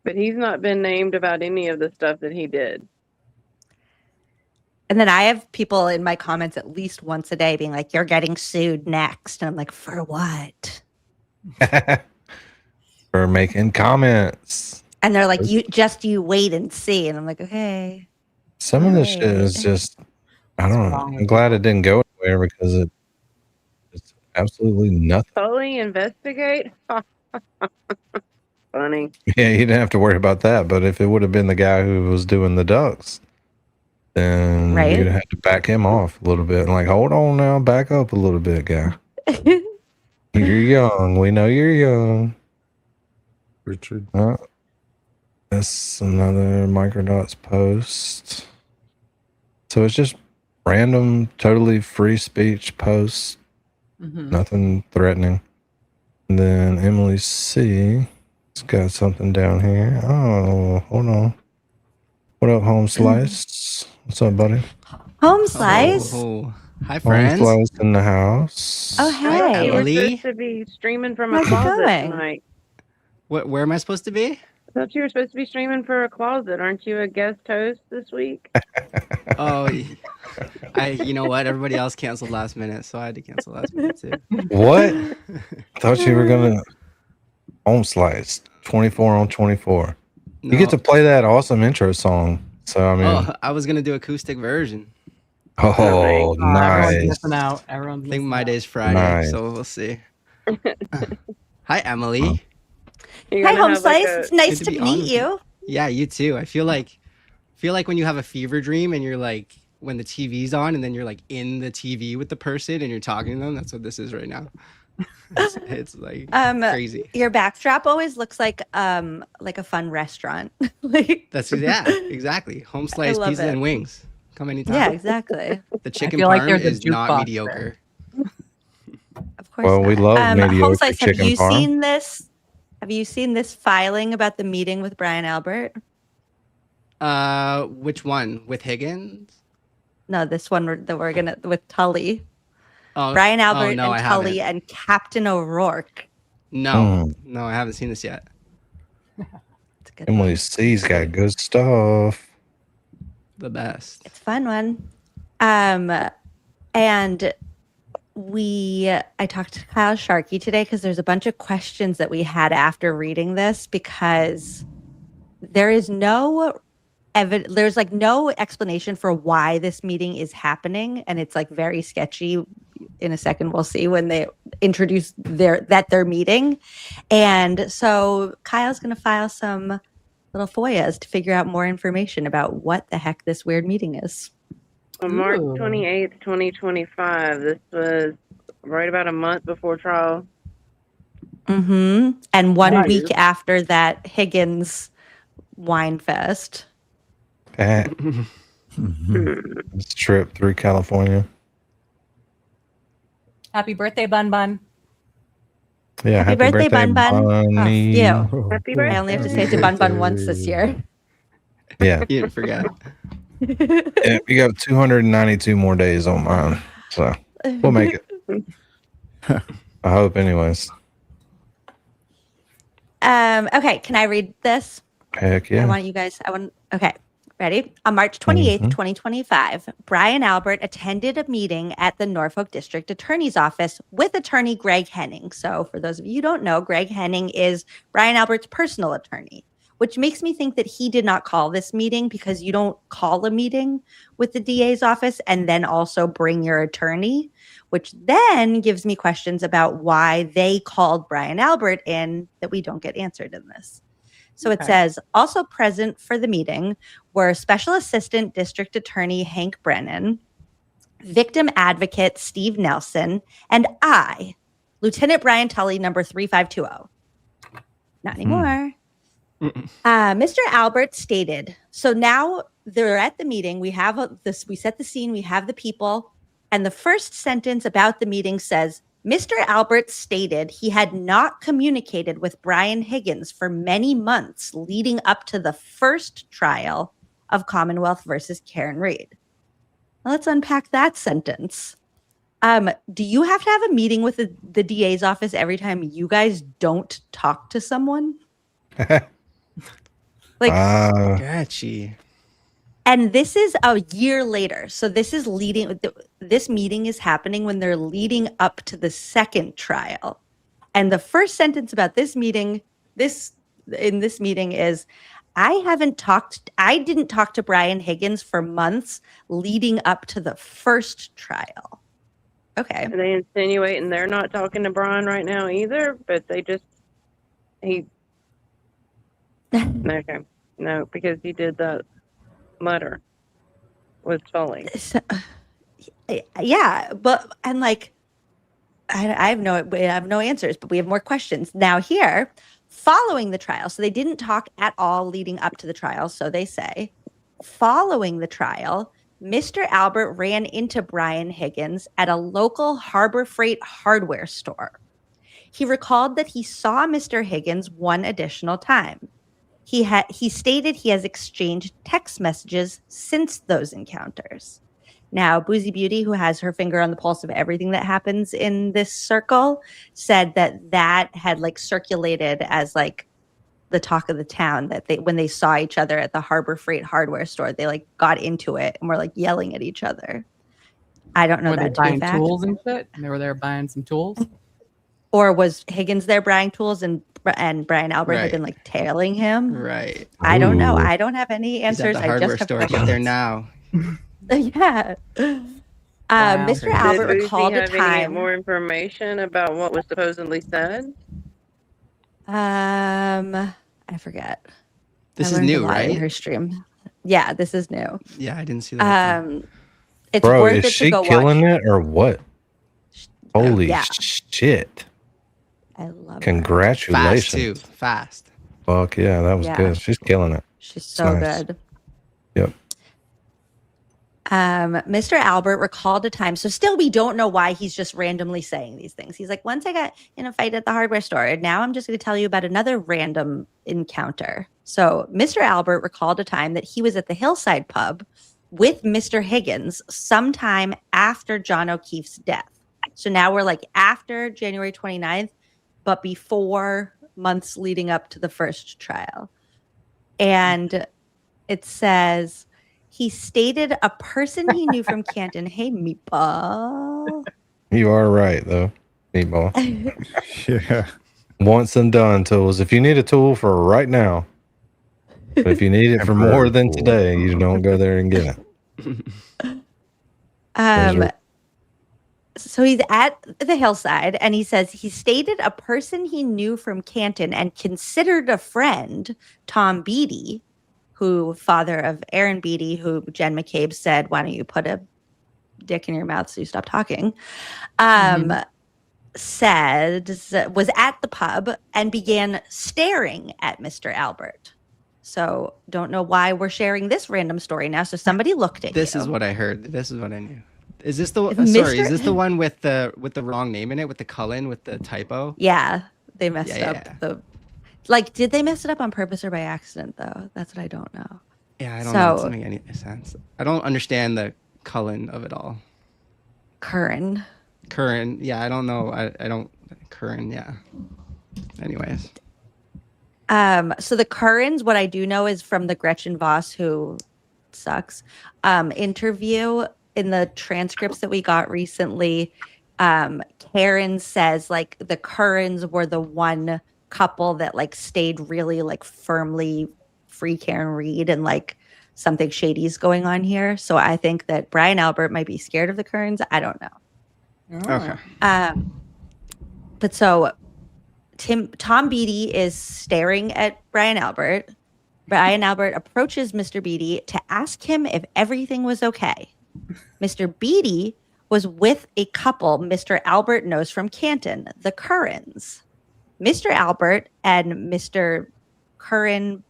But he's not been named about any of the stuff that he did. And then I have people in my comments at least once a day being like, you're getting sued next. And I'm like, for what? For making comments. And they're like, you wait and see. And I'm like, okay. Some of this shit is just, I don't know. I'm glad it didn't go anywhere because it's absolutely nothing. Fully investigate? Funny. Yeah, you didn't have to worry about that. But if it would have been the guy who was doing the ducks, then Right. you'd have to back him off a little bit. Like, hold on now, back up a little bit, guy. You're young. We know you're young. Richard. That's another Microdots post. So it's just random, totally free speech posts. Nothing threatening. And then Emily C. has got something down here. Oh, hold on. What up, Home Slice? What's up, buddy? Home Slice. Oh, hi, Home friends. Slice in the house. Oh, I thought hey. you were Emily? supposed to be streaming from a How's it closet going? tonight. Where am I supposed to be? I thought you were supposed to be streaming for a closet. Aren't you a guest host this week? Oh, you know what? Everybody else canceled last minute, so I had to cancel last minute too. What? I thought you were gonna Home Slice 24 on 24. No. You get to play that awesome intro song. So I mean, Oh, I was gonna do acoustic version. oh, Everyone's nice. missing out. Everyone's I think missing my out. day's Friday, Nice. so we'll see. Hi, Emily. You're Hi, gonna Home have like Slice. a- It's nice Good to to be on meet with you. Yeah, you too. I feel like when you have a fever dream and you're like when the TV's on and then you're like in the TV with the person and you're talking to them. That's what this is right now. It's like crazy. Your backdrop always looks like a fun restaurant. Like That's exactly. Home slice love pizza it. and wings. Come anytime. yeah, exactly. The chicken feel like parm there's a is not jukebox mediocre. Of course. Well, we not. love Home mediocre Slice, have chicken you parm. seen this? Have you seen this filing about the meeting with Brian Albert? Which one? With Higgins? No, this one that we're gonna with Tully. Oh, Brian Albert no, I and Tully haven't. and Captain O'Rourke. No, I haven't seen this yet. It's a good Emily one. C's got good stuff. The best. It's a fun one. And I talked to Kyle Sharkey today because there's a bunch of questions that we had after reading this because there is there's like no explanation for why this meeting is happening, and it's like very sketchy. In a second, we'll see when they introduce their meeting, and so Kyle's going to file some little FOIAs to figure out more information about what the heck this weird meeting is. On March Ooh. 28th, 2025. This was right about a month before trial. Mm-hmm. And 1 Nice. week after that Higgins wine fest. This trip through California. Happy birthday, Bun Bun. Yeah, Happy birthday, Bun Bun. Bunny. Oh, Happy I birthday. only have to say it to Bun Bun once this year. Yeah. You didn't forget. Yeah, we got 292 more days on mine. So we'll make it. I hope, anyways. Okay, can I read this? Heck yeah. Okay, ready? On March 28th, Mhm. 2025, Brian Albert attended a meeting at the Norfolk District Attorney's Office with attorney Greg Henning. So, for those of you who don't know, Greg Henning is Brian Albert's personal attorney, which makes me think that he did not call this meeting because you don't call a meeting with the DA's office and then also bring your attorney, which then gives me questions about why they called Brian Albert in that we don't get answered in this. So it Okay. says, also present for the meeting were Special Assistant District Attorney Hank Brennan, Victim Advocate Steve Nelson, and I, Lieutenant Brian Tully, number 3520. Not anymore. Mr. Albert stated, so now they're at the meeting. We have we set the scene, we have the people, and the first sentence about the meeting says, Mr. Albert stated he had not communicated with Brian Higgins for many months leading up to the first trial of Commonwealth versus Karen Reed. Now let's unpack that sentence. Do you have to have a meeting with the DA's office every time you guys don't talk to someone? Like, Sketchy. and this is a year later. So this is this meeting is happening when they're leading up to the second trial. And the first sentence about this meeting, in this meeting is, I didn't talk to Brian Higgins for months leading up to the first trial. Okay. Are they insinuating they're not talking to Brian right now either? But okay. No, because he did that letter with Tully. So, yeah, but and like I have no answers, but we have more questions now here. Following the trial, so they didn't talk at all leading up to the trial, so they say. Following the trial, Mr. Albert ran into Brian Higgins at a local Harbor Freight hardware store. He recalled that he saw Mr. Higgins one additional time. He stated he has exchanged text messages since those encounters. Now, Boozy Beauty, who has her finger on the pulse of everything that happens in this circle, said that had like circulated as like the talk of the town, that when they saw each other at the Harbor Freight hardware store, they like got into it and were like yelling at each other. I don't know Were that they buying to be fact. tools and shit? And they were there buying some tools? Or was Higgins there buying tools and Brian Albert had Right. been like tailing him? Right. I don't know. Ooh. I don't have any He's answers. at the I hardware just have store. Get questions. there now. Yeah. Wow. Mr. Did Albert Did Boozy recalled a have any time. more information about what was supposedly said? I forget. This I is learned a new, lot in right? her stream. Yeah, this is new. Yeah, I didn't see that. It's Bro, worth is it to she go killing watch. it or what? Holy yeah. shit. I love her. Fast Congratulations. too. Fast. Fuck yeah, that was Yeah. good. She's killing it. She's so nice. good. Yep. Mr. Albert recalled a time. So still we don't know why he's just randomly saying these things. He's like, once I got in a fight at the hardware store, and now I'm just going to tell you about another random encounter. So Mr. Albert recalled a time that he was at the Hillside pub with Mr. Higgins sometime after John O'Keefe's death. So now we're like after January 29th, but before months leading up to the first trial. And it says he stated a person he knew from Canton. Hey, Meatball. You are right, though, Meatball. Yeah. Once and done tools. If you need a tool for right now, but if you need it for more Temporary than tool. today, you don't go there and get it. So he's at the Hillside and he says he stated a person he knew from Canton and considered a friend, Tom Beatty, who father of Aaron Beatty, who Jen McCabe said, why don't you put a dick in your mouth so you stop talking? Said was at the pub and began staring at Mr. Albert. So don't know why we're sharing this random story now. So somebody looked at This you. is what I heard. This is what I knew. Is this the If sorry? Mr. Is this the one with the wrong name in it, with the Cullen, with the typo? Yeah, they messed Yeah, up yeah. the. Like, did they mess it up on purpose or by accident? Though that's what I don't know. Yeah, I don't know. It So- doesn't make any sense. I don't understand the Cullen of it all. Curran. Curran, yeah, I don't know. I don't Curran, yeah. Anyways, So the Currans, what I do know is from the Gretchen Voss, who sucks, interview in the transcripts that we got recently. Karen says like the Currans were the one couple that like stayed really like firmly free Karen Reed, and like something shady is going on here. So I think that Brian Albert might be scared of the Currans. I don't know. okay. But so Tom Beatty is staring at Brian Albert. Brian Albert approaches Mr. Beatty to ask him if everything was okay. Mr. Beatty was with a couple Mr. Albert knows from Canton, the Currans. Mr. Albert and Mr. Curran.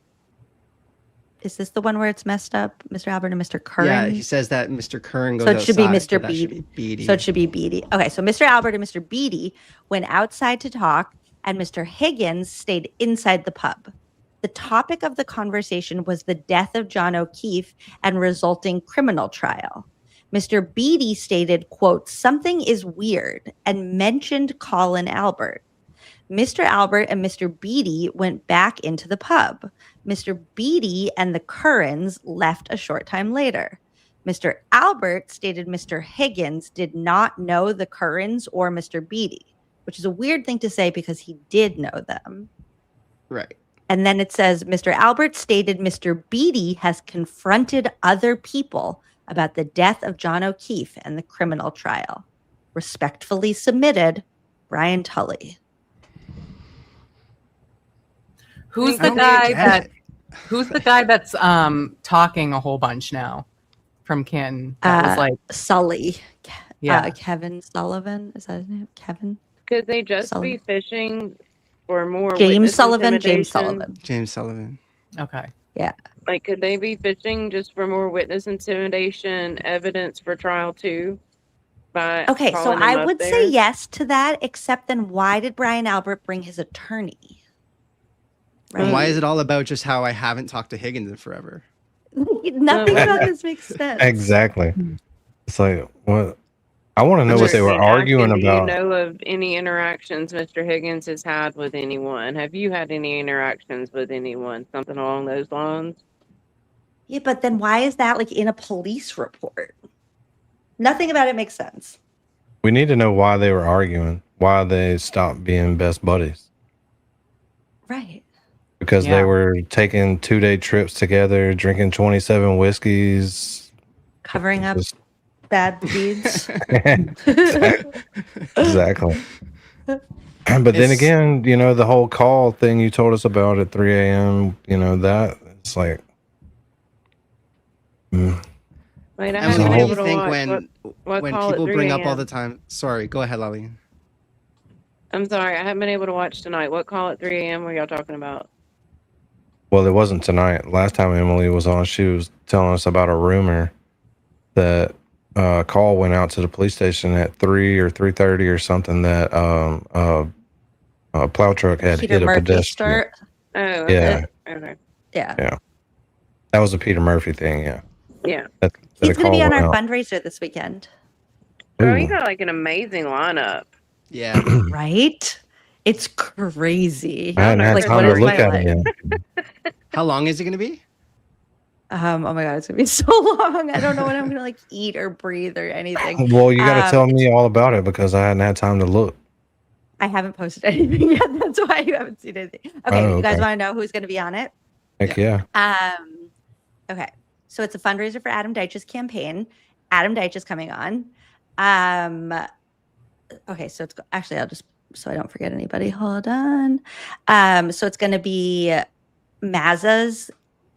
Is this the one where it's messed up? Mr. Albert and Mr. Curran? Yeah, he says that Mr. Curran goes So it should be outside, Mr. so that should Beatty. be Beatty. So it should be Beatty. Okay, so Mr. Albert and Mr. Beatty went outside to talk, and Mr. Higgins stayed inside the pub. The topic of the conversation was the death of John O'Keefe and resulting criminal trial. Mr. Beatty stated, quote, something is weird, and mentioned Colin Albert. Mr. Albert and Mr. Beatty went back into the pub. Mr. Beatty and the Currans left a short time later. Mr. Albert stated Mr. Higgins did not know the Currans or Mr. Beatty, which is a weird thing to say because he did know them. Right. And then it says Mr. Albert stated Mr. Beatty has confronted other people about the death of John O'Keefe and the criminal trial. Respectfully submitted, Brian Tully. Who's I the don't guy get that? it. Who's the guy that's talking a whole bunch now from Canton that was like Sully. Yeah. Kevin Sullivan. Is that his name? Kevin? Could they just Sullivan. be fishing for more James witness Sullivan. James intimidation? Sullivan. James Sullivan. Okay. Yeah. Like, could they be fishing just for more witness intimidation evidence for trial 2? By Okay, so calling him I up would there? say yes to that, except then why did Brian Albert bring his attorney? And why is it all about just how I haven't talked to Higgins in forever? Nothing about this makes sense. Exactly. It's like, what? I want to know what they were Asking, arguing do about. you know of any interactions Mr. Higgins has had with anyone? Have you had any interactions with anyone? Something along those lines? Yeah, but then why is that like in a police report? Nothing about it makes sense. We need to know why they were arguing, why they stopped being best buddies. Right. Because they were taking 2-day trips together, drinking 27 whiskeys. Covering up bad deeds. Exactly. But then again, you know, the whole call thing you told us about at 3 a.m., you know, that it's like. Wait, I And haven't what been do able you to think watch what when call at people 3 bring up all a.m.? the time? Sorry, go ahead, Lally. I'm sorry, I haven't been able to watch tonight. What call at 3 a.m. were y'all talking about? Well, it wasn't tonight. Last time Emily was on, she was telling us about a rumor that a call went out to the police station at 3 or 3:30 or something that a plow truck had Peter hit a Murphy pedestrian. start. Oh, okay. Yeah. Okay. Yeah. Yeah. That was a Peter Murphy thing. Yeah. Yeah. He's going to be on our fundraiser this weekend. Girl, you got like an amazing lineup. Yeah. Right? It's crazy. I hadn't had Like, time what to is look my at it life? yet. How long is it going to be? Oh my God, it's going to be so long. I don't know what I'm going to like eat or breathe or anything. Well, you got to tell me all about it because I hadn't had time to look. I haven't posted anything yet. That's why you haven't seen anything. Okay, Oh, you guys okay. want to know who's going to be on it? Heck yeah. Okay, so it's a fundraiser for Adam Deitch's campaign. Adam Deitch is coming on. Okay, so it's actually I'll just so I don't forget anybody. Hold on. So it's going to be Mazza's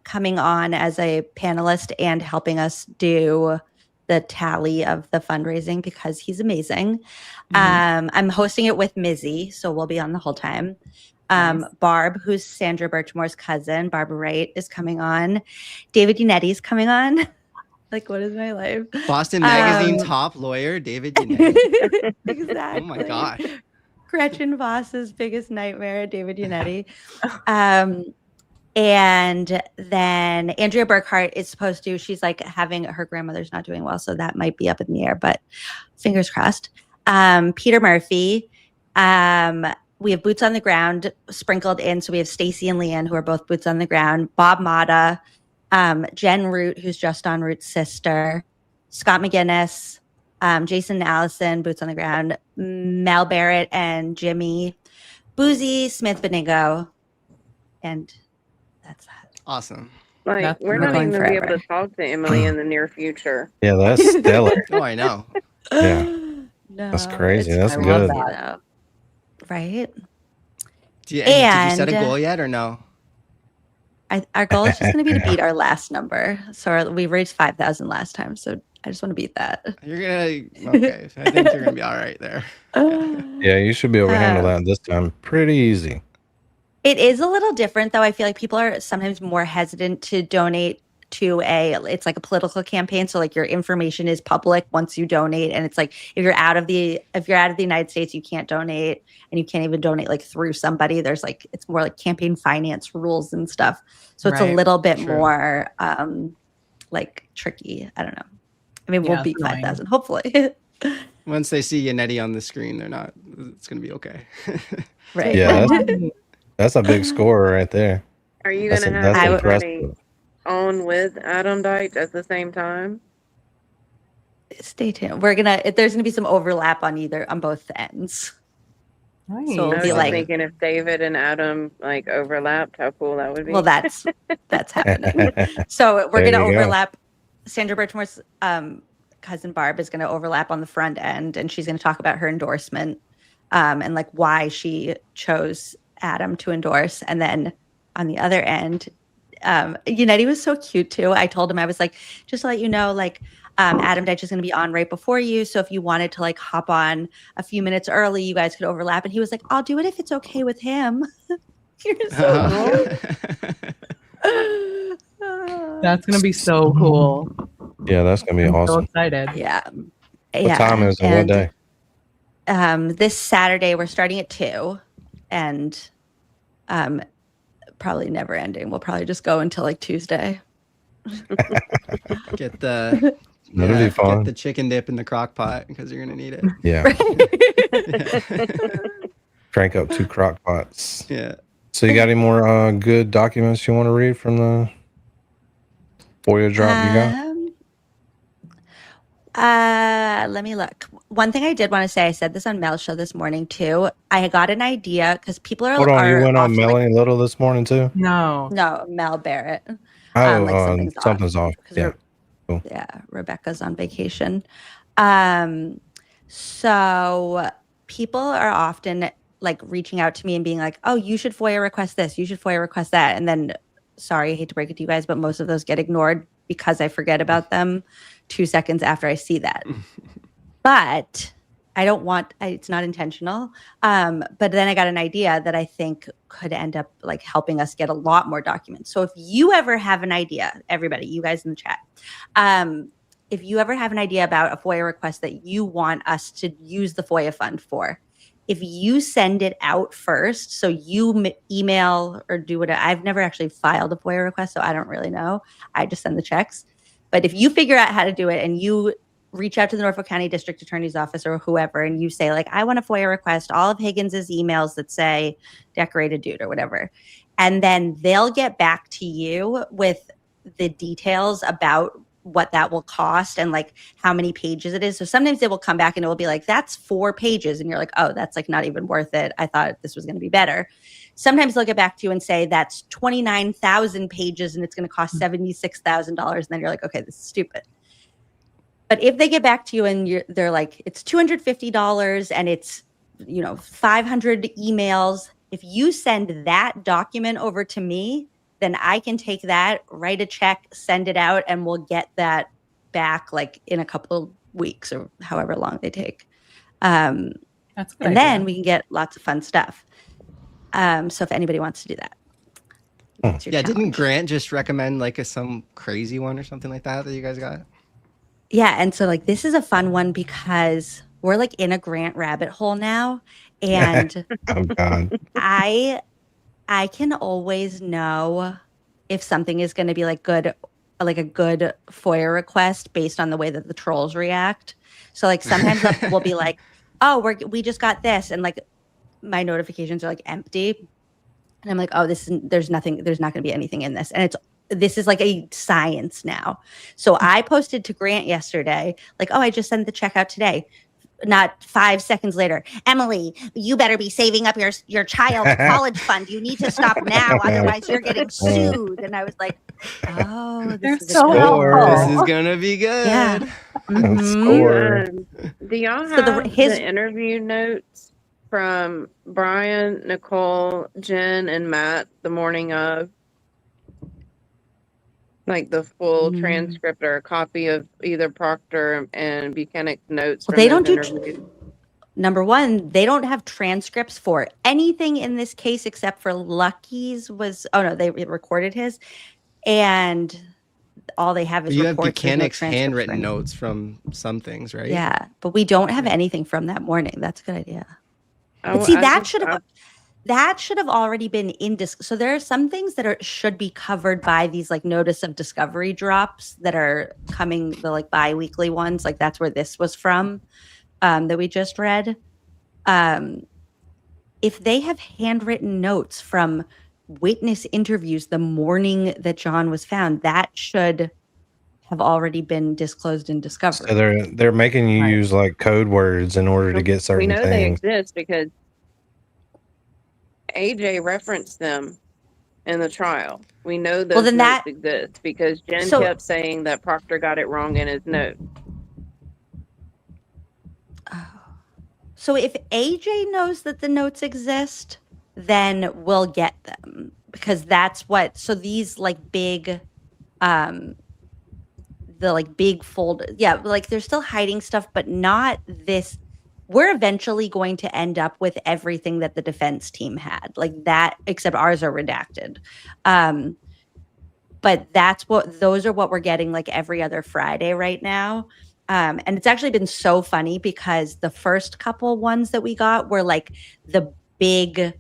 coming on as a panelist and helping us do the tally of the fundraising because he's amazing. I'm hosting it with Mizzy, so we'll be on the whole time. Nice. Barb, who's Sandra Birchmore's cousin, Barbara Wright, is coming on. David Unetti's coming on. Like, what is my life? Boston Magazine top lawyer, David Unetti. Exactly. Oh my God. Gretchen Voss's biggest nightmare, David Unetti. And then Andrea Burkhart is supposed to, she's like having her grandmother's not doing well, so that might be up in the air, but fingers crossed. Peter Murphy. We have boots on the ground sprinkled in. So we have Stacy and Leanne, who are both boots on the ground. Bob Mata, Jen Root, who's just on Root's sister, Scott McGinnis, Jason and Allison, boots on the ground, Mel Barrett and Jimmy, Boozy, Smith Benigo, and that's that. Awesome. Like, we're not even going to be able to talk to Emily in the near future. Yeah, that's stellar. Oh, I know. Yeah. No, That's crazy. it's That's crazy, good. though. Right? Did you set a goal yet or no? Our goal is just going to be to beat our last number. So we raised 5,000 last time. So I just want to beat that. You're gonna okay. I think you're gonna be all right there. Yeah, you should be able to handle that this time. Pretty easy. It is a little different, though. I feel like people are sometimes more hesitant to donate to it's like a political campaign. So like your information is public once you donate. And it's like, if you're out of the United States, you can't donate, and you can't even donate like through somebody. There's like, it's more like campaign finance rules and stuff. So it's a little bit more like tricky. I don't know. I mean, we'll beat 5,000, hopefully. Once they see Yannetti on the screen, it's going to be okay. Right. Yeah, that's a big score right there. Are you going to have everybody on with Adam Deitch at the same time? Stay tuned. There's gonna be some overlap on both ends. Nice. So I it'll be was thinking if David and Adam like overlapped, how cool that would be. Well, that's happening. So we're gonna overlap. Sandra Birchmore's cousin Barb is gonna overlap on the front end, and she's gonna talk about her endorsement and like why she chose Adam to endorse, and then on the other end, United was so cute too. I told him, I was like, just to let you know, like, Adam Deitch is going to be on right before you. So if you wanted to like hop on a few minutes early, you guys could overlap. And he was like, I'll do it if it's okay with him. You're so cute. That's gonna be so cool. Yeah, that's gonna be I'm so awesome. excited. Yeah. What time is it? What day? This Saturday we're starting at 2 and probably never ending. We'll probably just go until like Tuesday. Get the That'll be fun. Get the chicken dip in the crock pot because you're gonna need it. Yeah. Crank up 2 crock pots. Yeah. So you got any more good documents you want to read from the FOIA drop you got? Let me look. One thing I did want to say, I said this on Mel's show this morning too. I got an idea because people are. Hold on, you went on often, Melanie Little this morning too? No, Mel Barrett. Oh, something's off. Yeah. Cool. Yeah, Rebecca's on vacation. So people are often like reaching out to me and being like, "Oh, you should FOIA request this. You should FOIA request that." And then, sorry, I hate to break it to you guys, but most of those get ignored because I forget about them 2 seconds after I see that. But I don't want, it's not intentional. But then I got an idea that I think could end up like helping us get a lot more documents. So if you ever have an idea, everybody, you guys in the chat, if you ever have an idea about a FOIA request that you want us to use the FOIA fund for, if you send it out first, so you email or do whatever. I've never actually filed a FOIA request, so I don't really know. I just send the checks. But if you figure out how to do it and you reach out to the Norfolk County District Attorney's Office or whoever, and you say, like, I want a FOIA request, all of Higgins's emails that say decorated dude or whatever. And then they'll get back to you with the details about what that will cost and like how many pages it is. So sometimes they will come back and it will be like, that's 4 pages. And you're like, oh, that's like not even worth it. I thought this was going to be better. Sometimes they'll get back to you and say that's 29,000 pages and it's going to cost $76,000. And then you're like, okay, this is stupid. But if they get back to you and they're like, it's $250 and it's, 500 emails. If you send that document over to me, then I can take that, write a check, send it out, and we'll get that back like in a couple of weeks or however long they take. That's a good and idea. then we can get lots of fun stuff. So if anybody wants to do that. That's your Didn't challenge. Grant just recommend like some crazy one or something like that you guys got? Yeah, and so like this is a fun one because we're like in a Grant rabbit hole now. And Oh God. I can always know if something is going to be like good, like a good FOIA request based on the way that the trolls react. So like sometimes we'll be like, oh, we just got this. And like my notifications are like empty. And I'm like, oh, there's not going to be anything in this. And this is like a science now. So I posted to Grant yesterday, like, oh, I just sent the check out today. Not 5 seconds later, Emily, you better be saving up your child's college fund. You need to stop now, otherwise you're getting sued. And I was like, oh, They're this is so a good helpful. one. This is gonna be good. Yeah. Score. Do y'all So have his the interview notes from Brian, Nicole, Jen, and Matt the morning of? Like the full transcript or a copy of either Proctor and Buchanan's notes. Well, from they those don't do interviews? Number one, they don't have transcripts for anything in this case except for Lucky's they recorded his, and all they have is You have reports. There's no Buchanan's transcripts handwritten for anything. notes from some things, right? Yeah, but we don't have anything from that morning. That's a good idea. Oh, But see, I that just- should have already been in so there are some things that should be covered by these like notice of discovery drops that are coming, the like bi-weekly ones. Like that's where this was from, that we just read. If they have handwritten notes from witness interviews the morning that John was found, that should have already been disclosed in discovery. So they're making you Right. use like code words in order to get certain we know they things. exist because AJ referenced them in the trial. We know those then notes that- exist because Jen So- kept saying that Proctor got it wrong in his note. So if AJ knows that the notes exist, then we'll get them. because that's what, so these like big, the like big fold, yeah, like they're still hiding stuff, but not this. We're eventually going to end up with everything that the defense team had, like that, except ours are redacted. But those are what we're getting like every other Friday right now. And it's actually been so funny because the first couple ones that we got were like the big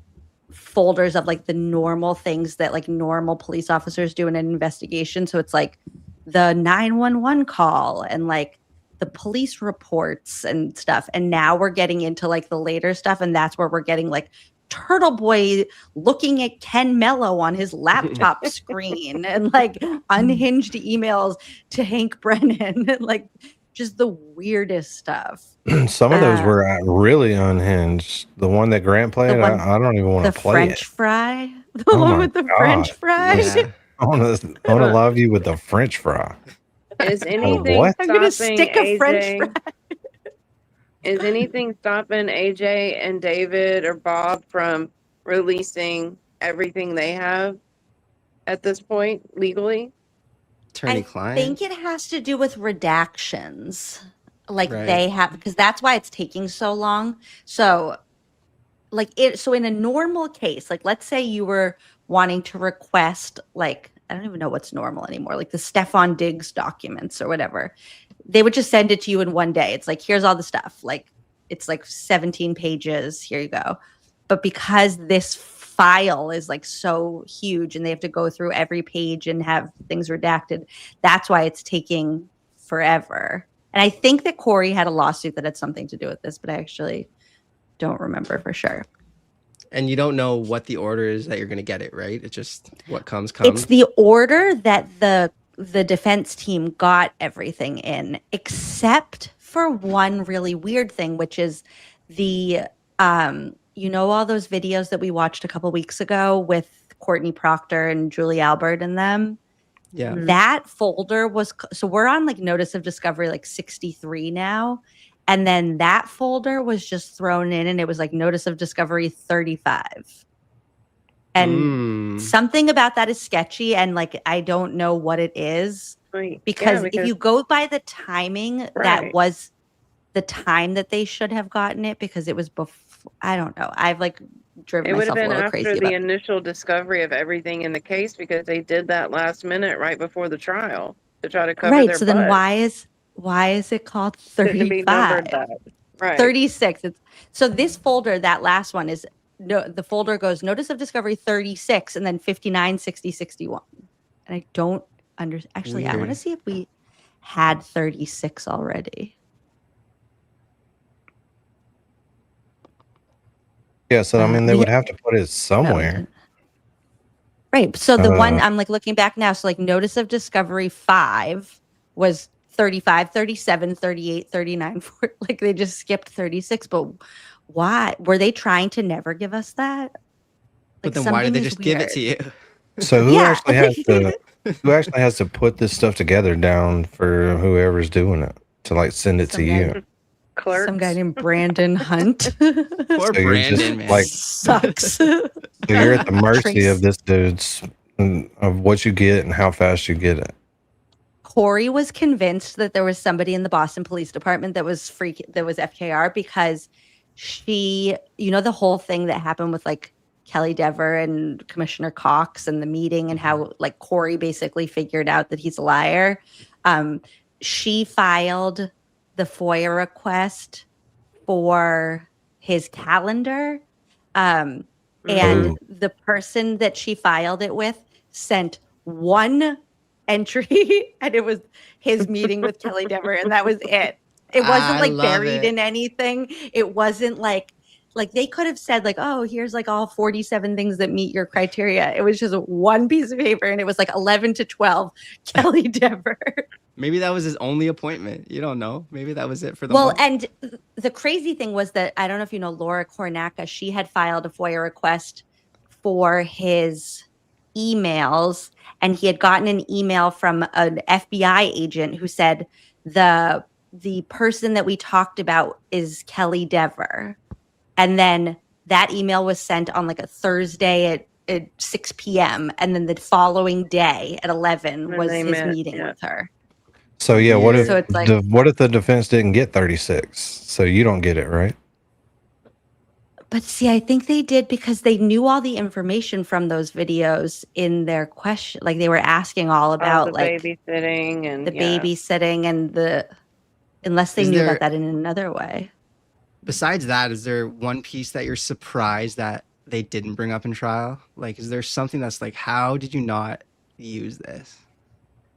folders of like the normal things that like normal police officers do in an investigation. So it's like the 911 call and like the police reports and stuff. And now we're getting into like the later stuff. And that's where we're getting like Turtle Boy looking at Ken Mello on his laptop screen and like unhinged emails to Hank Brennan and like just the weirdest stuff. Some of those were really unhinged. The one that Grant played, I don't even want to play French it. fry. The one with the French fries. Yeah. I want to love you with the French fry. Is anything what? I'm gonna stopping stick a French AJ? fry. Is anything stopping AJ and David or Bob from releasing everything they have at this point legally? Attorney-client. I think it has to do with redactions. Like Right. they have, because that's why it's taking so long. So like so in a normal case, like let's say you were wanting to request, like, I don't even know what's normal anymore, like the Stefan Diggs documents or whatever. They would just send it to you in one day. It's like, here's all the stuff. Like it's like 17 pages. Here you go. But because this file is like so huge and they have to go through every page and have things redacted, that's why it's taking forever. And I think that Corey had a lawsuit that had something to do with this, but I actually don't remember for sure. And you don't know what the order is that you're going to get it, right? It's just what comes. It's the order that the defense team got everything in, except for one really weird thing, which is the you know, all those videos that we watched a couple weeks ago with Courtney Proctor and Julie Albert and them. Yeah. That folder was, so we're on like notice of discovery like 63 now. And then that folder was just thrown in and it was like notice of discovery 35. And something about that is sketchy. And like, I don't know what it is. Because if you go by the timing, that was the time that they should have gotten it, because it was before, I don't know. I've like driven myself a little crazy. It would have been after the initial discovery of everything in the case, because they did that last minute right before the trial to try to cover their so butt. then why is it called 35? Right. 36. So this folder, that last one is the folder goes notice of discovery 36 and then 59, 60, 61. And I don't understand. Actually, I want to see if we had 36 already. Yeah, so I mean, they would have to put it somewhere. Right. So the one I'm like looking back now, so like notice of discovery 5 was 35, 37, 38, 39, 40. Like they just skipped 36. But why? Were they trying to never give us that? But then why did they just give it to you? So who actually has to put this stuff together down for whoever's doing it to like send it to you? Clerks. Some guy named Brandon Hunt. Poor Brandon, man. Like, sucks. So you're at the mercy of this dude's, of what you get and how fast you get it. Corey was convinced that there was somebody in the Boston Police Department that was FKR, because she, you know, the whole thing that happened with like Kelly Dever and Commissioner Cox and the meeting, and how like Corey basically figured out that he's a liar. She filed the FOIA request for his calendar. And the person that she filed it with sent one entry and it was his meeting with Kelly Dever, and that was it. It wasn't like buried in anything. It wasn't like they could have said like, oh, here's like all 47 things that meet your criteria. It was just one piece of paper and it was like 11 to 12 Kelly Dever. Maybe that was his only appointment. You don't know. Maybe that was it for the month. And the crazy thing was that, I don't know if you know Laura Kornacka, she had filed a FOIA request for his emails, and he had gotten an email from an FBI agent who said the person that we talked about is Kelly Dever. And then that email was sent on like a Thursday at at 6 p.m. and then the following day at 11 When was they his met, meeting yeah. with her. So yeah, what if So it's like, what if the defense didn't get 36? So you don't get it, right? but see, I think they did because they knew all the information from those videos in their question. Like they were asking all about the babysitting and the babysitting and unless they Is knew there- about that in another way. Besides that, is there one piece that you're surprised that they didn't bring up in trial? Like, is there something that's like, how did you not use this?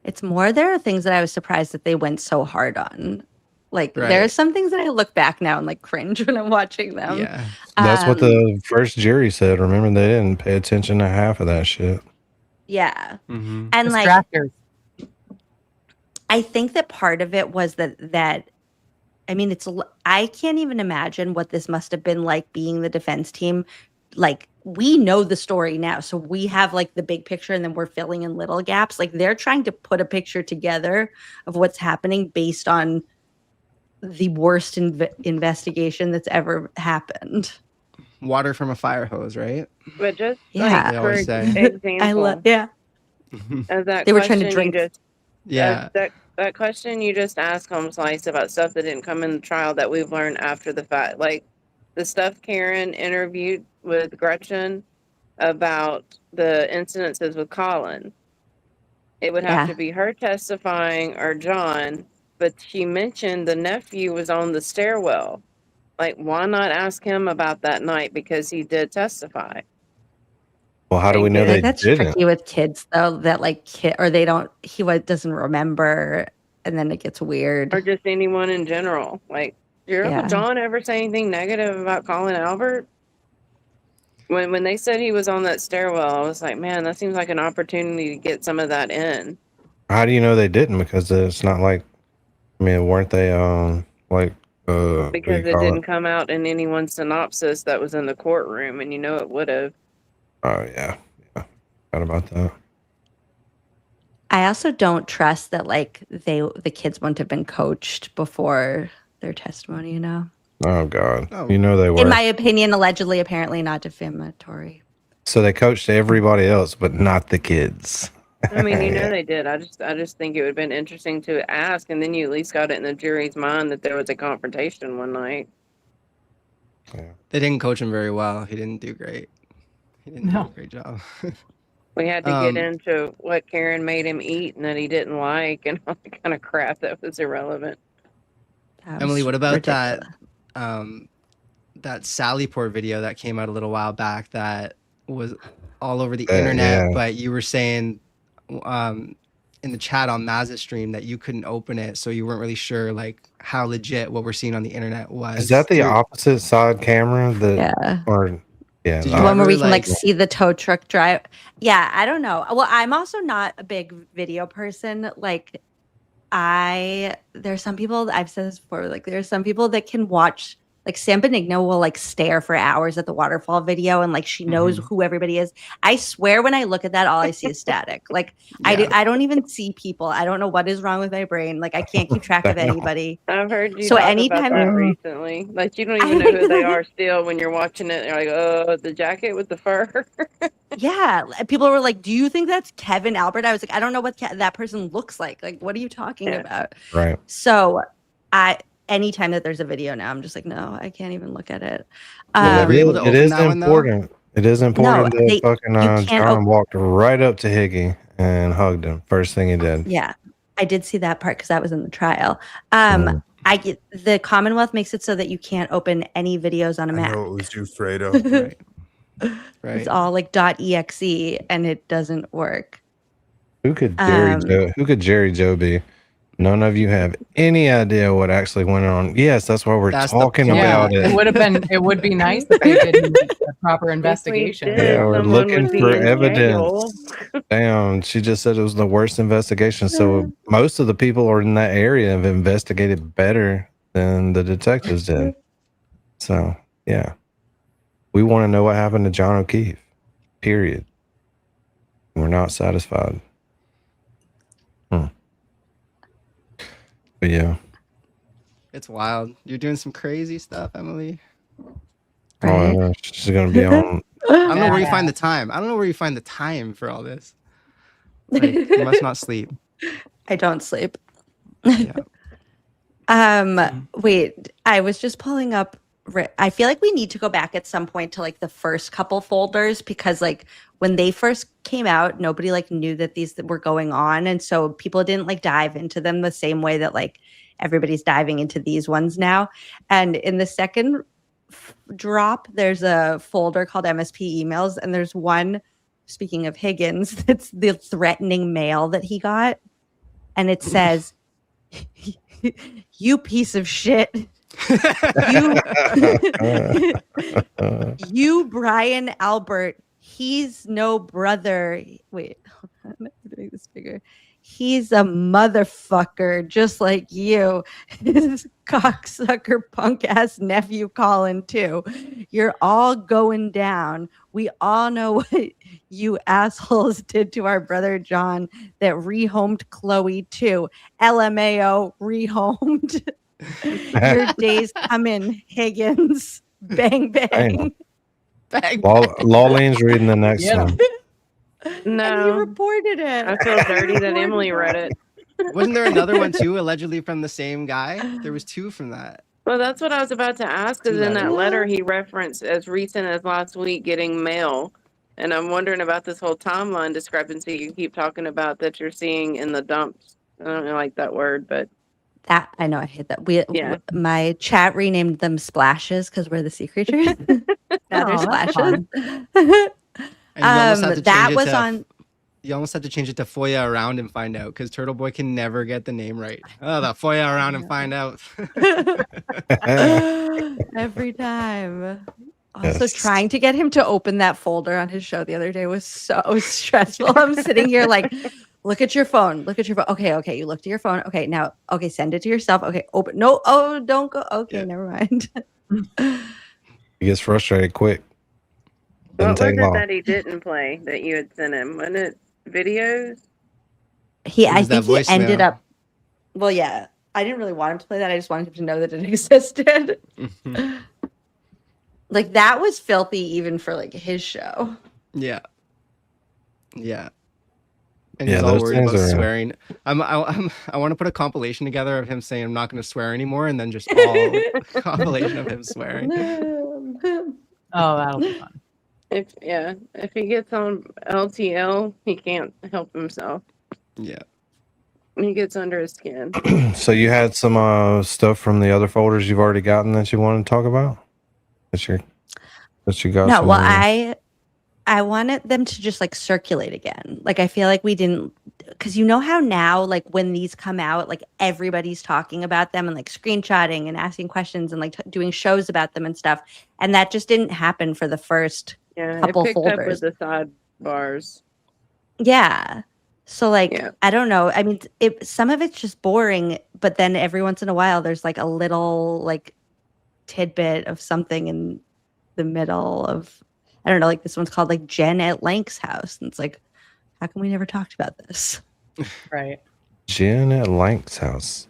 It's more there are things that I was surprised that they went so hard on. Like there are Right. some things that I look back now and like cringe when I'm watching them. Yeah. That's what the first jury said. Remember, they didn't pay attention to half of that shit. Yeah. Mm-hmm. And like Distractors. I think that part of it was that I mean I can't even imagine what this must have been like being the defense team. Like we know the story now, so we have like the big picture and then we're filling in little gaps. Like they're trying to put a picture together of what's happening based on the worst investigation that's ever happened. Water from a fire hose, right? But just Yeah. They like for always say. example, I love yeah. as that They were trying to question you drink. just Yeah. that question you just asked, Home Slice, about stuff that didn't come in the trial that we've learned after the fact, like the stuff Karen interviewed with Gretchen about the incidences with Colin. It would have Yeah. to be her testifying or John, but she mentioned the nephew was on the stairwell. Like, why not ask him about that night, because he did testify? Well, how do we know Like, they that's didn't? tricky with kids though, that like or they don't doesn't remember and then it gets weird. Or just anyone in general. Like, did your Yeah. Uncle John ever say anything negative about Colin Albert? When they said he was on that stairwell, I was like, man, that seems like an opportunity to get some of that in. How do you know they didn't? Because it's not like, I mean, weren't they like what do Because you it call didn't come out in anyone's synopsis that was in the courtroom, and you know it would have. Oh yeah, forgot about that. I also don't trust that like the kids wouldn't have been coached before their testimony, you know. Oh god, Oh. you know they were. In my opinion, allegedly, apparently not defamatory. So they coached everybody else, but not the kids. I mean, you know they did. I just think it would have been interesting to ask, and then you at least got it in the jury's mind that there was a confrontation one night. They didn't coach him very well. He didn't do great. He didn't do a great job. We had to get into what Karen made him eat and that he didn't like, and all the kind of crap that was irrelevant. Emily, what about that Sallyport video that came out a little while back that was all over the internet, yeah. but you were saying in the chat on Maz's stream that you couldn't open it, so you weren't really sure like how legit what we're seeing on the internet was. Is that the opposite side camera? Or yeah, Did The you one where we ever, can like see the tow truck drive. Yeah, I don't know. Well, I'm also not a big video person. Like there's some people, I've said this before, like there's some people that can watch, like Sam Benigno will like stare for hours at the waterfall video and like she knows who everybody is. I swear when I look at that, all I see is static. Like I don't even see people. I don't know what is wrong with my brain. Like I can't keep track of anybody. I've heard you So talk anytime- about that recently. Like you don't even know who they are still when you're watching it. You're like, oh, the jacket with the fur. Yeah, people were like, "Do you think that's Kevin Albert?" I was like, "I don't know what that person looks like. Like, what are you talking about?" Right. So, anytime that there's a video now, I'm just like, no, I can't even look at it. were you able to It open is that one, though? important. It is important that you fucking can't John walked right up to Higgy and hugged him. First thing he did. Yeah, I did see that part because that was in the trial. I get the Commonwealth makes it so that you can't open any videos on a Mac. I know it was you, Fredo. Right. It's all like .exe and it doesn't work. Who could Jerry Joe be? None of you have any idea what actually went on. Yes, that's why we're talking about it. It would be nice if they did a proper investigation. Yeah, we're looking for evidence. Damn, she just said it was the worst investigation. So most of the people are in that area have investigated better than the detectives did. So yeah, we want to know what happened to John O'Keefe. Period. We're not satisfied. But yeah. It's wild. You're doing some crazy stuff, Emily. Oh, yeah. She's gonna be on I don't know where you find the time. I don't know where you find the time for all this. Like, you must not sleep. I don't sleep. Yeah. Wait, I was just pulling up. I feel like we need to go back at some point to like the first couple folders because like when they first came out, nobody like knew that these were going on, and so people didn't like dive into them the same way that like everybody's diving into these ones now. And in the second drop, there's a folder called MSP emails, and there's one. Speaking of Higgins, that's the threatening mail that he got, and it says. You piece of shit. You Brian Albert, he's no brother. Wait, hold on. I have to make this bigger. He's a motherfucker just like you. His cocksucker punk ass nephew Colin too. You're all going down. We all know what you assholes did to our brother John that rehomed Chloe too. LMAO rehomed. Your day's coming, Higgins. Bang bang. Bang. Lawlene's reading the next one. And he reported it. I feel dirty that Emily read it. Wasn't there another one too, allegedly from the same guy? There was two from that. Well, that's what I was about to ask. Because in that letter, he referenced as recent as last week getting mail, and I'm wondering about this whole timeline discrepancy you keep talking about that you're seeing in the dumps. I don't like that word, but that I know I hate that. My chat renamed them splashes because we're the sea creatures. Now they're splashes. That was on. You almost had to change it to Foya around and find out because Turtle Boy can never get the name right. Oh, the Foya around and find out. Every time. Also, trying to get him to open that folder on his show the other day was so stressful. I'm sitting here like, look at your phone. Look at your phone. Okay. You looked at your phone. Okay, now, send it to yourself. Okay, open. No, don't go. Okay, never mind. He gets frustrated quick. What was it that he didn't play that you had sent him? Wasn't it videos? I think he ended up. Well, yeah. I didn't really want him to play that. I just wanted him to know that it existed. Like that was filthy, even for like his show. Yeah. And he's all worried about swearing. I want to put a compilation together of him saying I'm not going to swear anymore, and then just all compilation of him swearing. Oh, that'll be fun. If he gets on LTL, he can't help himself. Yeah. He gets under his skin. So you had some stuff from the other folders you've already gotten that you want to talk about? That you got? No, well, I wanted them to just like circulate again. Like I feel like we didn't, because you know how now like when these come out, like everybody's talking about them and like screenshotting and asking questions and like doing shows about them and stuff, and that just didn't happen for the first couple it picked folders. Up with the sidebars. Yeah. So like I don't know. I mean, some of it's just boring, but then every once in a while there's like a little like tidbit of something in the middle of. I don't know, like this one's called like Jen at Lank's house. And it's like, how come we never talked about this? Right. Jen at Lank's house.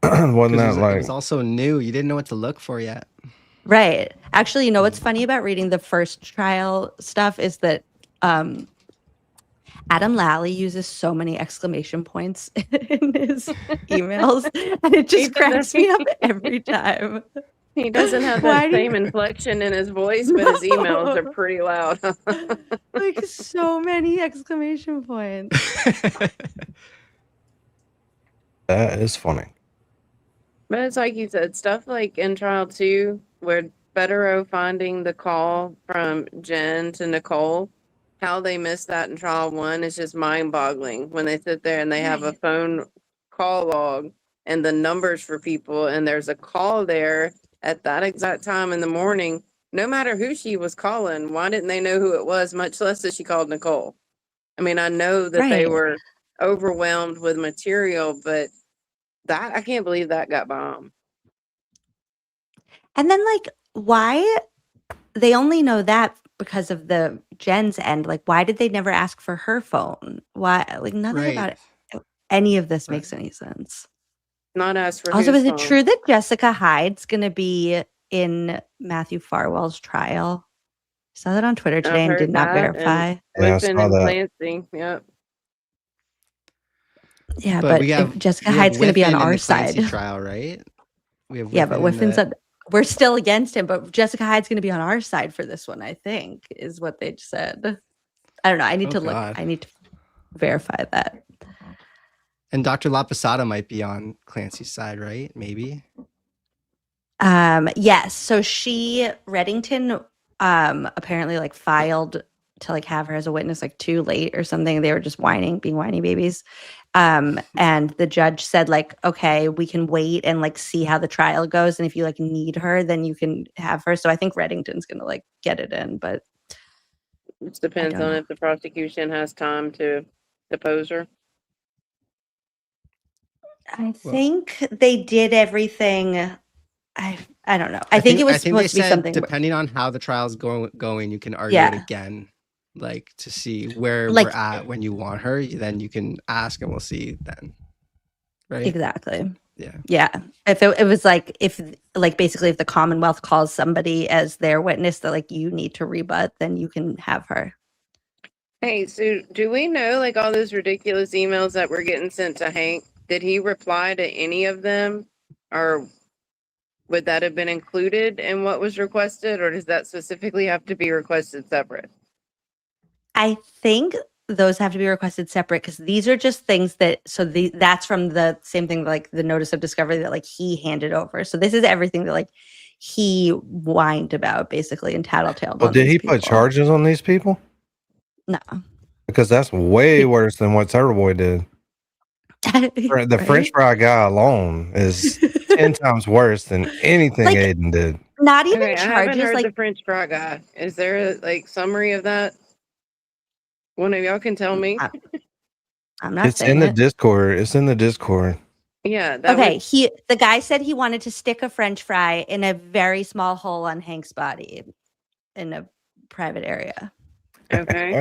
Wasn't that like... It was also new. You didn't know what to look for yet. Right. Actually, you know what's funny about reading the first trial stuff is that Adam Lally uses so many exclamation points in his emails. And it just cracks me up every time. He doesn't have that same inflection in his voice, but his emails are pretty loud. Like so many exclamation points. That is funny. But it's like you said, stuff like in trial 2, where Bederow finding the call from Jen to Nicole, how they missed that in trial 1 is just mind-boggling. When they sit there and they have a phone call log and the numbers for people, and there's a call there at that exact time in the morning, no matter who she was calling, why didn't they know who it was, much less that she called Nicole? I mean, I know that they were overwhelmed with material, but that I can't believe that got bombed. And then like, why they only know that because of the Jen's end. Like, why did they never ask for her phone? Why? Like, nothing about any of this makes any sense. Not asked for. Also, is it true that Jessica Hyde's going to be in Matthew Farwell's trial? Saw that on Twitter I've today and did heard not that. verify. And Yeah, I Whitman saw and that. Clancy. Yep. Yeah, But but we have if Jessica we have Hyde's going to be on Whiffen in our the Clancy side. trial, right? We have Yeah, but Whiffen in Whiffen the said we're still against him, but Jessica Hyde's going to be on our side for this one, I think, is what they said. I don't know. I need Oh, to look. God. I need to verify that. And Dr. Laposada might be on Clancy's side, right? Maybe. Yes. So Reddington apparently like filed to like have her as a witness like too late or something. They were just being whiny babies. And the judge said like, okay, we can wait and like see how the trial goes. And if you like need her, then you can have her. So I think Reddington's gonna like get it in, but It depends on if the prosecution has time to depose her. I think they did everything. I don't know. I think it was supposed to be something. Depending on how the trial's going, you can argue it again, like to see where Like- we're at when you want her. Then you can ask, and we'll see then. Right? Exactly. Yeah. Yeah. If it was like basically if the Commonwealth calls somebody as their witness that like you need to rebut, then you can have her. Hey, so do we know like all those ridiculous emails that were getting sent to Hank? Did he reply to any of them, or would that have been included in what was requested, or does that specifically have to be requested separate? I think those have to be requested separate because these are just things that's from the same thing like the notice of discovery that like he handed over. So this is everything that like he whined about basically and tattletaled. Well, on did these he put people. charges on these people? No. Because that's way worse than what Turtle Boy did. The Right? French fry guy alone is 10 times worse than anything Like, Aiden did. Not even Okay, I haven't charges heard like the French fry guy. Is there a like summary of that? One of y'all can tell me. I'm not It's saying in the it. Discord. It's in the Discord. Yeah. That Okay, would- the guy said he wanted to stick a French fry in a very small hole on Hank's body in a private area. Okay.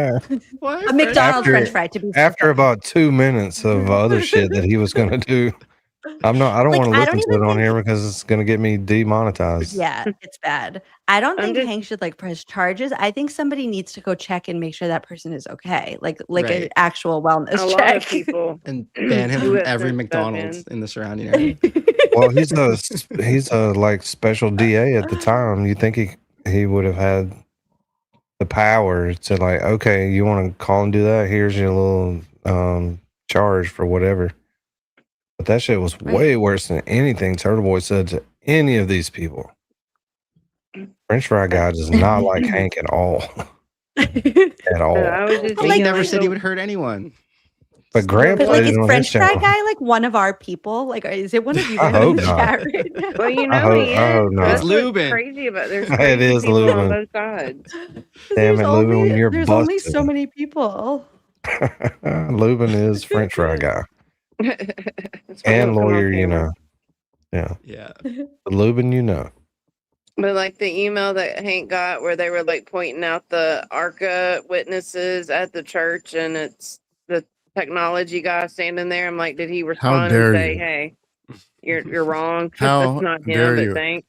A McDonald's French fry to be After about 2 minutes of other shit that he was gonna do. I don't Like, want to I don't listen to it on here because it's gonna get me demonetized. Yeah, it's bad. I don't I'm think just- Hank should like press charges. I think somebody needs to go check and make sure that person is okay. Like an Right. actual wellness a lot check. of people And ban him do from it every since McDonald's then. in the surrounding area. Well, he's a like special DA at the time. You think he would have had the power to like, okay, you want to call and do that? Here's your little charge for whatever. But that shit was way worse than anything Turtle Boy said to any of these people. French fry guy does not like Hank at all. At all. I was just But, He like- never said he would hurt anyone. But Graham But played like, it is on his French fry channel. guy like one of our people? Like, is it one of you I guys in hope the not. chat right now? Well, you I know hope- he I is. hope not. That's It's what's Lubin. crazy about there's It crazy is people Lubin. on both sides. Damn it, Lubin, you're there's only so busted. many people. Lubin is French fry guy That's why and he'll come on lawyer, you camera. know. Yeah, Yeah. but Lubin, you know. But like the email that Hank got where they were like pointing out the ARCA witnesses at the church and it's the technology guy standing there. I'm like, did he respond dare and say, you. hey, you're wrong. How That's not dare him, but you. thanks.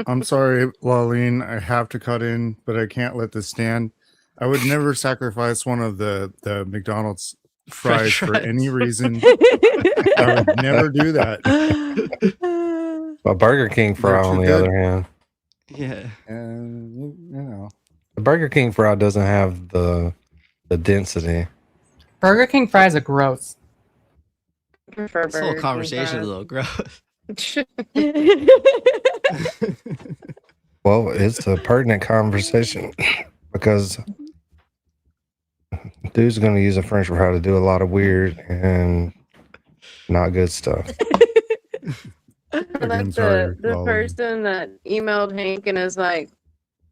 I'm sorry, Laureen. I have to cut in, but I can't let this stand. I would never sacrifice one of the McDonald's fries French for fries. any reason. I would never do that. But Burger King fry, They're on too the good. other hand, Yeah. And you know, the Burger King fry doesn't have the density. Burger King fries are gross. Prefer This whole Burger King conversation is a fries. little gross. Well, it's a pertinent conversation because dude's going to use a French fry to do a lot of weird and not good stuff. Like Again, sorry, the Laureen. person that emailed Hank and is like,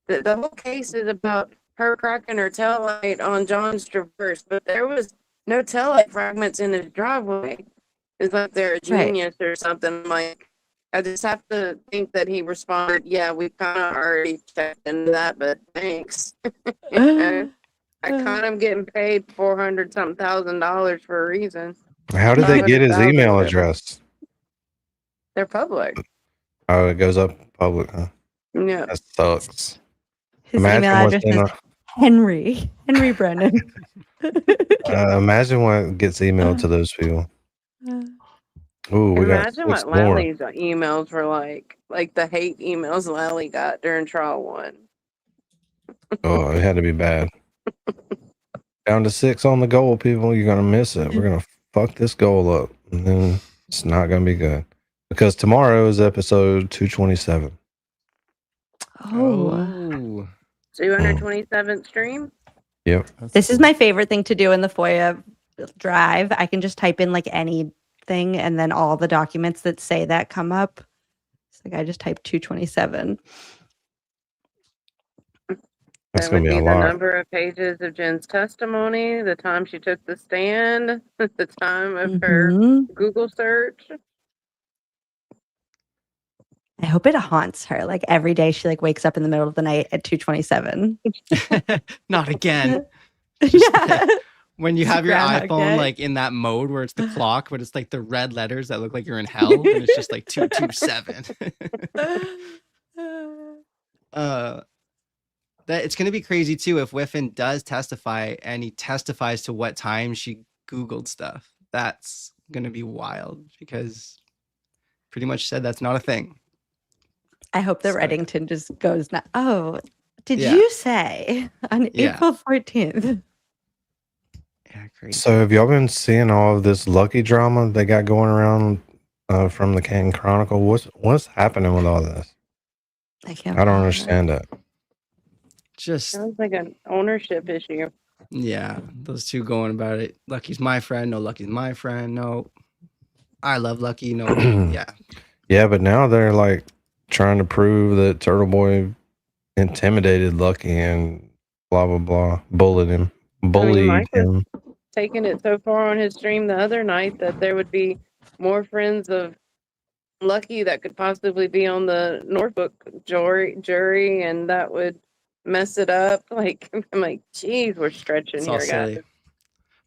the whole case is about her cracking her taillight on John's Traverse, but there was no taillight fragments in his driveway. It's like they're a Right. genius or something. Like, I just have to think that he responded, yeah, we kind of already checked into that, but thanks. You know? I kind of getting paid $400-something thousand for a reason. How did they get his 500,000 email of it. address? They're public. Oh, it goes up public, huh? Yeah. That sucks. His email Imagine what's address in is Henry Brennan. imagine what gets emailed to those people. Ooh, we got Imagine 6 what more. Lally's emails were like the hate emails Lally got during trial 1. Oh, it had to be bad. Down to 6 on the goal, people. You're gonna miss it. We're gonna fuck this goal up, and then it's not gonna be good because tomorrow is episode 227. Oh, 227th stream. Yep. this is my favorite thing to do in the FOIA drive. I can just type in like anything, and then all the documents that say that come up. It's like I just type 227. That's That gonna would be be a the lot. number of pages of Jen's testimony, the time she took the stand, the time of her Mhm. Google search. I hope it haunts her. Like every day, she like wakes up in the middle of the night at 227. Not again. Yeah. When you It's have your Groundhog iPhone Day. like in that mode where it's the clock, but it's like the red letters that look like you're in hell, and it's just like 227. That it's gonna be crazy too if Whiffen does testify and he testifies to what time she Googled stuff. That's gonna be wild because pretty much said that's not a thing. I hope that So- Reddington just goes now. Oh, did Yeah. you say on Yeah. April 14th? Yeah, crazy. So have y'all been seeing all of this Lucky drama they got going around from the Canton Chronicle? What's happening with all this? I can't. I don't believe it. understand that. Just Sounds like an ownership issue. yeah, those two going about it. Lucky's my friend. No, Lucky's my friend. No, I love Lucky. No, yeah. Yeah, but now they're like trying to prove that Turtle Boy intimidated Lucky and blah blah blah, bullied Mike was him. taking it so far on his stream the other night that there would be more friends of Lucky that could possibly be on the Norfolk jury, and that would mess it up. Like, I'm like, geez, we're stretching It's all here, silly. guys.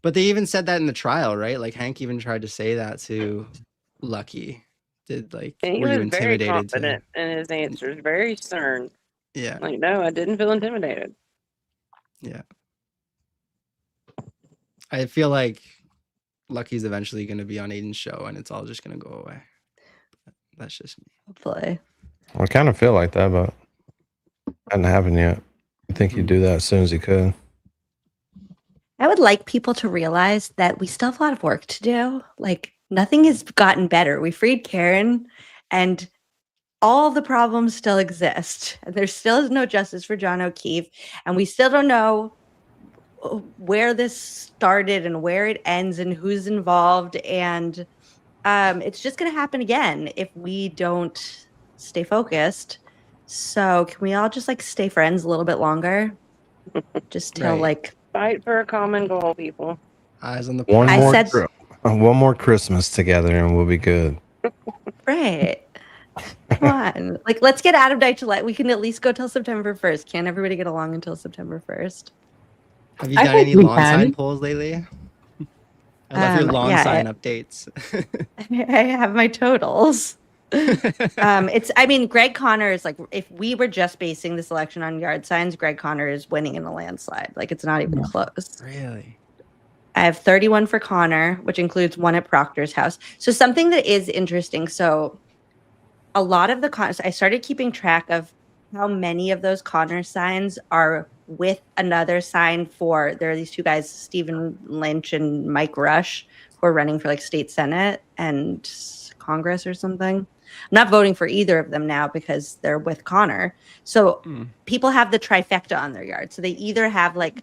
But they even said that in the trial, right? Like Hank even tried to say that to Lucky. Did like And he were you was very intimidated confident in his answers, very stern. Yeah. Like, no, I didn't feel intimidated. Yeah. I feel like Lucky's eventually going to be on Aiden's show and it's all just going to go away. That's just me. Hopefully. I kind of feel like that, but hadn't happened yet. I think he'd do that as soon as he could. I would like people to realize that we still have a lot of work to do. Like nothing has gotten better. We freed Karen and all the problems still exist. And there still is no justice for John O'Keefe. And we still don't know where this started and where it ends and who's involved. And it's just going to happen again if we don't stay focused. So can we all just like stay friends a little bit longer? Just till Right. like Fight for a common goal, people. Eyes on the One I more, said- one more Christmas together, and we'll be good. right. Come on. Like, let's get Adam Deitch. We can at least go till September 1st. Can't everybody get along until September 1st? Have you I done think any we lawn sign can. polls lately? I love your lawn yeah, sign updates. I have my totals. I mean, Greg Connor is like, if we were just basing this election on yard signs, Greg Connor is winning in a landslide. Like, it's not even close. Really? I have 31 for Connor, which includes one at Proctor's house. So something that is interesting. So a lot of the I started keeping track of how many of those Connor signs are with another sign for, there are these two guys, Stephen Lynch and Mike Rush, who are running for like state Senate and Congress or something. I'm not voting for either of them now because they're with Connor. So people have the trifecta on their yard. So they either have like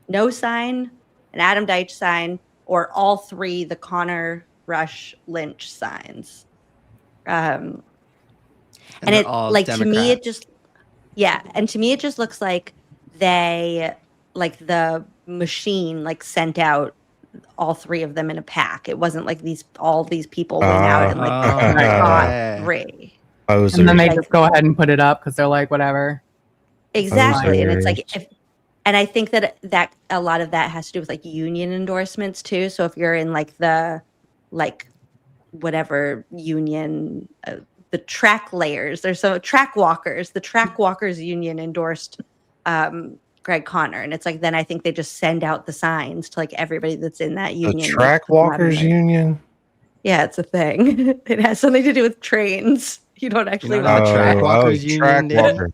no sign, an Adam Deitch sign, or all three, the Connor, Rush, Lynch signs. And they're it all like to me it Democrats. just and to me it just looks like they like the machine like sent out all three of them in a pack. It wasn't like all these people went out and like got three. Posers. And then they Like- just go ahead and put it up because they're like, whatever. Exactly. And it's like Posers. and I think that a lot of that has to do with like union endorsements too. So if you're in like the like whatever union, the track layers, there's some track walkers, the track walkers union endorsed Greg Connor, and it's like then I think they just send out the signs to like everybody that's in that The union. like, Track put them out in Walkers the- Union. Yeah, it's a thing. It has something to do with trains. You don't actually. You're not in the Track Walkers Union, Track dude? Walker.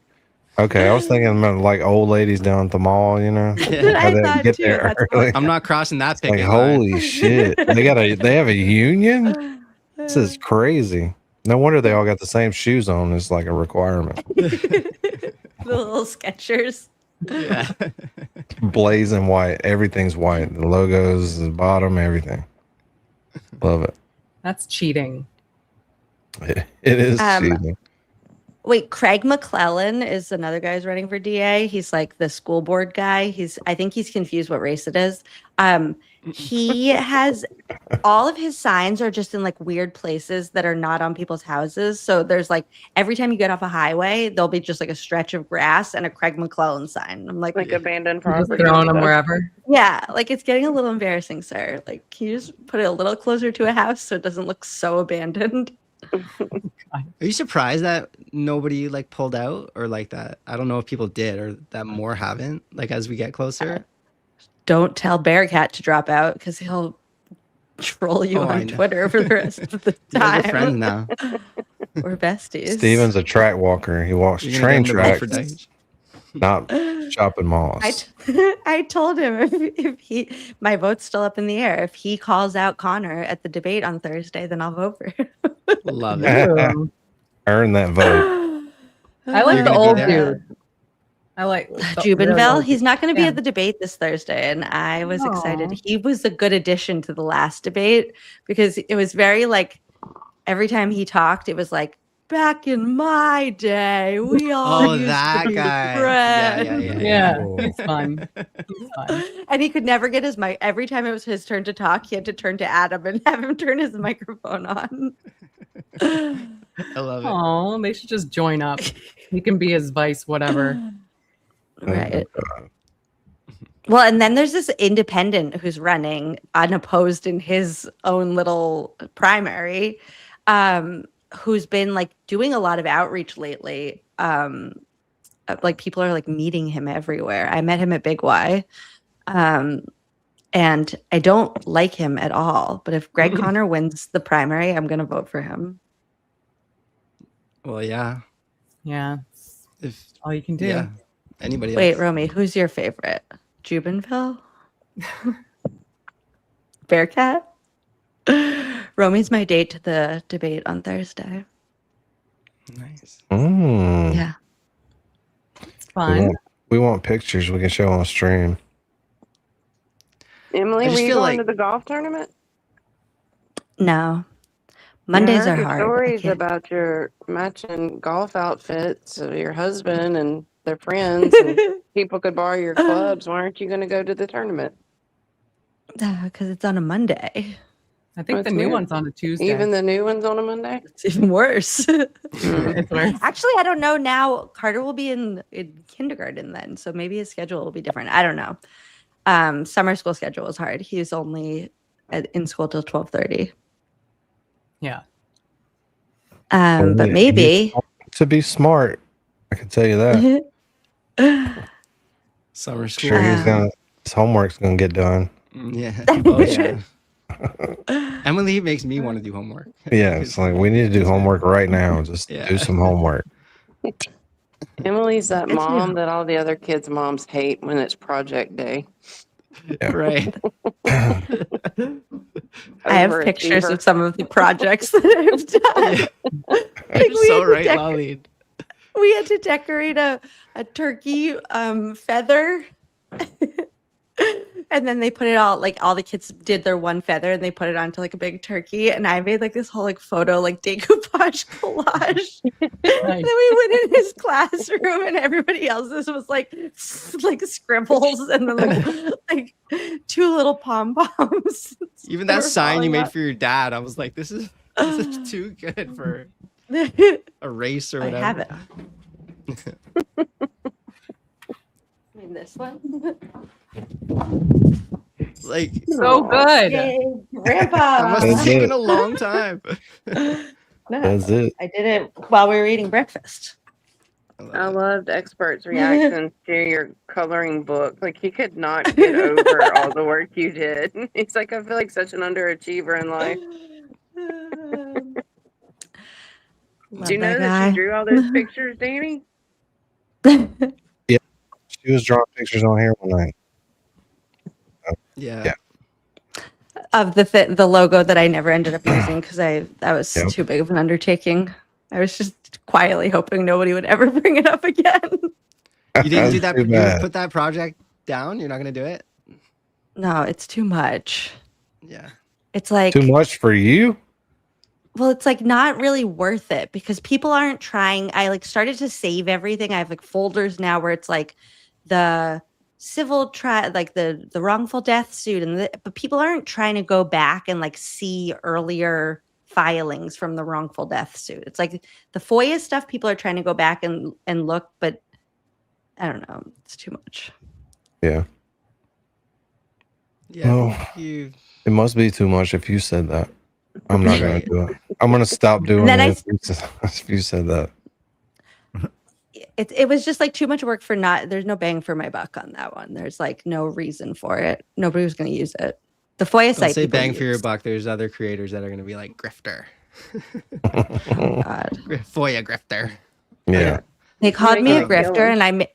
Okay, I was thinking about like old ladies down at the mall, you know. Yeah. I How they thought get too. there That's early. I'm not crossing that Like, picket line. holy shit. They have a union? This is crazy. No wonder they all got the same shoes on. It's like a requirement. The little Skechers. Yeah. Blazing white. Everything's white. The logos, the bottom, everything. Love it. That's cheating. It is cheating. Wait, Craig McClellan is another guy who's running for DA. He's like the school board guy. I think he's confused what race it is. He has all of his signs are just in like weird places that are not on people's houses. So there's like every time you get off a highway, there'll be just like a stretch of grass and a Craig McClellan sign. I'm like abandoned You're just property. throwing and them stuff. wherever. yeah, like it's getting a little embarrassing, sir. Like, can you just put it a little closer to a house so it doesn't look so abandoned? Are you surprised that nobody like pulled out or like that? I don't know if people did or that more haven't. Like as we get closer. Don't tell Bearcat to drop out because he'll troll you Oh, I on know. Twitter for the rest of the You guys are time. friends now. We're besties. Steven's a track walker. He walks You're train gonna get him to vote tracks, for Deitch. not shopping malls. I told him if he, my vote's still up in the air. If he calls out Connor at the debate on Thursday, then I'll vote for him. Love it. Ooh. Earn that vote. I like You're the gonna be old there? dude. I like the Jubinville. really old He's not going to be Yeah. at the debate this Thursday, and I was excited. Aw. He was a good addition to the last debate because it was very like every time he talked, it was like back in my day, we all Oh, used that to be guy. friends. Yeah, Cool. he's fun. He's fun. And he could never get his mic. Every time it was his turn to talk, he had to turn to Adam and have him turn his microphone on. I love it. Oh, they should just join up. He can be his vice, whatever. Right. Well, and then there's this independent who's running unopposed in his own little primary, who's been like doing a lot of outreach lately. Like people are like meeting him everywhere. I met him at Big Y. And I don't like him at all. But if Greg Connor wins the primary, I'm gonna vote for him. Well, yeah. Yeah, If all you can do. yeah, anybody Wait, else. Romy, who's your favorite? Jubinville? Bearcat? Romy's my date to the debate on Thursday. Nice. Mm. Yeah. It's fun. We want pictures we can show on stream. Emily, I were just you feel going like- to the golf tournament? No. Mondays I are heard hard. I stories can't- about your matching golf outfits of your husband and their friends, and people could borrow your clubs. Why aren't you going to go to the tournament? Because it's on a Monday. I think That's the new weird. one's on a Tuesday. Even the new ones on a Monday? It's even worse. It's worse. Actually, I don't know now. Carter will be in kindergarten then, so maybe his schedule will be different. I don't know. Summer school schedule is hard. He's only in school till 12:30. Yeah. But maybe. To be smart, I can tell you that. Summer school. Sure, his homework's gonna get done. Yeah. Oh, yeah. Emily makes me want to do homework. Yeah, it's like we need to do homework right now. Just Yeah. do some homework. Emily's that It's mom new. that all the other kids' moms hate when it's project day. Right. I have pictures of some of the projects that I've done. Like, You're so right, dec- Lolly. we had to decorate a turkey feather. And then they put it all like all the kids did their one feather and they put it onto like a big turkey. And I made like this whole like photo like decoupage collage. And then we went in his classroom and everybody else's was like scribbles and then like two little pom poms. Even that sign you made for your dad, I was like, this is too good for a race or I whatever. have it. I mean this one. Like So good. Yay, that Grandpa. must have That's taken it. a long time. No, That's it. I did it while we were eating breakfast. I loved Expert's reaction to your coloring book. Like, he could not get over all the work you did. He's like, I feel like such an underachiever in life. Love Do you know that guy. she drew all those pictures, Danny? She was drawing pictures on here one night. Yeah. Yeah. Of the logo that I never ended up using because that was too big of an undertaking. I was just quietly hoping nobody would ever bring it up again. You didn't do that. Too You bad. put that project down. You're not gonna do it. No, it's too much. Yeah. It's like Too much for you? well, it's like not really worth it because people aren't trying. I like started to save everything. I have like folders now where it's like the civil like the wrongful death suit but people aren't trying to go back and like see earlier filings from the wrongful death suit. It's like the FOIA stuff people are trying to go back and look, but I don't know, it's too much. Yeah. Yeah. Oh. You. It must be too much if you said that. I'm not going Right. to do it. I'm going to stop doing then it if you said that. It was just like too much work for there's no bang for my buck on that one. There's like no reason for it. Nobody was going to use it. The FOIA Don't site say people bang for your use. buck. There's other creators that are gonna be like grifter. Oh, God. FOIA grifter. Yeah. They called me a Making it grifter,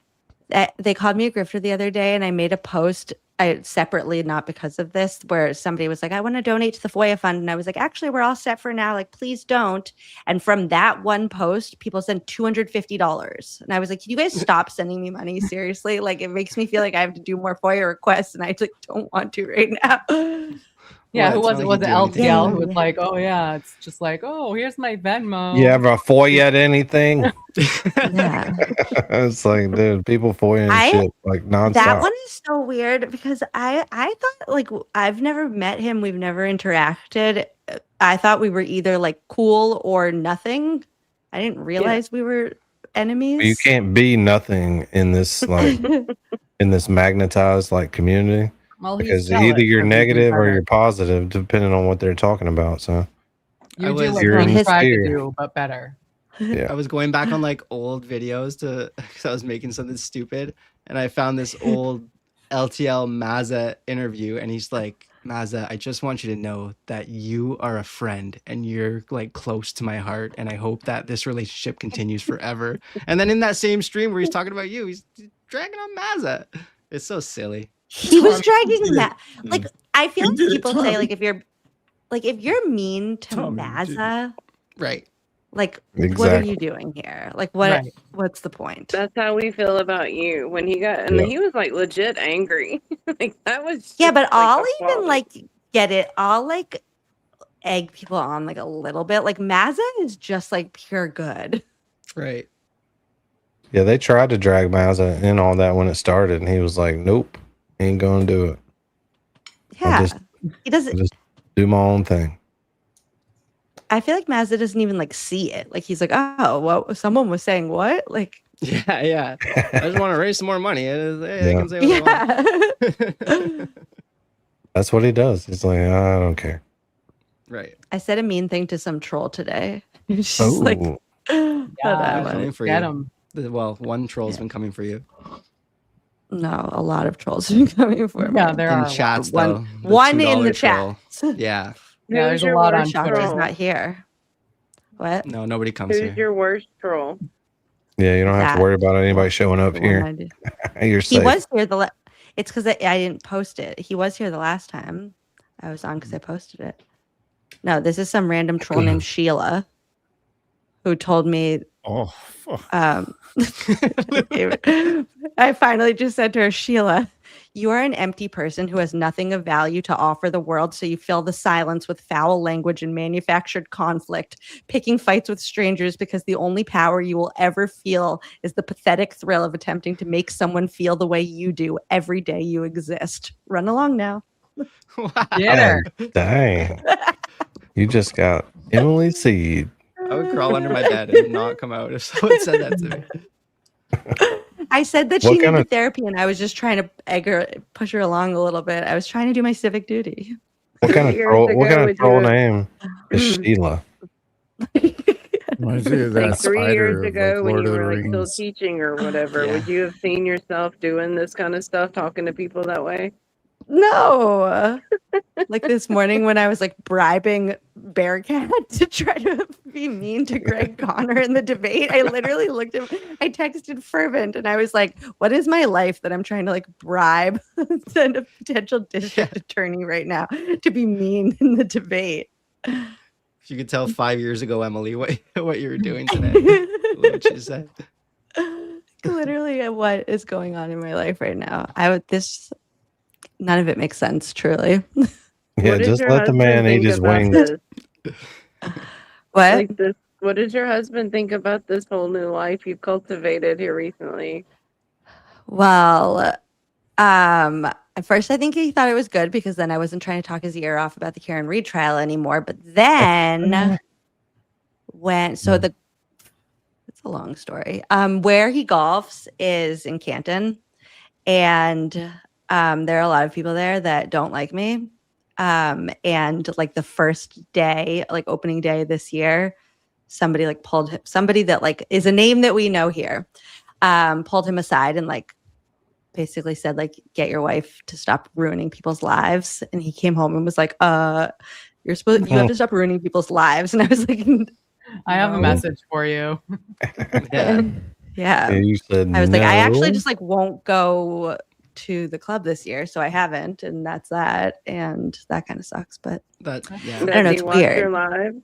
and they called me a grifter the other day, and I made a post separately, not because of this, where somebody was like, I want to donate to the FOIA fund. And I was like, actually, we're all set for now. Like, please don't. And from that one post, people sent $250. And I was like, can you guys stop sending me money? Seriously? Like, it makes me feel like I have to do more FOIA requests, and I like don't want to right now. Yeah, Well, who it's was not it? like Was you it do anything LTL wrong. who was like, oh yeah, it's just like, oh, here's my Venmo. You ever FOIA anything? Yeah. It's like, dude, people FOIA shit like nonstop. That one is so weird because I thought like I've never met him. We've never interacted. I thought we were either like cool or nothing. I didn't realize we were enemies. You can't be nothing in this like in this magnetized like community. Well, he's Because jealous, either you're so he negative or deserves you're positive, depending on what they're talking about. So You I do was- what You're Ron in tried to fear. do, but better. yeah, I was going back on like old videos because I was making something stupid, and I found this old LTL Mazza interview, and he's like, Mazza, I just want you to know that you are a friend and you're like close to my heart, and I hope that this relationship continues forever. And then in that same stream where he's talking about you, he's dragging on Mazza. It's so silly. He was Tommy dragging did it. that. Like I feel He like did it, people say Tommy. like if you're mean to Tommy did it. Mazza, Right. like what are Exactly. you doing here? Like what? Right. What's the point? That's how we feel about you. When he got, and Yeah. he was like legit angry. Like that was. Yeah, just, but like, I'll the even fault. like get it. I'll like egg people on like a little bit. Like Mazza is just like pure good. Right. Yeah, they tried to drag Mazza in all that when it started, and he was like, "Nope, ain't gonna do it. Yeah, just- he doesn't. Just do my own thing." I feel like Mazda doesn't even like see it. Like he's like, oh, well, someone was saying what? Like, Yeah, yeah. I just want to raise some more money. They Yeah. can say what they yeah. want. That's what he does. He's like, I don't care. Right. I said a mean thing to some troll today. She's like, Oh, oh, that I'm one. coming for Get you. him. Well, one troll's been coming for you. No, a lot of trolls have been coming for me. Yeah, there In are. chats, One- though. The One in the $2 troll. chat. Yeah. Yeah, Who's there's a your lot on worst Shocked Twitter. he's troll? not here. What? No, nobody comes Who's here. your worst troll? yeah, you don't have to That- worry about anybody showing up The one here. I did. You're He safe. was here it's because I didn't post it. He was here the last time I was on because I posted it. No, this is some random troll named Sheila who told me Oh, fuck. I finally just said to her, Sheila, you are an empty person who has nothing of value to offer the world, so you fill the silence with foul language and manufactured conflict, picking fights with strangers because the only power you will ever feel is the pathetic thrill of attempting to make someone feel the way you do every day you exist. Run along now. Get her. Dang. You just got Emily Seed. I would crawl under my bed and not come out if someone said that to me. I said that What she kind needed of- therapy, and I was just trying to push her along a little bit. I was trying to do my civic duty. What kind of Years troll? What ago kind of with troll your- name is Sheila? Reminds me of that Like 3 years spider of like ago when Lord you of the were like still Rings. teaching or whatever, Yeah. would you have seen yourself doing this kind of stuff, talking to people that way? No. Like this morning when I was like bribing Bearcat to try to be mean to Greg Connor in the debate, I literally looked at I texted Fervent and I was like, what is my life that I'm trying to like bribe send a potential district attorney right now to be mean in the debate? If you could tell 5 years ago, Emily, what you were doing today, what would you say? Literally what is going on in my life right now. None of it makes sense, truly. Yeah, What does just your let the man husband eat think his about wings. this? What? Like this, what does your husband think about this whole new life you've cultivated here recently? Well, at first I think he thought it was good because then I wasn't trying to talk his ear off about the Karen Reed trial anymore. But then it's a long story. Where he golfs is in Canton, and there are a lot of people there that don't like me. And like the first day, like opening day this year, somebody like pulled him, somebody that like is a name that we know here, pulled him aside and like basically said like, get your wife to stop ruining people's lives. And he came home and was like, you have to stop ruining people's lives. And I was like, I have a message for you. Yeah. yeah. You said I was like, I actually no? just like won't go to the club this year, so I haven't, and that's that. And that kind of sucks, but But yeah. I don't know, Does it's he watch weird. your live?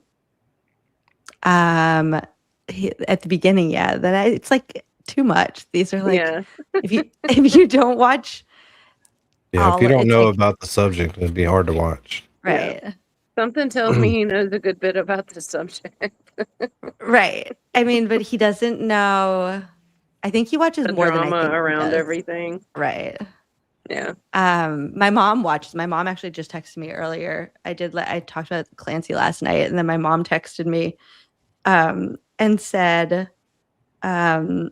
At the beginning, yeah. Then it's like too much. These are like Yeah. if you don't watch, Yeah, if all- you don't it's know like- about the subject, it'd be hard to watch. right, Something tells me he knows a good bit about the subject. right. I mean, but he doesn't know. I think he watches The more than I drama think he around does. everything. Right. Yeah. My mom watched. My mom actually just texted me earlier. I talked about Clancy last night, and then my mom texted me, and said, "I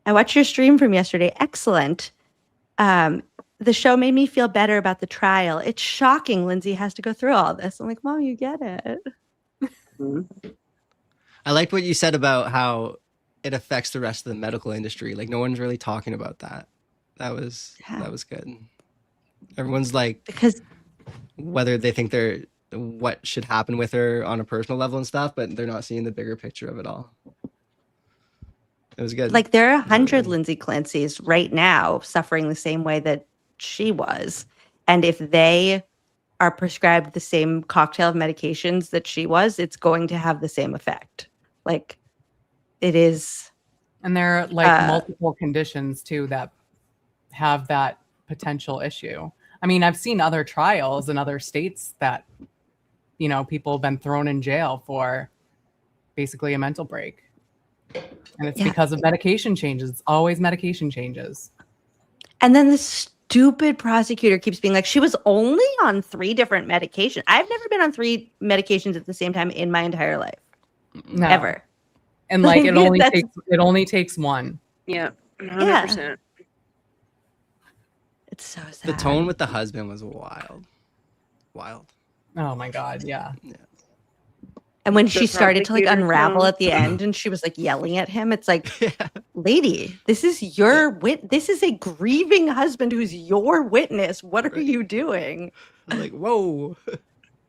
watched your stream from yesterday. Excellent. The show made me feel better about the trial. It's shocking Lindsay has to go through all this." I'm like, Mom, you get it. I liked what you said about how it affects the rest of the medical industry. Like no one's really talking about that. That was good. Everyone's like, because whether they think what should happen with her on a personal level and stuff, but they're not seeing the bigger picture of it all. It was good. Like there are 100 Lindsay Clancy's right now suffering the same way that she was, and if they are prescribed the same cocktail of medications that she was, it's going to have the same effect. Like it is. And there are like multiple conditions too that have that potential issue. I mean, I've seen other trials in other states that, people have been thrown in jail for basically a mental break. And it's because of medication changes. It's always medication changes. And then the stupid prosecutor keeps being like, she was only on 3 different medications. I've never been on 3 medications at the same time in my entire life. No. Ever. And like it only takes one. Yeah. 100%. It's so sad. The tone with the husband was wild. Oh my God. Yeah. And when she started to like unravel at the end and she was like yelling at him, it's like, lady, this is your this is a grieving husband who's your witness. What are you doing? I'm like, whoa.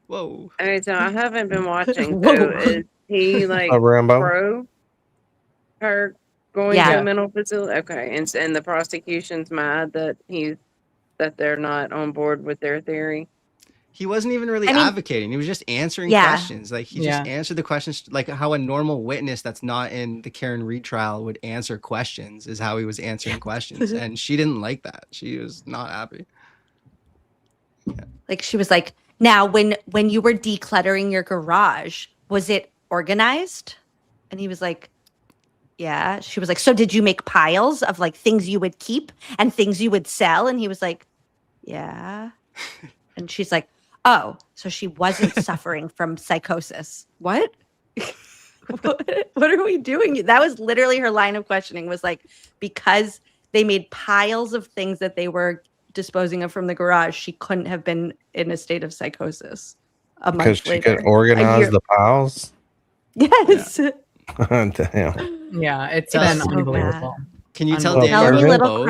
Whoa. Okay, so I haven't been watching. So is he like Rambo? pro her going to a mental facility? Okay, and the prosecution's mad that they're not on board with their theory. He wasn't even really advocating. He was just answering questions. Like he just answered the questions like how a normal witness that's not in the Karen Reed trial would answer questions is how he was answering questions. And she didn't like that. She was not happy. Yeah. Like she was like, now when you were decluttering your garage, was it organized? And he was like, yeah. She was like, so did you make piles of like things you would keep and things you would sell? And he was like, yeah. And she's like, oh, so she wasn't suffering from psychosis. What? What are we doing? That was literally her line of questioning was like, because they made piles of things that they were disposing of from the garage, she couldn't have been in a state of psychosis a month later. Because she could organize the piles? Yes. Damn. Yeah, it's That's been so unbelievable. Can you tell Unbelievable. Daniel Melanie to Little propose?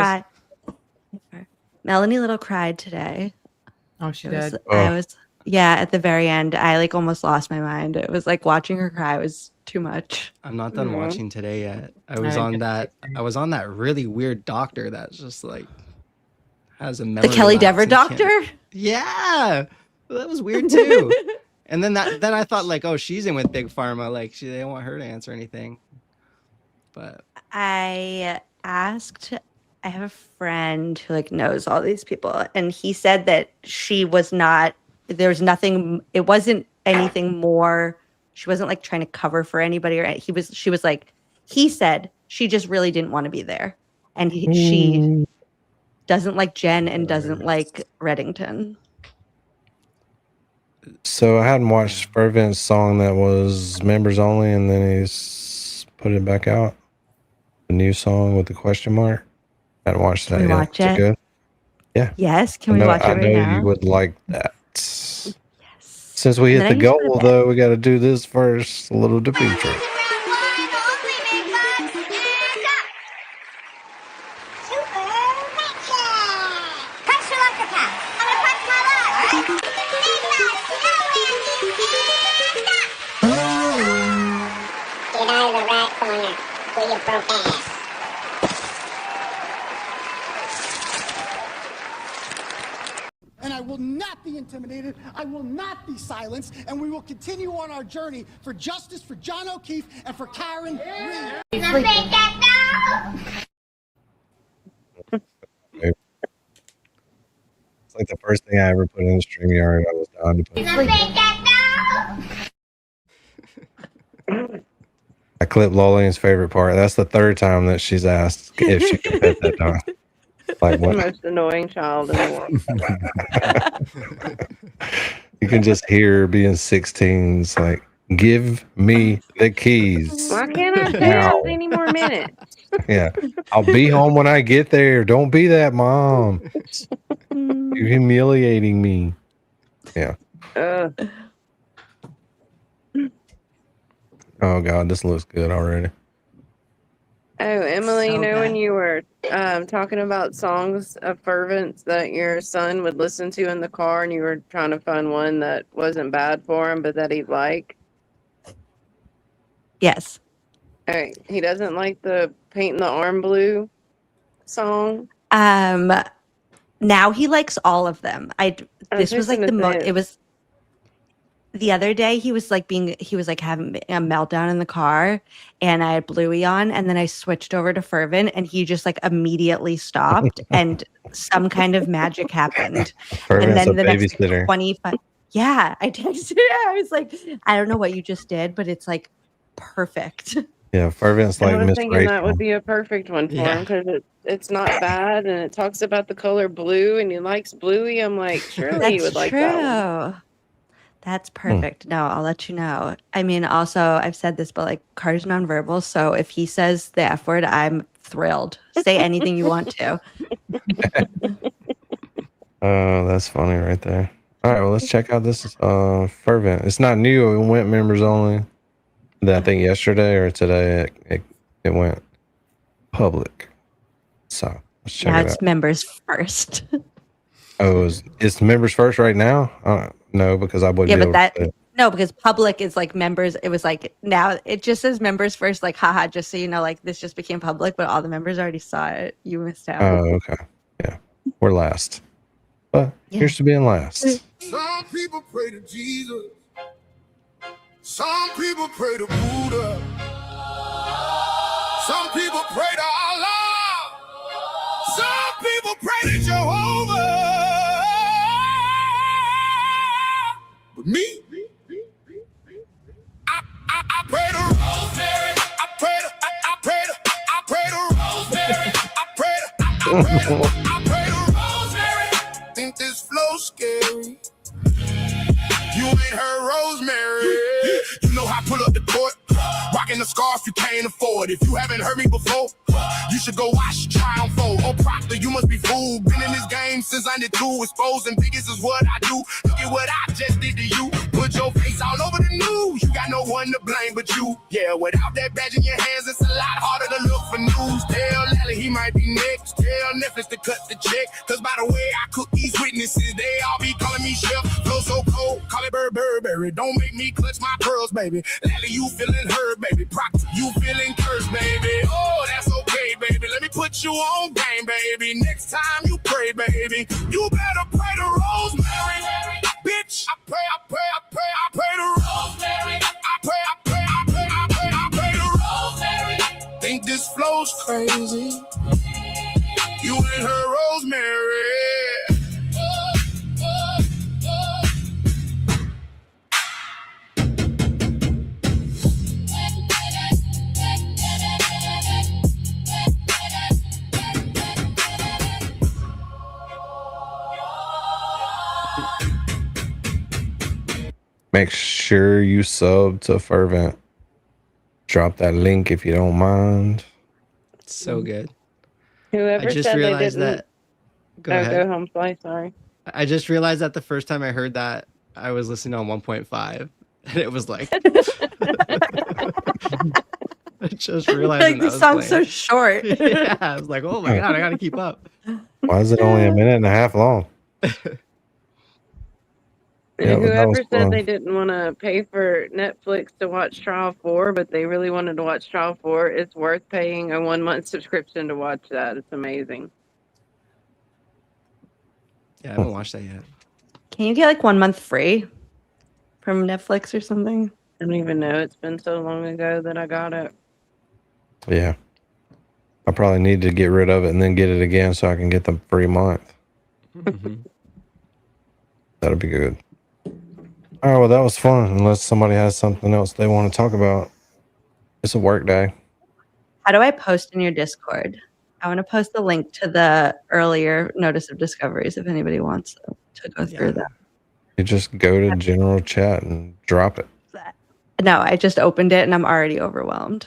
cried. Melanie Little cried today. Oh, she It was, did. I was, yeah, at the very end, I like almost lost my mind. It was like watching her cry was too much. I'm not done watching today yet. I was didn't on get to that. see it. I was on that really weird doctor that's just like has a The memory Kelly lapse Dever and can't- doctor? Yeah, that was weird too. And then I thought like, oh, she's in with Big Pharma. Like they don't want her to answer anything. But I asked, I have a friend who like knows all these people, and he said that she was not, there's nothing, it wasn't anything more. She wasn't like trying to cover for anybody, or she was like, he said she just really didn't want to be there. And she doesn't like Jen and doesn't like Reddington. So I hadn't watched Fervent's song that was members only, and then he's put it back out. The new song with the question mark. I hadn't watched that Can we yet. watch Is it? Good? Yeah. Yes, can we watch it I right know now? you would like that. Yes. Since we And hit then the I need to go goal, to bed. though, we got to do this first. A little Dimitri. Get out of the right corner. Do your broke ass. And I will not be intimidated. I will not be silenced. And we will continue on our journey for justice for John O'Keefe and for Karen Reed. It's like the first thing I ever put in the StreamYard. I was down to put. I clipped Lolian's favorite part. That's the third time that she's asked if she could pet that dog. Like The what? most annoying child in the world. You can just hear her being 16. It's like, give me the keys. Why can't I Now. dance any more minutes? Yeah. I'll be home when I get there. Don't be that mom. You're humiliating me. Yeah. Oh God, this looks good already. Oh, Emily, So you know when good. you were talking about songs of fervence that your son would listen to in the car, and you were trying to find one that wasn't bad for him, but that he'd like? Yes. All right, he doesn't like the Painting the Arm Blue song. Now he likes all of them. This was like fixing the to most. say It was the other day. He was like having a meltdown in the car, and I had Bluey on, and then I switched over to Fervent, and he just like immediately stopped, and some kind of magic happened. Fervent's and a then the next babysitter. 25. Yeah, I texted her. I was like, I don't know what you just did, but it's like perfect. Yeah, Fervent's I like was Miss thinking that Rachel. would be a perfect one for him because it's not bad and it talks about the color blue and he likes Bluey. I'm like, surely he would like that one. That's perfect. No, I'll let you know. I mean, also, I've said this, but like Carter's nonverbal. So if he says the F word, I'm thrilled. Say anything you want to. Oh, that's funny right there. All right, well, let's check out this Fervent. It's not new. It went members only. I think yesterday or today it went public. So let's check Now it it's out. members first. Oh, it's members first right now? No, because I wouldn't Yeah, be but able to. no, because public is like members. It was like now it just says members first, like haha, just so you know, like this just became public, but all the members already saw it. You missed out. Oh, okay. Yeah. We're last. But here's to being last. Some people pray to Jesus. Some people pray to Buddha. Some people pray to Allah. Some people pray to Jehovah. But me, I pray to Rosemary. I pray to Rosemary. Think this flow scary. You ain't heard Rosemary. You know how I pull up the court. Why Rocking the scarf you can't afford. If you haven't heard me before, you should go watch Try on Fold. Oh, Proctor, you must be fooled. Been in this game since I did 2. Exposing biggest is what I do. Look at what I just did to you. Put your face all over the news. You got no one to blame but you. Yeah, without that badge in your hands, it's a lot harder to look for news. Tell Lally he might be next. Tell Netflix to cut the check. Cause by the way I cook these witnesses, they all be calling me chef. Flow so cold, call it Burberry. Don't make me clutch my pearls, baby. Lally, you feeling hurt, baby. Proctor, you feeling cursed, baby. Oh, that's okay, baby. Let me put you on game, baby. Next time you pray, baby, you better pray to Rosemary. Bitch, I pray to Rosemary. I pray to Rosemary. Think this flow's crazy. You ain't her Rosemary. Make sure you sub to Fervent. Drop that link if you don't mind. It's so good. Whoever I just said they realized didn't. that. Go ahead. Go home, fly. Sorry. I just realized that the first time I heard that, I was listening on 1.5, and it was like. I just realized Like the song's so short. Yeah, I was like, oh my god, I gotta keep up. Why is it only a minute and a half long? Yeah, Whoever said they didn't want to pay for Netflix to watch Trial 4, but they really wanted to watch Trial 4, it's worth paying a 1-month subscription to watch that. It's amazing. Yeah, I haven't watched that yet. Can you get like 1 month free from Netflix or something? I don't even know. It's been so long ago that I got it. Yeah. I probably need to get rid of it and then get it again so I can get the free month. That'll be good. All right, well, that was fun. Unless somebody has something else they want to talk about. It's a work day. How do I post in your Discord? I want to post the link to the earlier notice of discoveries if anybody wants to go through that. You just go to general chat and drop it. No, I just opened it and I'm already overwhelmed.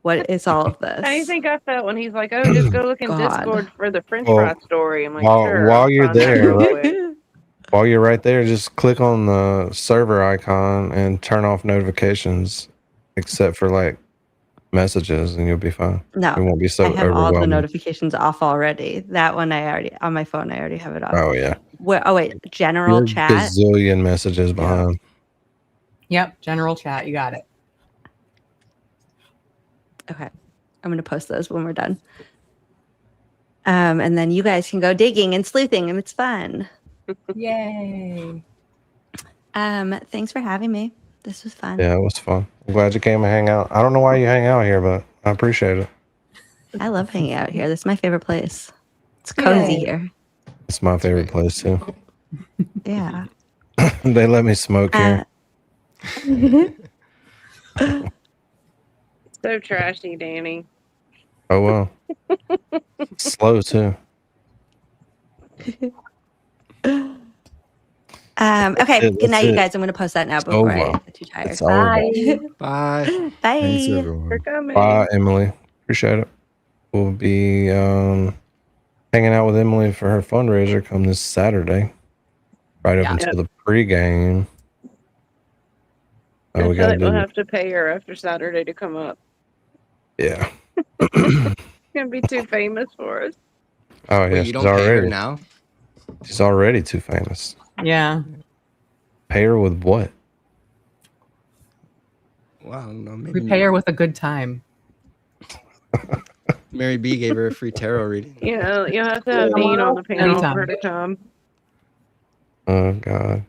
What is all of this? How do you think I felt when he's like, "Oh, just go look in God. Discord for the French fry story"? I'm like, sure. While I'll you're find that there, real quick. while you're right there, just click on the server icon and turn off notifications, except for like messages, and you'll be fine. No, it won't be so I have all the overwhelming. notifications off already. That one I already on my phone. I already have it off. Oh yeah. Oh wait, general You're chat. Gazillion messages behind. Yep, general chat. You got it. Okay, I'm gonna post those when we're done. And then you guys can go digging and sleuthing, and it's fun. Yay! Thanks for having me. This was fun. Yeah, it was fun. I'm glad you came and hang out. I don't know why you hang out here, but I appreciate it. I love hanging out here. This is my favorite place. It's cozy here. It's my favorite place too. Yeah. They let me smoke here. So trashy, Danny. Oh well. Slow too. Okay. Good night, you it. guys. I'm going to post that now before I over. get too tired. It's Bye. Bye. Bye. Thanks, everyone. For coming. Bye, Emily. Appreciate it. We'll be hanging out with Emily for her fundraiser come this Saturday. Right up until the pregame. I We feel got like we'll have to pay her after Saturday to come up. Yeah. She's gonna be too famous for us. Oh yeah. Wait, you She's don't pay her already now? She's already too famous. Yeah. Pay her with what? Wow, I don't know. Maybe We pay her with a good time. Mary B gave her a free tarot reading. You know, you'll have to have Dean on the panel Anytime. for her to come. Oh God.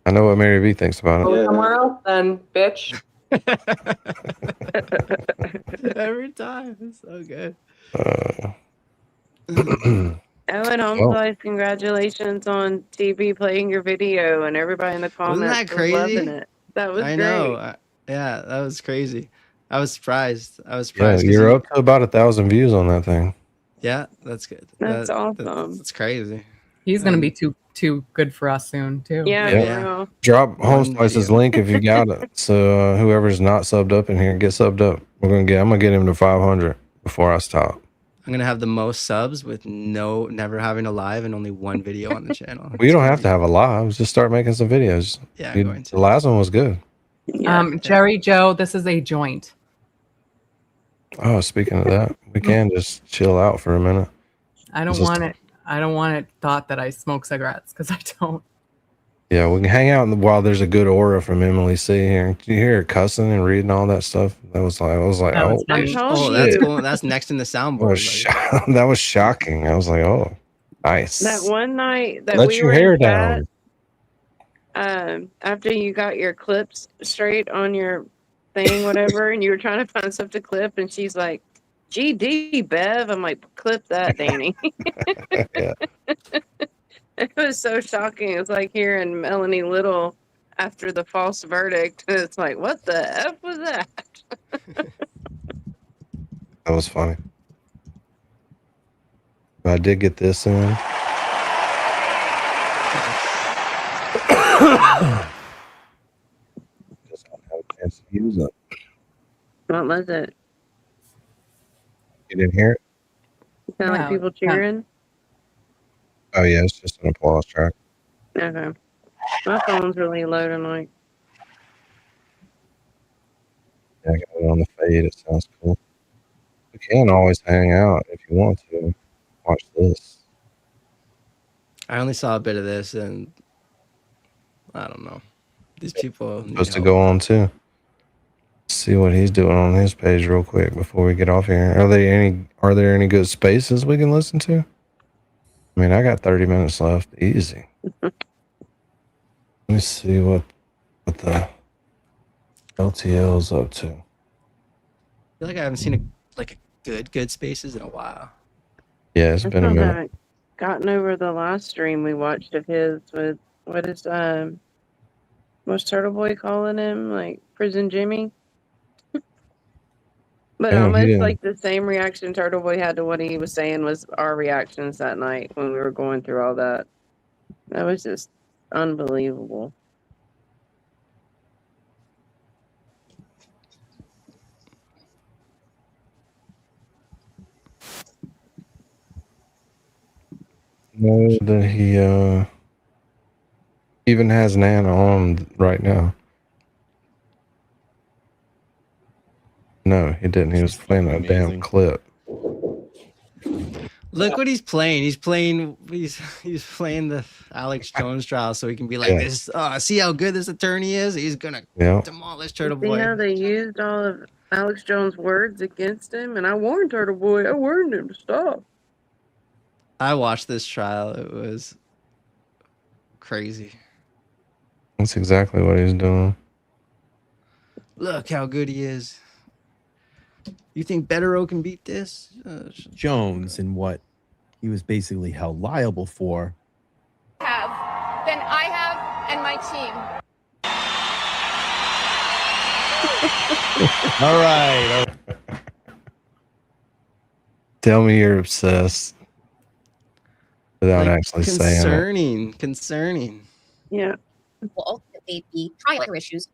I know what Mary B thinks about it. Somewhere else then, bitch. Every time. It's so good. Owen Homeflies, congratulations on TV playing your video and everybody in the comments Wasn't that was crazy? loving it. That was I great. know. Yeah, that was crazy. I was surprised. Yeah, 'cause you're up to about 1,000 views on that thing. Yeah, that's good. That's awesome. That's crazy. He's gonna be too good for us soon too. Yeah, Yep. for real. Drop Home One Slice's video. link if you got it. So whoever's not subbed up in here, get subbed up. I'm gonna get him to 500 before I stop. I'm gonna have the most subs with never having a live and only one video on the channel. Well, you don't have to have a live. Just start making some videos. Yeah, I'm going to. The last one was good. Yeah. Jerry Joe, this is a joint. Oh, speaking of that, we can just chill out for a minute. I don't want it thought that I smoke cigarettes because I don't. Yeah, we can hang out while there's a good aura from Emily C here. Did you hear her cussing and reading all that stuff? I was like, That was oh, nice. Oh, that's cool. That's next in the soundboard. that was shocking. I was like, oh, nice. That one night that Let we your were hair in chat, down. after you got your clips straight on your thing, whatever, and you were trying to find stuff to clip, and she's like, GD, Bev. I'm like, clip that, Danny. Yeah. It was so shocking. It was like hearing Melanie Little after the false verdict. It's like, what the F was that? That was funny. But I did get this in. Just don't have a chance to use it. What was it? You didn't hear it? Sound like people cheering? Oh yeah, it's just an applause track. Okay. My phone's really low tonight. Yeah, I got it on the fade. It sounds cool. You can always hang out if you want to. Watch this. I only saw a bit of this, and I don't know. These people need Supposed to help. go on too. See what he's doing on his page real quick before we get off here. Are there any good spaces we can listen to? I mean, I got 30 minutes left. Easy. Let me see what the LTL's up to. I feel like I haven't seen a good spaces in a while. Yeah, it's been a minute. I've gotten over the last stream we watched of his with what's Turtle Boy calling him, like Prison Jimmy. But Damn, almost yeah. like the same reaction Turtle Boy had to what he was saying was our reactions that night when we were going through all that. That was just unbelievable. No, that he even has Nana on right now. No, he didn't. He was playing a damn clip. Look what he's playing. He's playing the Alex Jones trial, so he can be like, Yeah. "This, see how good this attorney is. He's gonna Yeah. demolish Turtle See Boy." how they used all of Alex Jones' words against him? And I warned Turtle Boy. I warned him to stop. I watched this trial. It was crazy. That's exactly what he's doing. Look how good he is. You think Bederow can beat this? Jones and what he was basically held liable for. Than I have and my team. All right. Tell me you're obsessed without actually saying it. Concerning. Yeah. Will ultimately be trial issues.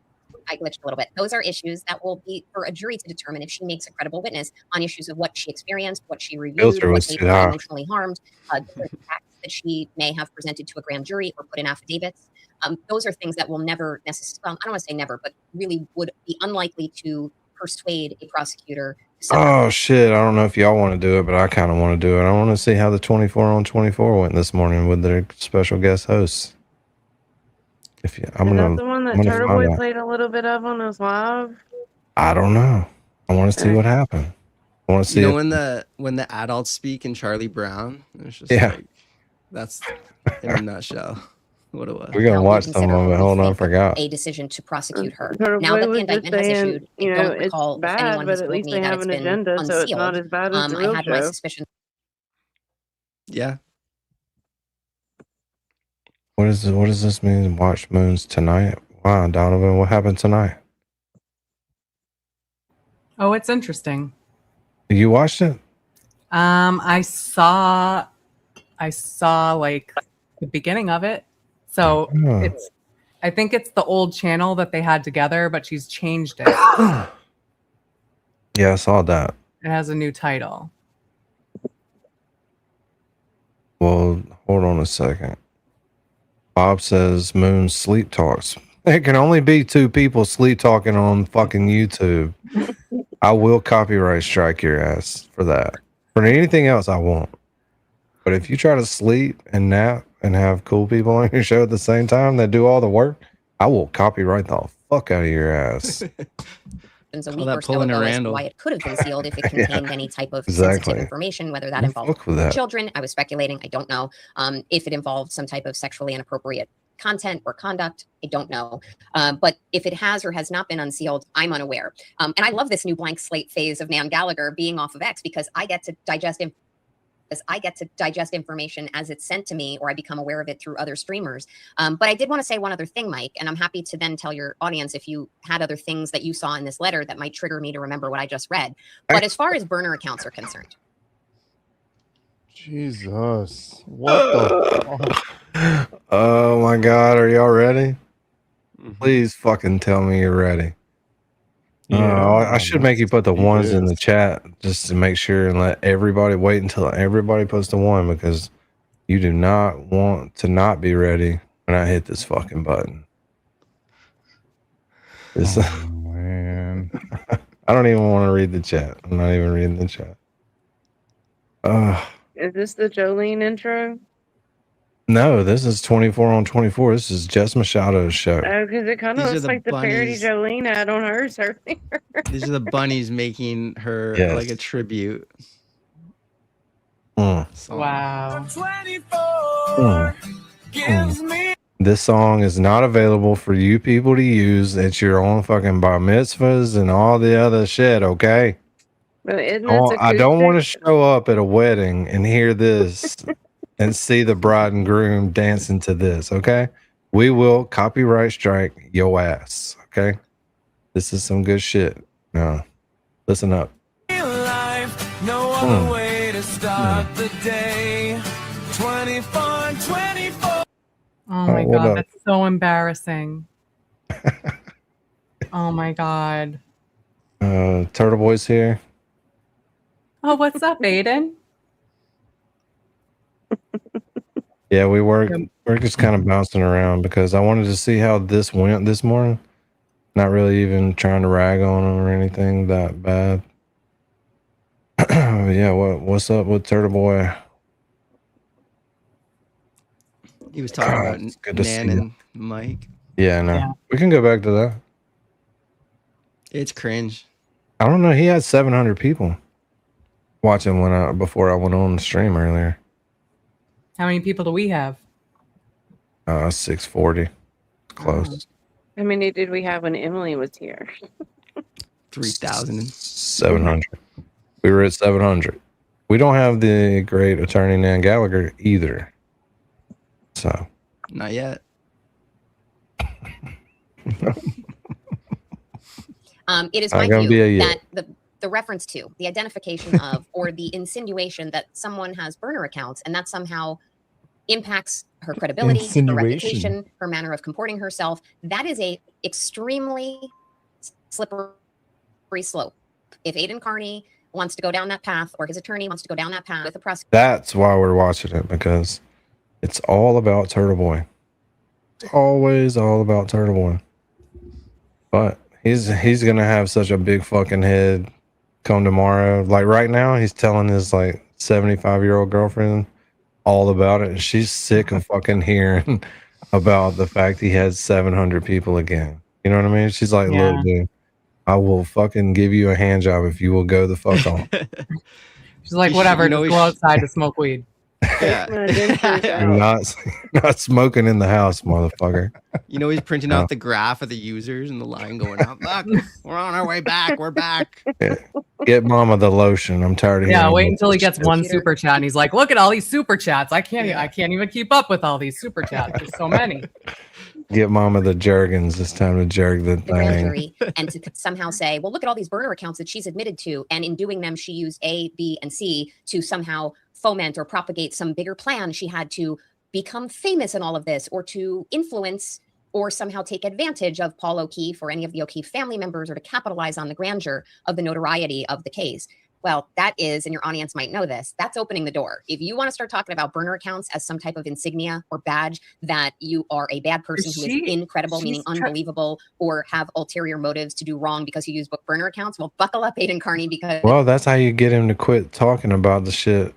I glitched a little bit. Those are issues that will be for a jury to determine if she makes a credible witness on issues of what she experienced, what she reviewed, Filter what was made too her high. emotionally harmed, different facts that she may have presented to a grand jury or put in affidavits. Those are things that will never necessarily, well, I don't want to say never, but really would be unlikely to persuade a prosecutor. Oh shit! I don't know if y'all want to do it, but I kind of want to do it. I want to see how the 24 on 24 went this morning with their special guest hosts. If you, I'm Is gonna, that the one that I'm gonna Turtle find Boy out. played a little bit of on his live? I don't know. I want to see what happened. I want to see. You know if, when the adults speak in Charlie Brown, it's just Yeah. like that's in a nutshell what it was. We're gonna watch some of it. Hold on, I forgot. A decision to prosecute her. Turtle Now Boy that the was just indictment has saying, issued, I you know, don't it's recall if bad, anyone but has at told least me they that have it's an been agenda, so it's not unsealed. as bad as the real I had my show. suspicions. Yeah. What does this mean? Watch Moons tonight? Wow, Donovan, what happened tonight? Oh, it's interesting. You watched it? I saw like the beginning of it. So I think it's the old channel that they had together, but she's changed it. Yeah, I saw that. It has a new title. Well, hold on a second. Bob says Moon sleep talks. There can only be 2 people sleep talking on fucking YouTube. I will copyright strike your ass for that. For anything else, I won't. But if you try to sleep and nap and have cool people on your show at the same time that do all the work, I will copyright the fuck out of your ass. A week or so ago as to why it could have been sealed if it contained any type of sensitive information, whether that involved children. I was speculating. I don't know. If it involved some type of sexually inappropriate content or conduct, I don't know. But if it has or has not been unsealed, I'm unaware. And I love this new blank slate phase of Nan Gallagher being off of X because I get to digest information as it's sent to me, or I become aware of it through other streamers. But I did want to say one other thing, Mike, and I'm happy to then tell your audience if you had other things that you saw in this letter that might trigger me to remember what I just read. But as far as burner accounts are concerned. Jesus. What the fuck? Oh my God. Are y'all ready? Please fucking tell me you're ready. I should make you put the ones in the chat just to make sure and let everybody wait until everybody puts the 1 because you do not want to not be ready when I hit this fucking button. Man. I don't even want to read the chat. I'm not even reading the chat. Is this the Jolene intro? No, this is 24 on 24. This is Jess Machado's show. Oh, because it kind of looks like the parody Jolene had on hers earlier. These are the bunnies making her like a tribute. Wow. This song is not available for you people to use at your own fucking bar mitzvahs and all the other shit, okay? I don't want to show up at a wedding and hear this and see the bride and groom dancing to this, okay? We will copyright strike your ass, okay? This is some good shit. No, listen up. No other way to start the day. 24, 24. Oh my God, that's so embarrassing. Oh my God. Turtle Boy's here. Oh, what's up, Aiden? Yeah, we're just kind of bouncing around because I wanted to see how this went this morning. Not really even trying to rag on him or anything that bad. Yeah, what's up with Turtle Boy? He was talking about Nan and Mike. Yeah, no. We can go back to that. It's cringe. I don't know. He had 700 people watching before I went on the stream earlier. How many people do we have? 640. Close. How many did we have when Emily was here? 3,000. 700. We were at 700. We don't have the great attorney Nan Gallagher either. So. Not yet. It is my view that the reference to, the identification of, or the insinuation that someone has burner accounts and that somehow impacts her credibility, her reputation, her manner of comporting herself, that is a extremely slippery slope. If Aiden Carney wants to go down that path, or his attorney wants to go down that path with the press. That's why we're watching it, because it's all about Turtle Boy. It's always all about Turtle Boy. But he's gonna have such a big fucking head come tomorrow. Like right now, he's telling his like 75-year-old girlfriend all about it, and she's sick of fucking hearing about the fact he had 700 people again. You know what I mean? She's like, look, dude, I will fucking give you a hand job if you will go the fuck on. She's like, whatever, just go outside to smoke weed. You're not smoking in the house, motherfucker. You know, he's printing out the graph of the users and the line going up. Look, we're on our way back. We're back. Yeah. Get mama the lotion. I'm tired of hearing wait until he gets one super chat and he's like, look at all these super chats. I can't even keep up with all these super chats. There's so many. Get mama the Jergens. It's time to jerk the thing. Jury, and to somehow say, well, look at all these burner accounts that she's admitted to, and in doing them, she used A, B, and C to somehow foment or propagate some bigger plan she had to become famous in all of this, or to influence or somehow take advantage of Paul O'Keefe or any of the O'Keefe family members, or to capitalize on the grandeur of the notoriety of the case. Well, that is, and your audience might know this, that's opening the door. If you want to start talking about burner accounts as some type of insignia or badge that you are a bad person who is incredible, meaning unbelievable, or have ulterior motives to do wrong because you use burner accounts, well, buckle up, Aiden Carney, because... Well, that's how you get him to quit talking about the shit,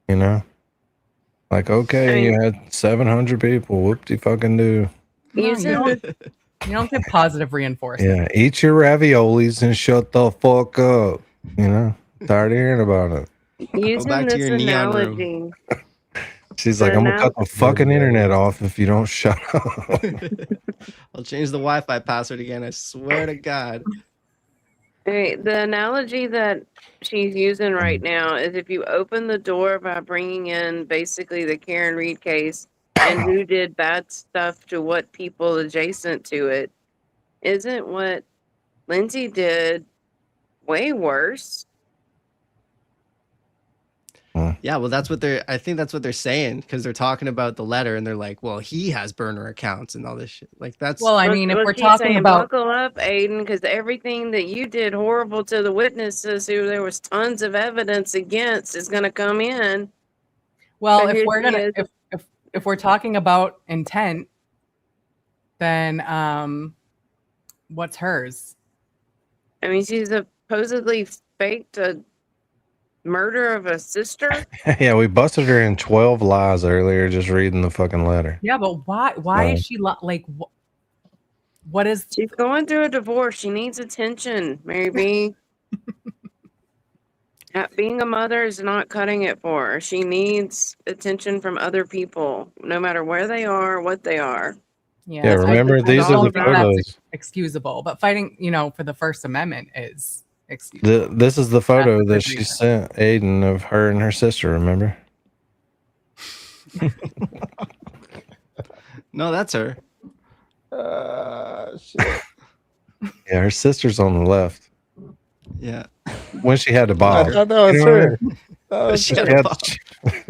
you know? Like, okay, you had 700 people. Whoop-de-fucking-do. No, you don't get positive reinforcement. Yeah, eat your raviolis and shut the fuck up. You know? Tired of hearing about it. Using this analogy. She's like, I'm going to cut the fucking internet off if you don't shut up. I'll change the Wi-Fi password again. I swear to God. Hey, the analogy that she's using right now is if you open the door by bringing in basically the Karen Reed case and who did bad stuff to what people adjacent to it, isn't what Lindsay did way worse? Yeah, well, I think that's what they're saying, because they're talking about the letter and they're like, well, he has burner accounts and all this shit. Like, that's... Well, I mean, if we're talking about... Buckle up, Aiden, because everything that you did horrible to the witnesses who there was tons of evidence against is going to come in. Well, if we're talking about intent, then what's hers? I mean, she supposedly faked a murder of a sister. Yeah, we busted her in 12 lies earlier just reading the fucking letter. Yeah, but why is she like, what is... She's going through a divorce. She needs attention, Mary B. Being a mother is not cutting it for her. She needs attention from other people, no matter where they are, what they are. Yeah, remember, these are the photos. Excusable, but fighting, for the First Amendment is excusable. This is the photo that she sent Aiden of her and her sister, remember? No, that's her. Shit. Yeah, her sister's on the left. Yeah. When she had the bob. I thought that was her.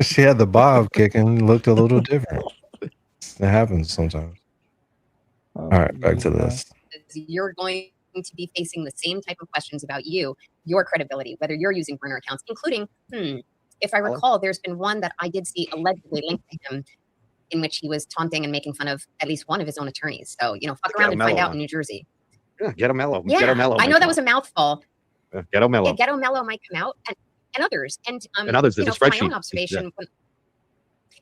She had the bob kicking, looked a little different. It happens sometimes. All right, back to this. You're going to be facing the same type of questions about your credibility, whether you're using burner accounts, including, if I recall, there's been one that I did see allegedly linked to him in which he was taunting and making fun of at least one of his own attorneys. So, fuck around and find out in New Jersey. Yeah, Ghetto Mello. Yeah, Ghetto Mello I know that was a mouthful. Ghetto Mello. Yeah, Ghetto Mello might come out, and others. And others, there's a from my spreadsheet. own observation,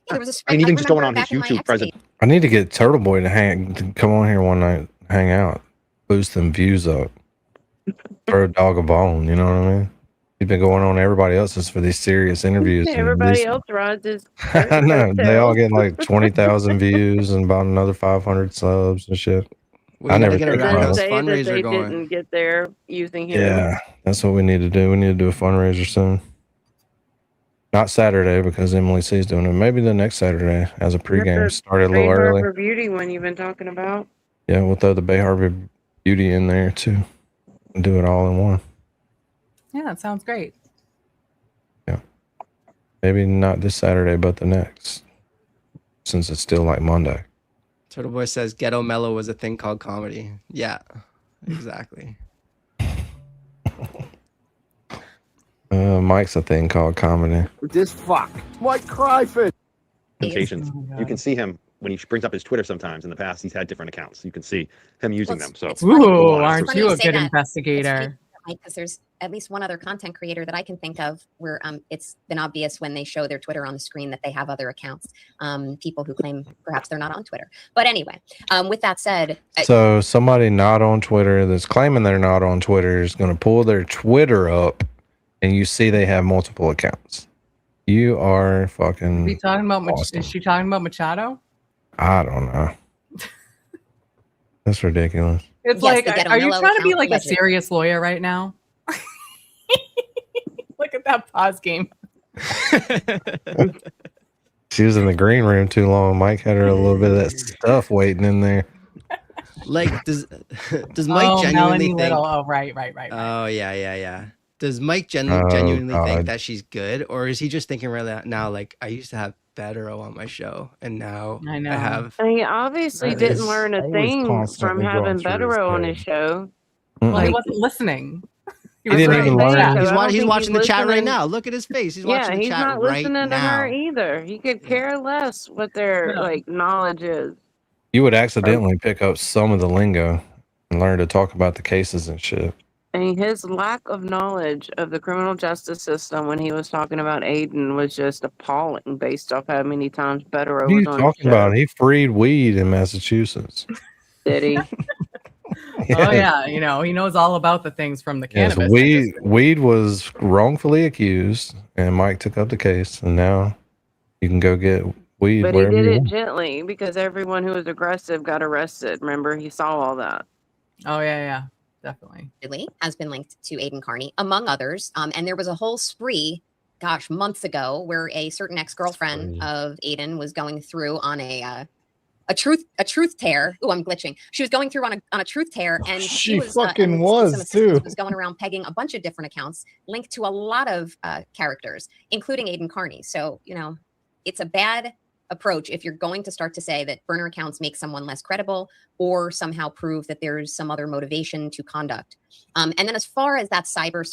there was a spreadsheet. I mean, even just going on his YouTube present. I need to get Turtle Boy to come on here one night, hang out, boost them views up, throw a dog a bone. You know what I mean? He's been going on everybody else's for these serious interviews. Everybody else rides his. I know they all get like 20,000 views and about another 500 subs and shit. I never get around this fundraiser going. Didn't get there using him. Yeah, that's what we need to do. We need to do a fundraiser soon. Not Saturday because Emily C's doing it. Maybe the next Saturday as a pregame. Started a little early. Bay Harbor Beauty one you've been talking about. Yeah, we'll throw the Bay Harbor Beauty in there too. And do it all in one. Yeah, that sounds great. Yeah. Maybe not this Saturday, but the next. Since it's still like Monday. Turtle Boy says Ghetto Mello was a thing called comedy. Yeah, exactly. Mike's a thing called comedy. This fuck. Mike Kryford. Temptations. You can see him when he brings up his Twitter sometimes. In the past, he's had different accounts. You can see him using them. So, ooh, aren't you a good investigator? Because there's at least one other content creator that I can think of where it's been obvious when they show their Twitter on the screen that they have other accounts. People who claim perhaps they're not on Twitter. But anyway, with that said. So somebody not on Twitter that's claiming they're not on Twitter is going to pull their Twitter up and you see they have multiple accounts. You are fucking. Is she talking about awesome. Is she talking about Machado? I don't know. That's ridiculous. It's like, are you trying to be like a serious lawyer right now? Look at that pause game. She was in the green room too long. Mike had her a little bit of that stuff waiting in there. Like, does Mike genuinely think? Little. Oh, right. Oh, yeah. Does Mike genuinely think that she's good, or is he just thinking right now, like, I used to have Bederow on my show, and now I know. I have. And he obviously That didn't is- learn a I was thing from constantly having going through his Bederow on his head. show. Well, he Mm-mm. wasn't listening. He He was didn't That's what even I'm saying. learn. So I don't He's think watching the chat right listening. now. Look at his face. He's Yeah, watching the he's chat not right listening to her now. either. He could Yeah. care less what their Yeah. like knowledge is. You would accidentally pick up some of the lingo and learn to talk about the cases and shit. And his lack of knowledge of the criminal justice system when he was talking about Aiden was just appalling based off how many times Bederow What are you was on his talking show. about? He freed weed in Massachusetts. Did he? Oh yeah, you know, he knows all about the things from the Yes, cannabis weed industry. weed was wrongfully accused, and Mike took up the case, and now you can go get weed But he wherever did you it want. gently because everyone who was aggressive got arrested. Remember, he saw all that. Oh yeah, definitely. Has been linked to Aiden Carney, among others. And there was a whole spree, gosh, months ago, where a certain ex-girlfriend of Aiden was going through on a truth tear. Oh, I'm glitching. She was going through on a truth tear, and She was fucking and was, some assistance too. was going around pegging a bunch of different accounts linked to a lot of characters, including Aiden Carney. So it's a bad approach if you're going to start to say that burner accounts make someone less credible or somehow prove that there's some other motivation to conduct. And then as far as that cyber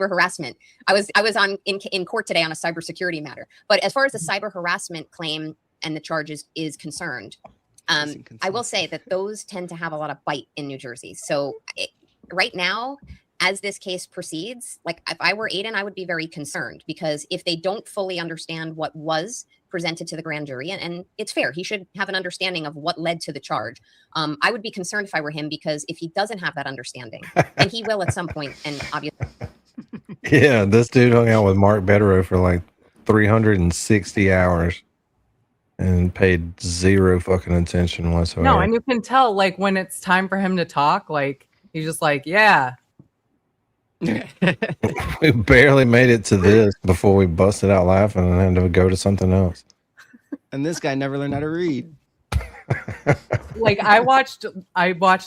harassment, I was in court today on a cybersecurity matter. But as far as the cyber harassment claim and the charges is concerned, I will say that those tend to have a lot of bite in New Jersey. So right now, as this case proceeds, like if I were Aiden, I would be very concerned because if they don't fully understand what was presented to the grand jury, and it's fair, he should have an understanding of what led to the charge. I would be concerned if I were him because if he doesn't have that understanding, and he will at some point, and obviously. Yeah, this dude hung out with Mark Bederow for like 360 hours and paid zero fucking attention whatsoever. No, and you can tell like when it's time for him to talk, like he's just like, yeah. We barely made it to this before we busted out laughing and had to go to something else. And this guy never learned how to read. Like I watched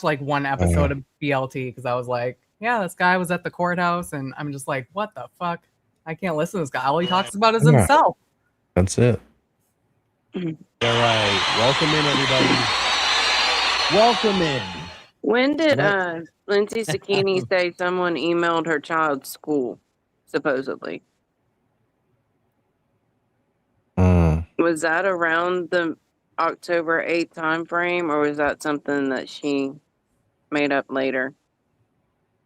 like one episode of BLT because I was like, yeah, this guy was at the courthouse, and I'm just like, what the fuck? I can't listen to this guy. All he talks about is himself. That's it. All right. Welcome in, everybody. Welcome in. When did Lindsay Zucchini say someone emailed her child's school, supposedly? Was that around the October 8th time frame, or was that something that she made up later?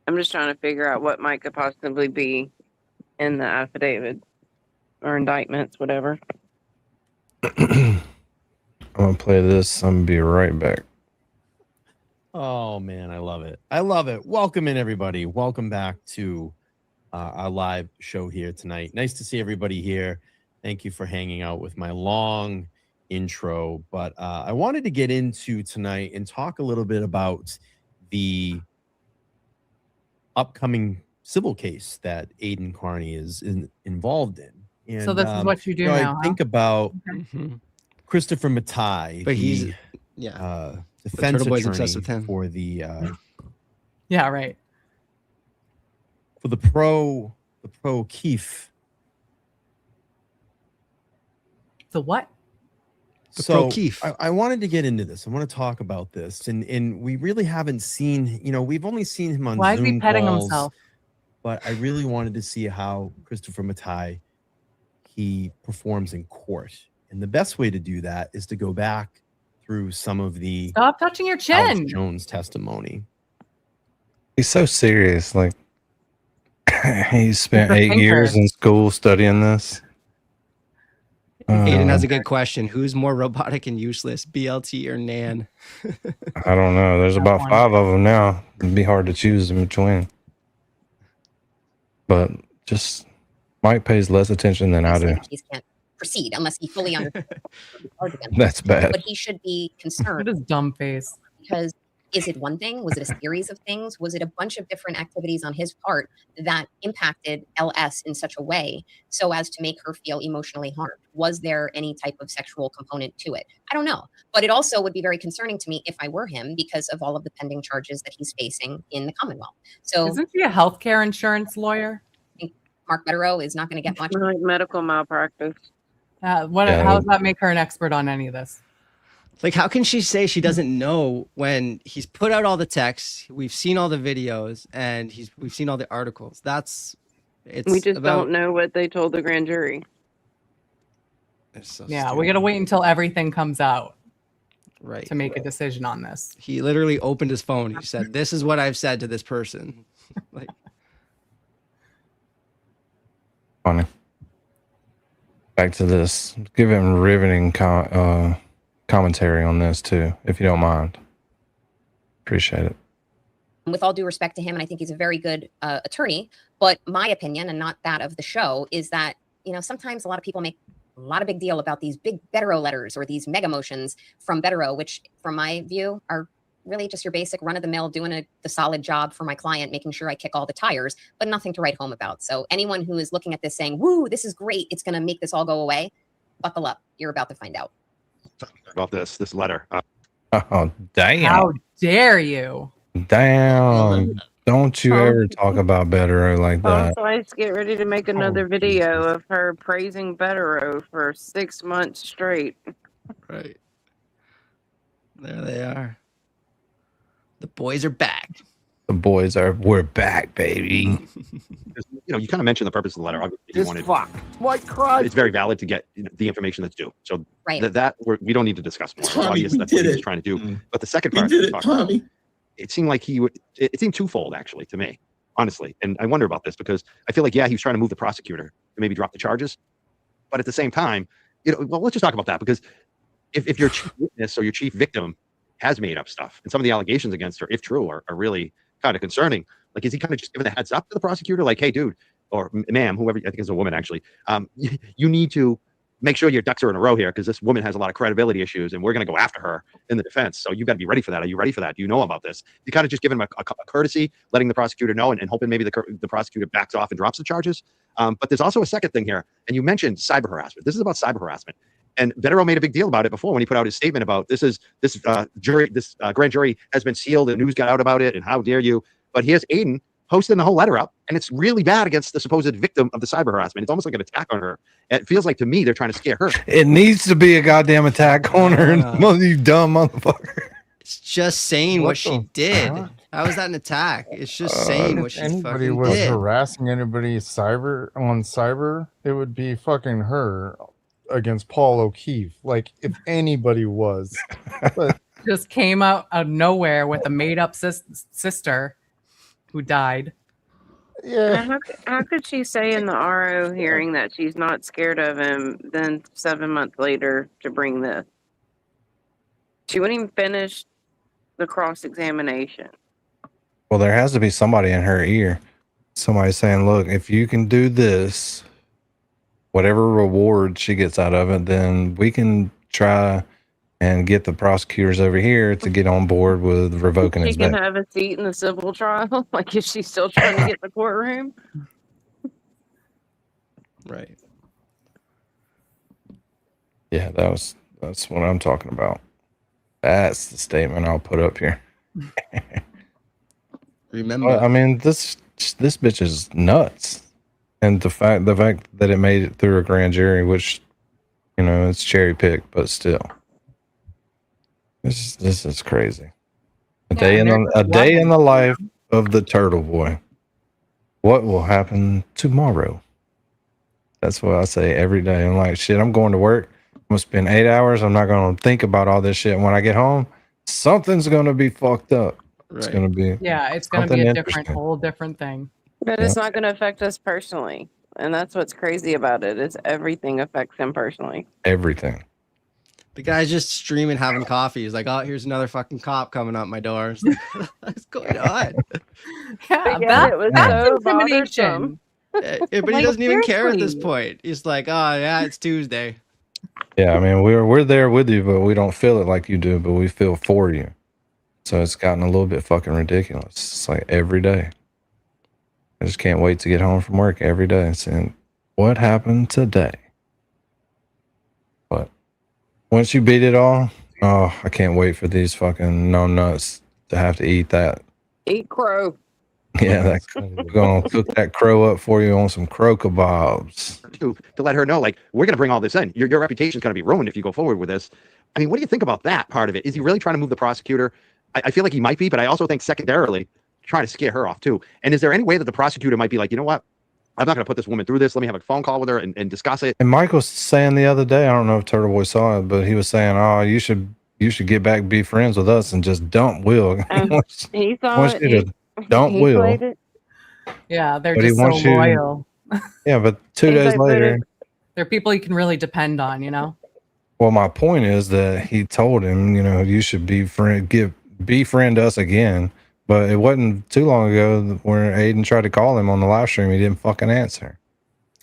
I'm just trying to figure out what might could possibly be in the affidavit or indictments, whatever. I'm gonna play this. I'm gonna be right back. Oh man, I love it. I love it. Welcome in, everybody. Welcome back to our live show here tonight. Nice to see everybody here. Thank you for hanging out with my long intro. But I wanted to get into tonight and talk a little bit about the upcoming civil case that Aiden Carney is involved in. And, so this is what you do now. I think about Christopher Matai, but he's defense Turtle Boy's attorney obsessed with him. For the yeah, right. For the pro Keefe. The what? So I wanted to get into this. I want to talk about this, and we really haven't seen. We've only seen him on. Why Zoom is he petting calls, himself? But I really wanted to see how Christopher Matai he performs in court, and the best way to do that is to go back through some of the Stop touching your chin. Alex Jones testimony. He's so serious. Like he spent He's a 8 thinker. years in school studying this. Aiden has a good question. Who's more robotic and useless, BLT or Nan? I don't know. There's about 5 of them now. It'd be hard to choose in between. But just Mike pays less attention than I do. The case can't proceed unless he fully understands. That's bad. But he should be concerned. Look at his dumb face. Because is it one thing? Was it a series of things? Was it a bunch of different activities on his part that impacted LS in such a way so as to make her feel emotionally harmed? Was there any type of sexual component to it? I don't know. But it also would be very concerning to me if I were him because of all of the pending charges that he's facing in the Commonwealth. So isn't he a healthcare insurance lawyer? I think Mark Bederow is not going to get much. Like medical malpractice. How Yeah. does that make her an expert on any of this? Like, how can she say she doesn't know when he's put out all the texts? We've seen all the videos, and we've seen all the articles. We just don't know what they told the grand jury. Yeah, we got to wait until everything comes out, right, to make a decision on this. He literally opened his phone. He said, "This is what I've said to this person." Like, Funny. Back to this. Give him riveting commentary on this too, if you don't mind. Appreciate it. With all due respect to him, and I think he's a very good attorney, but my opinion, and not that of the show, is that, you know, sometimes a lot of people make a lot of big deal about these big Bederow letters or these mega motions from Bederow, which from my view are really just your basic run of the mill, doing the solid job for my client, making sure I kick all the tires, but nothing to write home about. So anyone who is looking at this saying, woo, this is great, it's going to make this all go away, buckle up. You're about to find out. About this letter. Oh, damn. How dare you? Damn. Don't you ever talk about Bederow like that. Let's get ready to make another video of her praising Bederow for 6 months straight. right. There they are. The boys are back. We're back, baby. You know, you kind of mentioned the purpose of the letter. It's very valid to get the information that's due. So right. We don't need to discuss more. Tommy, Obviously, that's what he was trying to do. But the second part, it seemed like it seemed twofold, actually, to me, honestly. And I wonder about this because I feel like, yeah, he was trying to move the prosecutor to maybe drop the charges. But at the same time, you know, well, let's just talk about that, because if your chief witness or your chief victim has made up stuff, and some of the allegations against her, if true, are really kind of concerning. Like, is he kind of just giving a heads up to the prosecutor? Like, hey, dude, or ma'am, whoever, I think it's a woman, actually, you need to make sure your ducks are in a row here, because this woman has a lot of credibility issues, and we're going to go after her in the defense. So you got to be ready for that. Are you ready for that? Do you know about this? You kind of just giving him a courtesy, letting the prosecutor know, and hoping maybe the prosecutor backs off and drops the charges. But there's also a second thing here, and you mentioned cyber harassment. This is about cyber harassment. And Bederow made a big deal about it before when he put out his statement about this grand jury has been sealed, and news got out about it, and how dare you. But here's Aiden posting the whole letter up, and it's really bad against the supposed victim of the cyber harassment. It's almost like an attack on her. It feels like, to me, they're trying to scare her. It needs to be a goddamn attack on her. You dumb motherfucker. It's just saying what she did. How is that an attack? It's just saying what she anybody fucking was did. harassing anybody on cyber, it would be fucking her against Paul O'Keefe. Like, if anybody was. But Just came out of nowhere with a made-up sister who died. Yeah. How could she say in the RO hearing that she's not scared of him, then 7 months later to bring this? She wouldn't even finish the cross-examination. Well, there has to be somebody in her ear. Somebody saying, look, if you can do this, whatever reward she gets out of it, then we can try and get the prosecutors over here to get on board with revoking his She can bail. have a seat in the civil trial. Like, if she's still trying to get in the courtroom. Right. Yeah, that's what I'm talking about. That's the statement I'll put up here. Remember, Well, I mean, this bitch is nuts, and the fact that it made it through a grand jury, which, you know, it's cherry picked, but still, this is crazy. A day in the life of the Turtle Boy. What will happen tomorrow? That's what I say every day. I'm like, shit, I'm going to work. I'm gonna spend 8 hours. I'm not gonna think about all this shit. And when I get home, something's gonna be fucked up. It's gonna be It's going to be a whole different thing. But it's not going to affect us personally. And that's what's crazy about it, is everything affects him personally. Everything. the guy's just streaming, having coffee. He's like, oh, here's another fucking cop coming up my door. It's like, what's going on? Yeah, it was so bothersome. But he doesn't even care at this point. He's like, oh, yeah, it's Tuesday. Yeah, I mean, we're there with you, but we don't feel it like you do, but we feel for you. So it's gotten a little bit fucking ridiculous. It's like every day. I just can't wait to get home from work every day and saying, what happened today? But once you beat it all, oh, I can't wait for these fucking no nuts to have to eat that. Eat crow. Yeah, we're gonna cook that crow up for you on some crow kebabs. To let her know, like, we're gonna bring all this in. Your reputation is gonna be ruined if you go forward with this. I mean, what do you think about that part of it? Is he really trying to move the prosecutor? I feel like he might be, but I also think secondarily trying to scare her off too. And is there any way that the prosecutor might be like, you know what? I'm not gonna put this woman through this. Let me have a phone call with her and discuss it. And Mike was saying the other day, I don't know if Turtle Boy saw it, but he was saying, "Oh, you should get back, be friends with us, and just dump Will." He saw it. Dump He Will. played it. Yeah, they're But he just so wants you- loyal. Yeah, but 2 He's days like, but later. They're people you can really depend on, you know? Well, my point is that he told him, you know, you should befriend us again. But it wasn't too long ago where Aiden tried to call him on the live stream. He didn't fucking answer.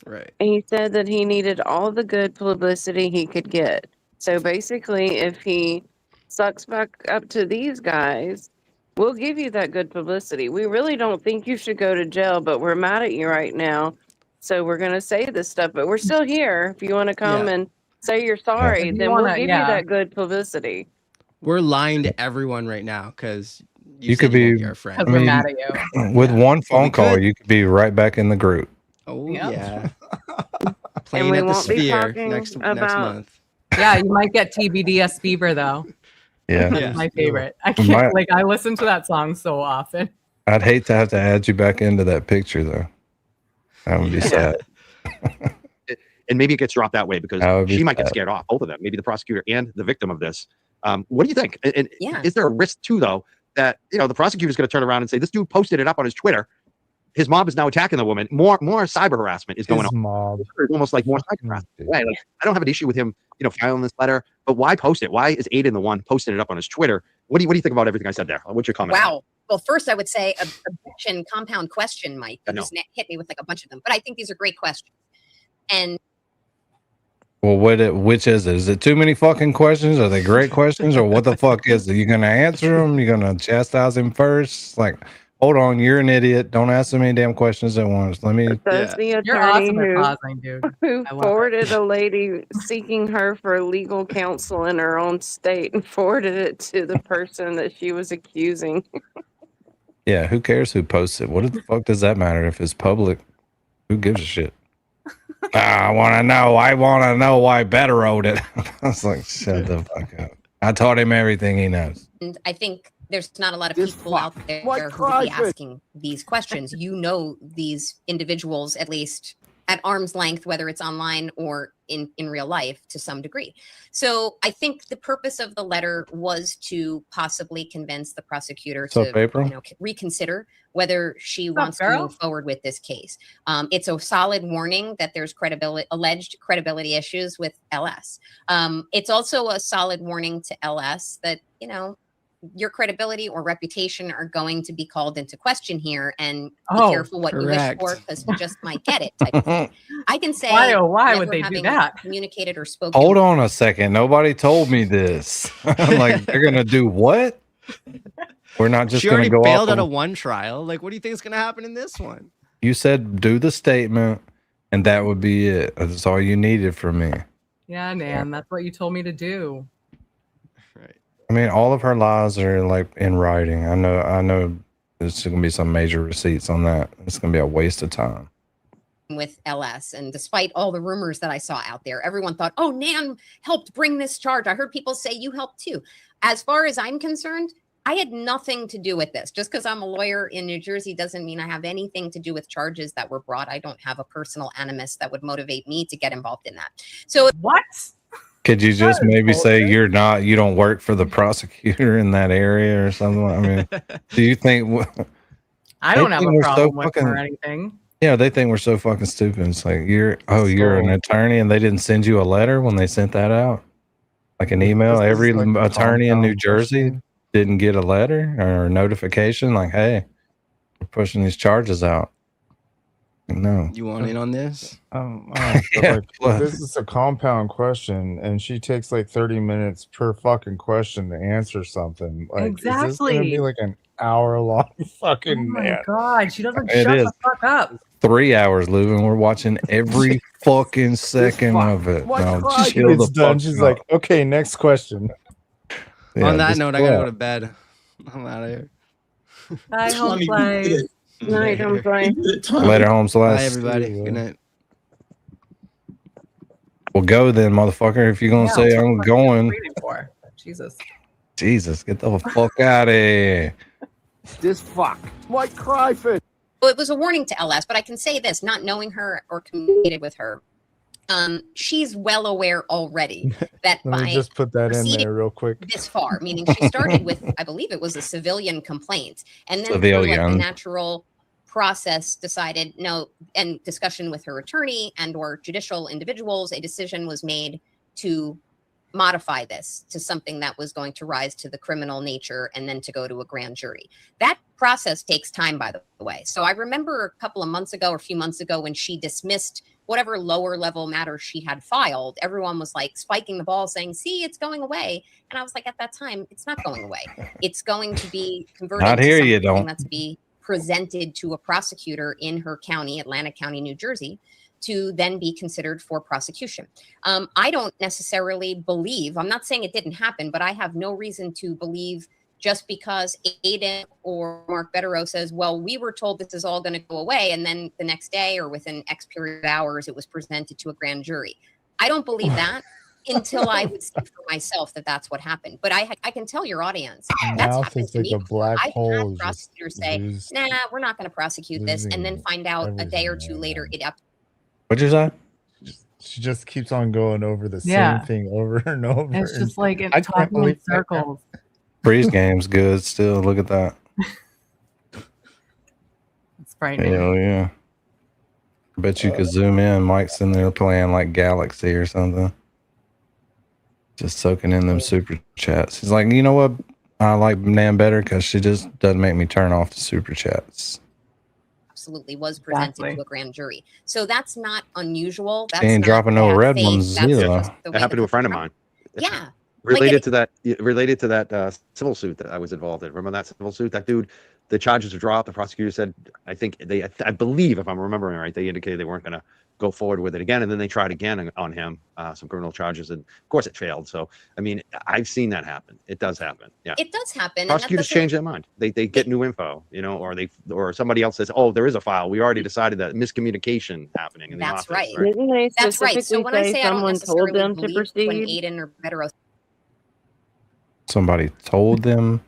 Right. He said that he needed all the good publicity he could get. So basically, if he sucks back up to these guys, we'll give you that good publicity. We really don't think you should go to jail, but we're mad at you right now. So we're going to say this stuff, but we're still here. If you want to come and say you're sorry, If you then wanna- we'll give yeah. you that good publicity. We're lying to everyone right now because You said could you be won't be our friend. Because we're mad at you. With one phone we call, could. you could be right back in the group. Oh Yep. yeah. And Playing we at the won't be Sphere talking next about month. Yeah, you might get TBDS fever though. Yeah. That's Yeah. my favorite. I My- can't like I listen to that song so often. I'd hate to have to add you back into that picture, though. That would be sad. And maybe it gets dropped that way because That would be she might get sad. scared off, both of them, maybe the prosecutor and the victim of this. What do you think? And Yeah. is there a risk too, though, that the prosecutor's going to turn around and say, this dude posted it up on his Twitter. His mob is now attacking the woman. More cyber harassment is going on. Mob. It's almost like more cyber harassment. Right? Like, I don't have an issue with him, filing this letter, but why post it? Why is Aiden the one posting it up on his Twitter? What do you think about everything I said there? What's your comment? Wow. Well, first I would say objection, compound question, Mike. You just hit me with like a bunch of them, but I think these are great questions. And Well, which is it? Is it too many fucking questions? Are they great questions? Or what the fuck is it? You going to answer them? You going to chastise him first? Like, hold on, you're an idiot. Don't ask so many damn questions at once. Let me. Says the You're attorney awesome at pausing, dude. who I love forwarded a lady seeking her for legal counsel in her own state and forwarded it to the person that she was accusing. Yeah, who cares who posts it? What the fuck does that matter if it's public? Who gives a shit? I want to know. I want to know why Bederow did. I was like, shut the fuck up. I taught him everything he knows. And I think there's not a lot of people out there White who would Cry be asking these questions. You know these individuals at least at arm's length, whether it's online or in real life to some degree. So I think the purpose of the letter was to possibly convince the prosecutor What's up, April? reconsider whether she What's up, wants to girl? move forward with this case. It's a solid warning that there's alleged credibility issues with LS. It's also a solid warning to LS that, your credibility or reputation are going to be called into question here, and be careful what you wish for because you just might get it. Type of thing. I can say why would never they do having that? communicated or spoken. Hold on a second. Nobody told me this. I'm like, they're going to do what? We're not just She going to already go bailed off out on- of one trial. Like, what do you think is going to happen in this one? You said do the statement, and that would be it. That's all you needed from me. Yeah, Nan, that's what you told me to do. Right. I mean, all of her lies are like in writing. I know there's going to be some major receipts on that. It's going to be a waste of time. With LS, and despite all the rumors that I saw out there, everyone thought, oh, Nan helped bring this charge. I heard people say you helped too. As far as I'm concerned, I had nothing to do with this. Just because I'm a lawyer in New Jersey doesn't mean I have anything to do with charges that were brought. I don't have a personal animus that would motivate me to get involved in that. So what? Could you just maybe say you don't work for the prosecutor in that area or something? I mean, do you think? I don't have a problem with her or anything. Yeah, they think we're so fucking stupid. It's like you're an attorney and they didn't send you a letter when they sent that out, like an email. Every attorney in New Jersey didn't get a letter or a notification like, hey, we're pushing these charges out. No. You want in on this? Yeah, This is a compound question, and she takes like 30 minutes per fucking question to answer something. Like, is this gonna Exactly. be like an hour-long fucking Oh my man? God, she doesn't It shut is. the fuck up. 3 hours, Lou, and we're watching every fucking second of it. No, chill It's the done. fuck She's out. like, okay, next question. Yeah, On that just note, I chill gotta go out. to bed. I'm out of here. Bye, home play. Night, I'm fine. Later, home Bye, Celeste. everybody. Good night. Well, go then, motherfucker. If you're gonna Yeah, say what I'm the fuck are you going, waiting for? Jesus. Jesus, get the fuck out of here. This fuck might cry for. Well, it was a warning to LS, but I can say this, not knowing her or communicated with her, she's well aware already that Let me by just put that in proceeding there real quick. this far, meaning she started with, I believe it was a civilian complaint, and then through like the Civilian. natural process decided no, and discussion with her attorney and or judicial individuals, a decision was made to modify this to something that was going to rise to the criminal nature and then to go to a grand jury. That process takes time, by the way. So I remember a couple of months ago or a few months ago when she dismissed whatever lower level matter she had filed, everyone was like spiking the ball saying, see, it's going away. And I was like, at that time, it's not going away. It's going to be converted Not to here, you something don't. that's be presented to a prosecutor in her county, Atlantic County, New Jersey, to then be considered for prosecution. I don't necessarily believe, I'm not saying it didn't happen, but I have no reason to believe just because Aiden or Mark Bederow says, well, we were told this is all going to go away. And then the next day or within X period of hours, it was presented to a grand jury. I don't believe that until I would see for myself that that's what happened. But I can tell your audience, that's Mouth happened is to like me a before. black I've hole. had prosecutors say, nah, we're not going to prosecute this. And then find out a day or two later, it up. What'd you say? She just keeps on going over the Yeah. same thing over and over. It's just like I can't talking in believe that. circles. Breeze game's good still. Look at that. It's frightening. Hell yeah. I bet you could zoom in. Mike's in there playing like Galaxy or something. Just soaking in them super chats. He's like, you know what? I like Nan better because she just doesn't make me turn off the super chats. Absolutely was presented to a grand jury. So that's not unusual. That's She ain't not dropping no bad red faith. ones That's either. just the That way happened to a friend of mine. Yeah. Related to that civil suit that I was involved in. Remember that civil suit? That dude, the charges were dropped. The prosecutor said, I believe, if I'm remembering right, they indicated they weren't going to go forward with it again. And then they tried again on him, some criminal charges. And of course it failed. So, I mean, I've seen that happen. It does happen. Yeah. It does happen. Prosecutors change their mind. They get new info, or somebody else says, oh, there is a file. We already decided that miscommunication happening in the office. Right. Didn't they That's right. So specifically when I say say I don't someone told necessarily them to believe when proceed? Aiden or Bederow Somebody told them.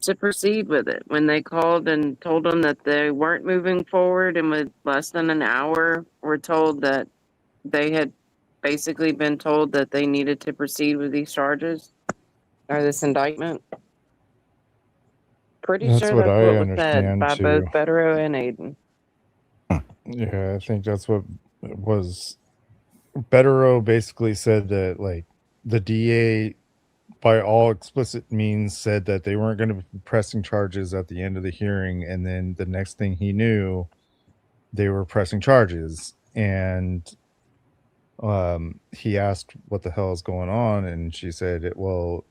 To proceed with it when they called and told them that they weren't moving forward, and with less than an hour were told that they had basically been told that they needed to proceed with these charges or this indictment. Pretty That's sure what that's I what was said understand by too. both Bederow and Aiden. Yeah, I think that's what it was. Bederow basically said that, like, the DA, by all explicit means, said that they weren't going to be pressing charges at the end of the hearing, and then the next thing he knew, they were pressing charges. And he asked what the hell is going on, and she said, well,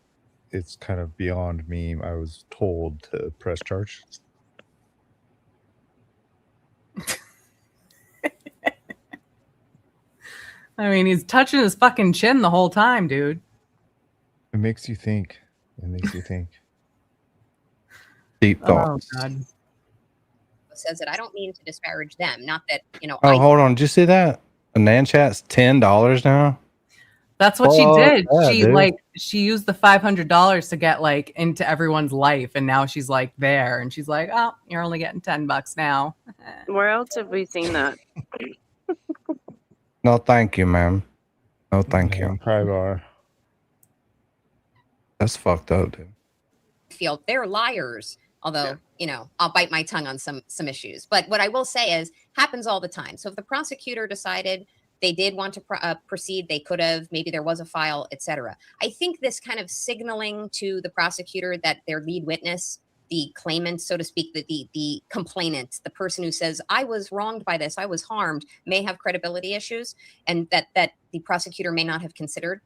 it's kind of beyond me. I was told to press charges. I mean, he's touching his fucking chin the whole time, dude. It makes you think. It makes you think. Deep thoughts. Oh, God. says it. I don't mean to disparage them. Not that, Oh, hold on. Did you see that? A Nan chat's $10 now. That's what she did. Yeah, she used the $500 to get like into everyone's life, and now she's like there, and she's like, oh, you're only getting $10 now. Where else have we seen that? No, thank you, ma'am. No, thank you. Probably. That's fucked up, dude. Feel they're liars. Although, I'll bite my tongue on some issues. But what I will say is happens all the time. So if the prosecutor decided they did want to proceed, they could have, maybe there was a file, etc. I think this kind of signaling to the prosecutor that their lead witness, the claimant, so to speak, the complainant, the person who says, I was wronged by this, I was harmed, may have credibility issues, and that the prosecutor may not have considered.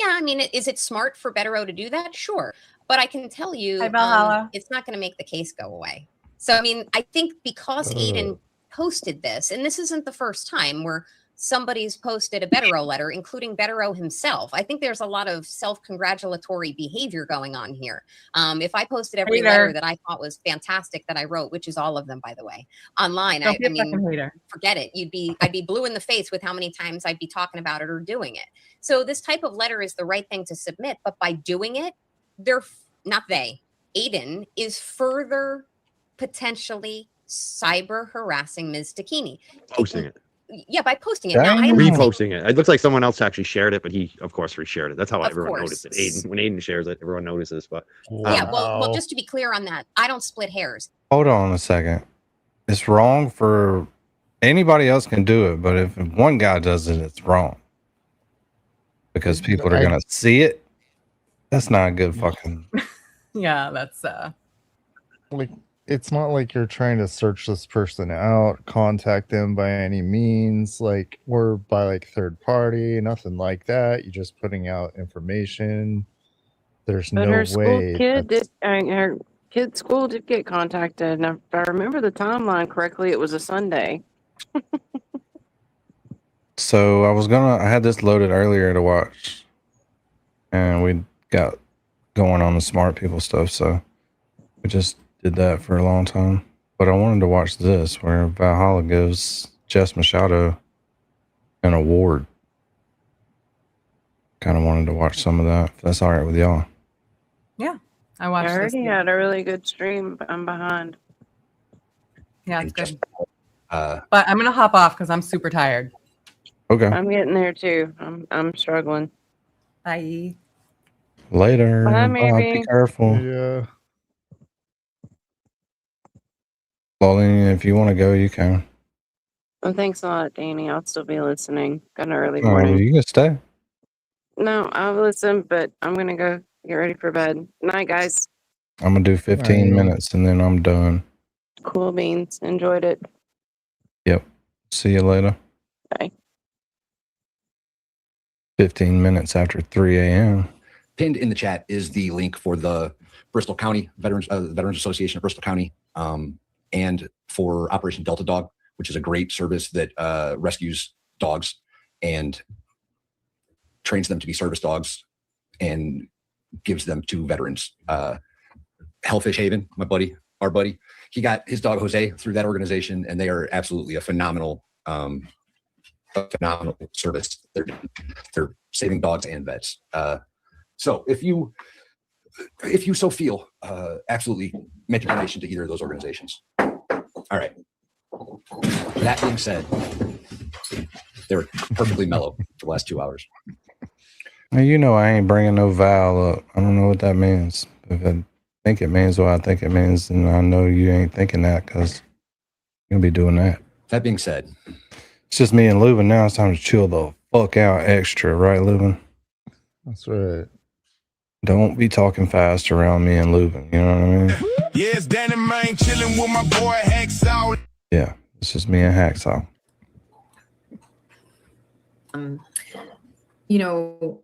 Yeah, I mean, is it smart for Bederow to do that? Sure. But I can tell you, it's not going to make the case go away. So, I mean, I think because Aiden posted this, and this isn't the first time where somebody's posted a Bederow letter, including Bederow himself. I think there's a lot of self-congratulatory behavior going on here. If I posted every letter that I thought was fantastic that I wrote, which is all of them, by the way, online, I mean, forget it. I'd be blue in the face with how many times I'd be talking about it or doing it. So this type of letter is the right thing to submit, but by doing it, Aiden is further potentially cyber harassing Ms. Dakini. Posting it. Yeah, by posting it. Now, I reposting it. It looks like someone else actually shared it, but he, of course, reshared it. That's how everyone course. noticed it. When Aiden shares it, everyone notices. But yeah, well, just to be clear on that, I don't split hairs. Hold on a second. It's wrong for anybody else can do it, but if one guy does it, it's wrong because people are gonna see it. That's not a good fucking. Yeah, that's like it's not like you're trying to search this person out, contact them by any means, like or by like third party, nothing like that. You're just putting out information. There's But no her school way. kid did. Her kid's school did get contacted, and if I remember the timeline correctly, it was a Sunday. So I had this loaded earlier to watch, and we got going on the smart people stuff, so we just did that for a long time. But I wanted to watch this where Valhalla gives Jess Machado an award. Kind of wanted to watch some of that, if that's all right with y'all. Yeah, I watched I heard he had a really good stream. I'm behind. Yeah, it's good. But I'm gonna hop off because I'm super tired. Okay. I'm getting there too. I'm struggling. Bye. Later. Bye, Be Mary. careful. Yeah. Pauline, if you want to go, you can. Well, thanks a lot, Danny. I'll still be listening. Got an early Oh, morning. you can stay. No, I'll listen, but I'm gonna go get ready for bed. Night, guys. I'm gonna do 15 minutes and then I'm done. Cool beans. Enjoyed it. Yep. See you later. Bye. 15 minutes after 3 a.m. Pinned in the chat is the link for the Bristol County Veterans Association of Bristol County, and for Operation Delta Dog, which is a great service that rescues dogs and trains them to be service dogs and gives them to veterans. Hellfish Haven, our buddy, he got his dog Jose through that organization, and they are absolutely a phenomenal service. They're saving dogs and vets. So if you so feel, absolutely make a donation to either of those organizations. All right. That being said, they were perfectly mellow for the last 2 hours. Now, you know I ain't bringing no vowel up. I don't know what that means. If I think it means what I think it means, and I know you ain't thinking that because you'll be doing that. That being said, it's just me and Lubin now. It's time to chill the fuck out extra, right, Lubin? That's right. Don't be talking fast around me and Lubin. You know what I mean? Yeah, it's Danny Main chilling with my boy Hacksaw. Yeah, it's just me and Hacksaw. You know,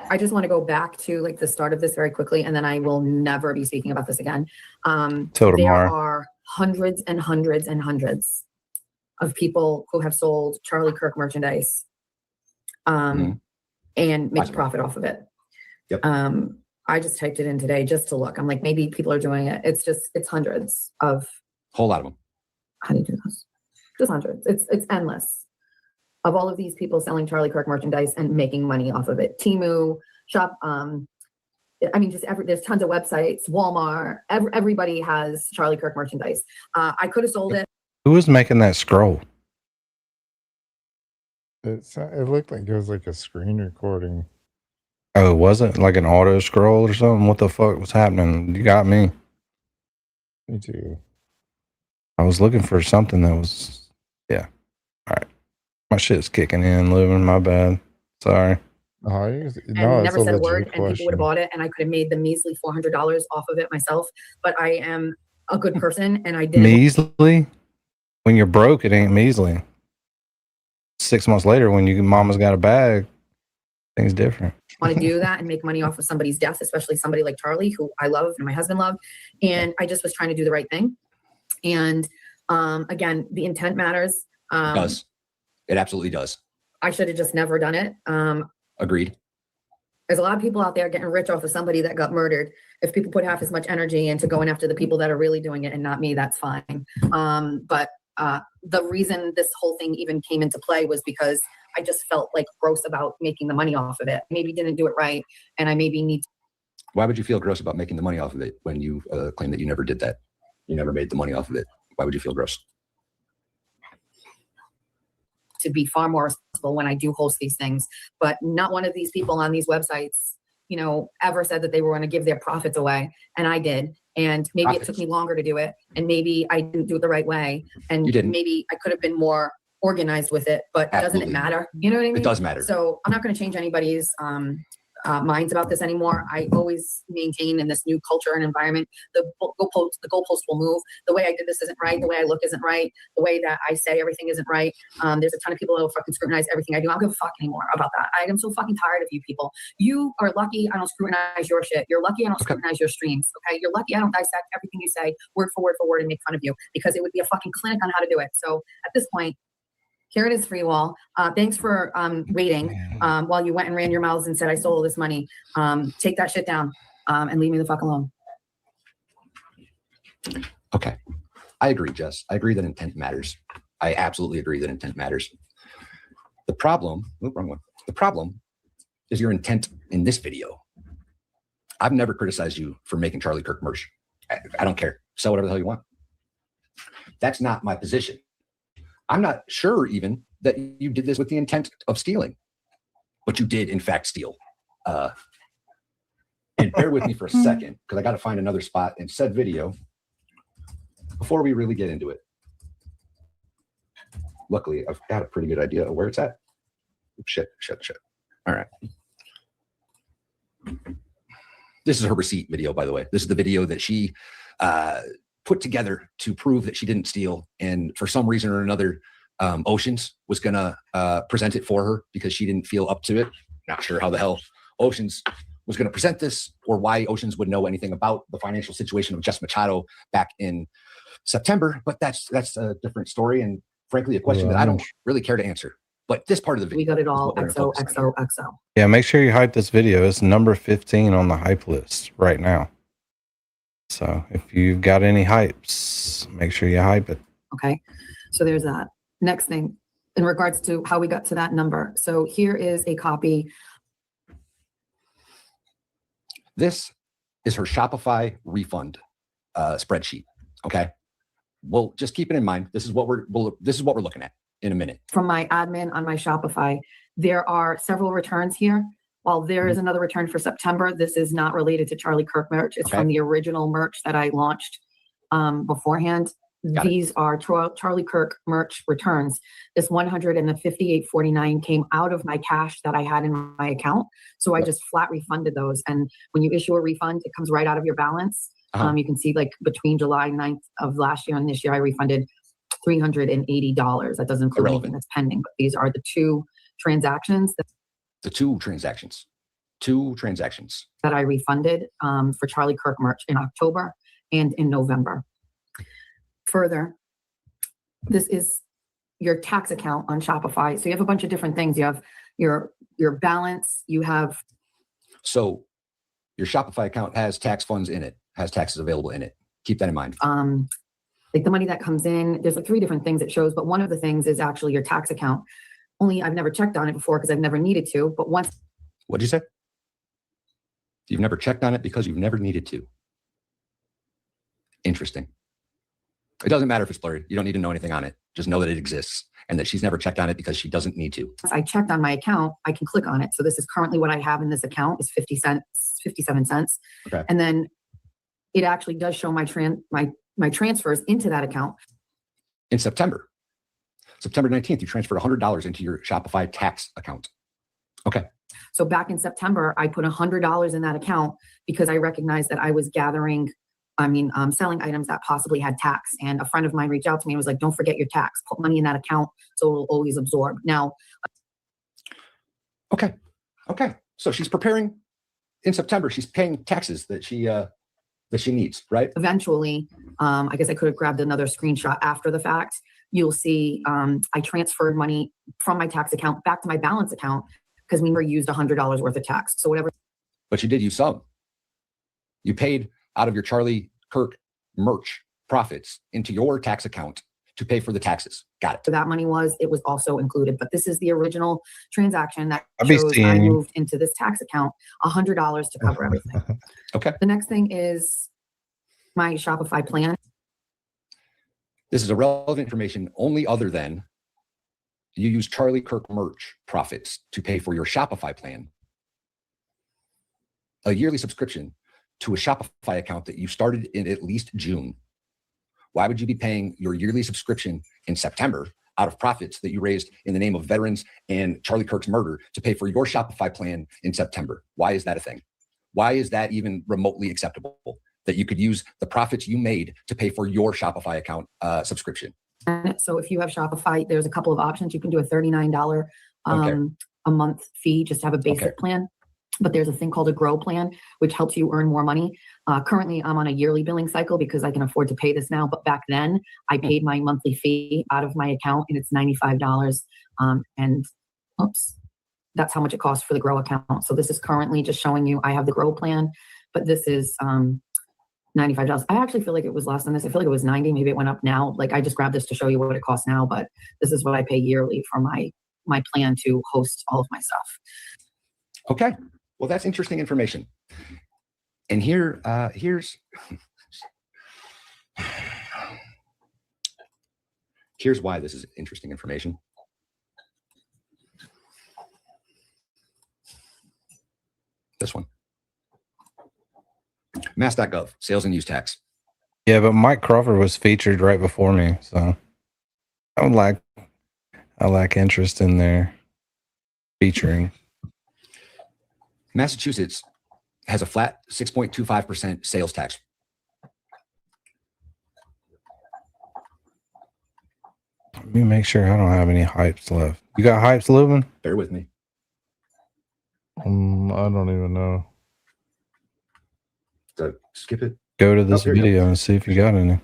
I just want to go back to like the start of this very quickly, and then I will never be speaking about this again. Till there tomorrow. are hundreds and hundreds and hundreds of people who have sold Charlie Kirk merchandise and make a profit off of it. Yep. I just typed it in today just to look. I'm like, maybe people are doing it. It's hundreds of. Whole lot of them. How do you do this? Just hundreds. It's endless of all of these people selling Charlie Kirk merchandise and making money off of it. Temu, Shop. I mean, there's tons of websites. Walmart. Everybody has Charlie Kirk merchandise. I could have sold it. Who was making that scroll? It looked like it was like a screen recording. Oh, was it like an auto scroll or something? What the fuck was happening? You got me. Me too. I was looking for something that was, yeah. All right. My shit's kicking in, Living. My bad. Sorry. And never said a word, and people would have bought it, and I could have made the measly $400 off of it myself. But I am a good person, and I did. Measly? When you're broke, it ain't measly. 6 months later, when your mama's got a bag, things different. Want to do that and make money off of somebody's death, especially somebody like Charlie, who I love and my husband loved. And I just was trying to do the right thing. And again, the intent matters. It does. It absolutely does. I should have just never done it. Agreed. There's a lot of people out there getting rich off of somebody that got murdered. If people put half as much energy into going after the people that are really doing it and not me, that's fine. But the reason this whole thing even came into play was because I just felt like gross about making the money off of it. Maybe didn't do it right, and I maybe need. Why would you feel gross about making the money off of it when you claim that you never did that? You never made the money off of it. Why would you feel gross? To be far more responsible when I do host these things, but not one of these people on these websites, you know, ever said that they were going to give their profits away, and I did. And maybe it took me longer to do it, and maybe I didn't do it the right way, and maybe I could have been more organized with it. But doesn't it matter? You know what I mean? It does matter. So I'm not going to change anybody's minds about this anymore. I always maintain in this new culture and environment, the goalpost will move. The way I did this isn't right. The way I look isn't right. The way that I say everything isn't right. There's a ton of people that will fucking scrutinize everything I do. I don't give a fuck anymore about that. I am so fucking tired of you people. You are lucky I don't scrutinize your shit. You're lucky I don't scrutinize your streams. Okay, you're lucky I don't dissect everything you say word for word and make fun of you, because it would be a fucking clinic on how to do it. So at this point, here it is, Free Wall. Thanks for waiting while you went and ran your mouths and said I stole all this money. Take that shit down and leave me the fuck alone. Okay. I agree, Jess. I agree that intent matters. I absolutely agree that intent matters. The problem, wrong one. The problem is your intent in this video. I've never criticized you for making Charlie Kirk merch. I don't care. Sell whatever the hell you want. That's not my position. I'm not sure even that you did this with the intent of stealing, but you did in fact steal. And bear with me for a second, because I got to find another spot in said video before we really get into it. Luckily, I've got a pretty good idea of where it's at. Shit. All right. This is her receipt video, by the way. This is the video that she put together to prove that she didn't steal. And for some reason or another, Oceans was going to present it for her because she didn't feel up to it. Not sure how the hell Oceans was going to present this, or why Oceans would know anything about the financial situation of Jess Machado back in September. But that's a different story, and frankly, a question that I don't really care to answer. But this part of the video, we got it all. XOXOXO. Yeah, make sure you hype this video. It's number 15 on the hype list right now. So if you've got any hypes, make sure you hype it. Okay, so there's that. Next thing, in regards to how we got to that number. So here is a copy. This is her Shopify refund spreadsheet. Okay, well, just keep it in mind. This is what we're looking at in a minute. From my admin on my Shopify, there are several returns here. While there is another return for September, this is not related to Charlie Kirk merch. It's from the original merch that I launched beforehand. These are Charlie Kirk merch returns. This $158.49 came out of my cash that I had in my account. So I just flat refunded those. And when you issue a refund, it comes right out of your balance. You can see like between July 9th of last year and this year, I refunded $380. That doesn't include anything that's pending, but these are the two transactions. Two transactions that I refunded for Charlie Kirk merch in October and in November. Further, this is your tax account on Shopify. So you have a bunch of different things. You have your balance. You have. So your Shopify account has tax funds in it, has taxes available in it. Keep that in mind. Like the money that comes in, there's like 3 different things it shows, but one of the things is actually your tax account. Only I've never checked on it before because I've never needed to, but once. What'd you say? You've never checked on it because you've never needed to. Interesting. It doesn't matter if it's blurry. You don't need to know anything on it. Just know that it exists and that she's never checked on it because she doesn't need to. Once I checked on my account, I can click on it. So this is currently what I have in this account is 57 cents. Okay. And then it actually does show my transfers into that account. In September 19th, you transferred $100 into your Shopify tax account. Okay. So back in September, I put $100 in that account because I recognized that I was selling items that possibly had tax. And a friend of mine reached out to me and was like, don't forget your tax, put money in that account so it'll always absorb. Now. Okay. So she's preparing in September. She's paying taxes that she needs, right? Eventually, I guess I could have grabbed another screenshot after the fact. you'll see I transferred money from my tax account back to my balance account because we never used $100 worth of tax. So whatever. But you did use some. You paid out of your Charlie Kirk merch profits into your tax account to pay for the taxes. Got it. So that money was, it was also included, but this is the original transaction that I'll be shows I seeing you. moved into this tax account $100 to cover everything. Okay. The next thing is my Shopify plan. This is irrelevant information only other than you use Charlie Kirk merch profits to pay for your Shopify plan, a yearly subscription to a Shopify account that you started in at least June. Why would you be paying your yearly subscription in September out of profits that you raised in the name of veterans and Charlie Kirk's murder to pay for your Shopify plan in September? Why is that a thing? Why is that even remotely acceptable that you could use the profits you made to pay for your Shopify account subscription? So if you have Shopify, there's a couple of options. You can do a $39 Okay. a month fee just to have a basic plan. But there's a thing called a grow plan, which helps you earn more money. Currently, I'm on a yearly billing cycle because I can afford to pay this now. But back then, I paid my monthly fee out of my account, and it's $95. And oops, that's how much it costs for the grow account. So this is currently just showing you I have the grow plan, but this is $95. I actually feel like it was less than this. I feel like it was 90. Maybe it went up now. Like I just grabbed this to show you what it costs now, but this is what I pay yearly for my plan to host all of my stuff. Okay. Well, that's interesting information. And here's why this is interesting information. This one. Mass.gov, sales and use tax. Yeah, but Mike Crawford was featured right before me, so I lack interest in their featuring. Massachusetts has a flat 6.25% sales tax. Let me make sure I don't have any hypes left. You got hypes, Lubin? Bear with me. I don't even know. So skip it. Go to this video and see if you got any.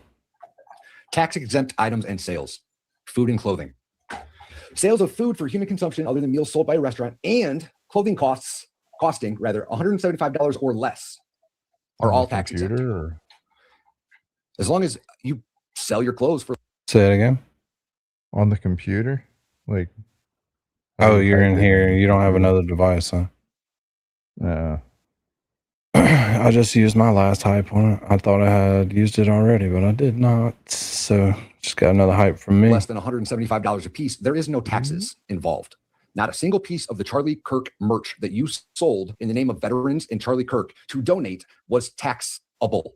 Tax exempt items and sales, food and clothing. Sales of food for human consumption other than meals sold by a restaurant and clothing costing $175 or less are all tax exempt. As long as you sell your clothes for. Say it again. On the computer? Like. Oh, you're in here. You don't have another device, huh? Yeah. I just used my last hype on it. I thought I had used it already, but I did not. So just got another hype from me. Less than $175 a piece. There is no taxes involved. Not a single piece of the Charlie Kirk merch that you sold in the name of veterans and Charlie Kirk to donate was taxable.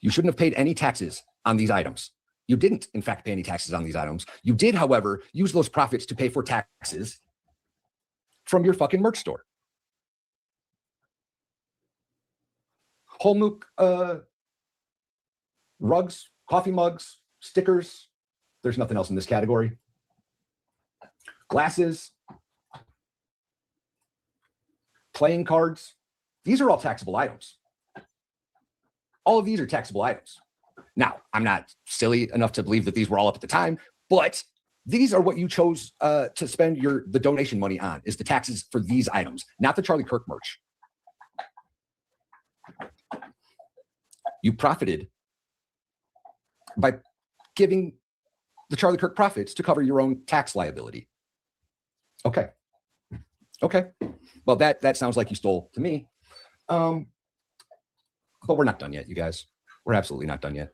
You shouldn't have paid any taxes on these items. You didn't, in fact, pay any taxes on these items. You did, however, use those profits to pay for taxes from your fucking merch store. Whole rugs, coffee mugs, stickers. There's nothing else in this category. Glasses, playing cards. These are all taxable items. All of these are taxable items. Now, I'm not silly enough to believe that these were all up at the time, but these are what you chose to spend the donation money on, is the taxes for these items, not the Charlie Kirk merch. You profited by giving the Charlie Kirk profits to cover your own tax liability. Okay. Okay. Well, that sounds like you stole to me. But we're not done yet, you guys. We're absolutely not done yet.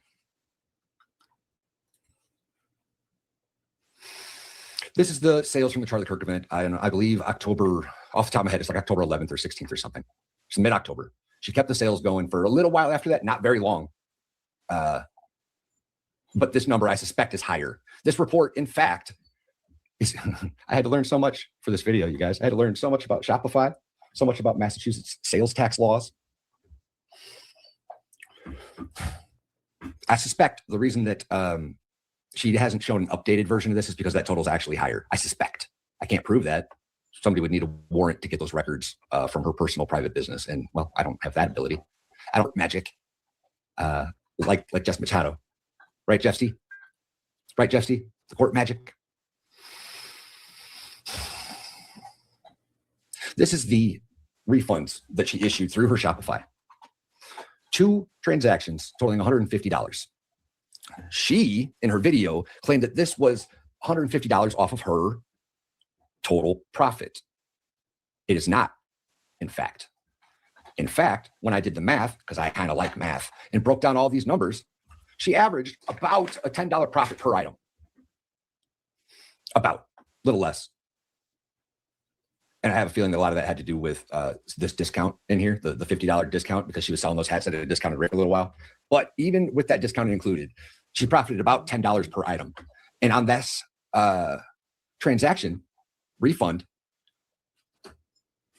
This is the sales from the Charlie Kirk event. I believe October, off the top of my head, it's like October 11th or 16th or something. It's mid-October. She kept the sales going for a little while after that, not very long. But this number, I suspect, is higher. This report, in fact, is I had to learn so much for this video, you guys. I had to learn so much about Shopify, so much about Massachusetts sales tax laws. I suspect the reason that she hasn't shown an updated version of this is because that total is actually higher. I suspect. I can't prove that. Somebody would need a warrant to get those records from her personal private business. And, well, I don't have that ability. I don't have magic like Jeff Machado. Right, Jeff C? Right, Jesse? The court magic. This is the refunds that she issued through her Shopify. 2 transactions totaling $150. She, in her video, claimed that this was $150 off of her total profit. It is not, in fact. In fact, when I did the math, because I kind of like math, and broke down all these numbers, she averaged about a $10 profit per item. About, a little less. And I have a feeling that a lot of that had to do with this discount in here, the $50 discount, because she was selling those hats at a discounted rate for a little while. But even with that discount included, she profited about $10 per item. And on this transaction refund,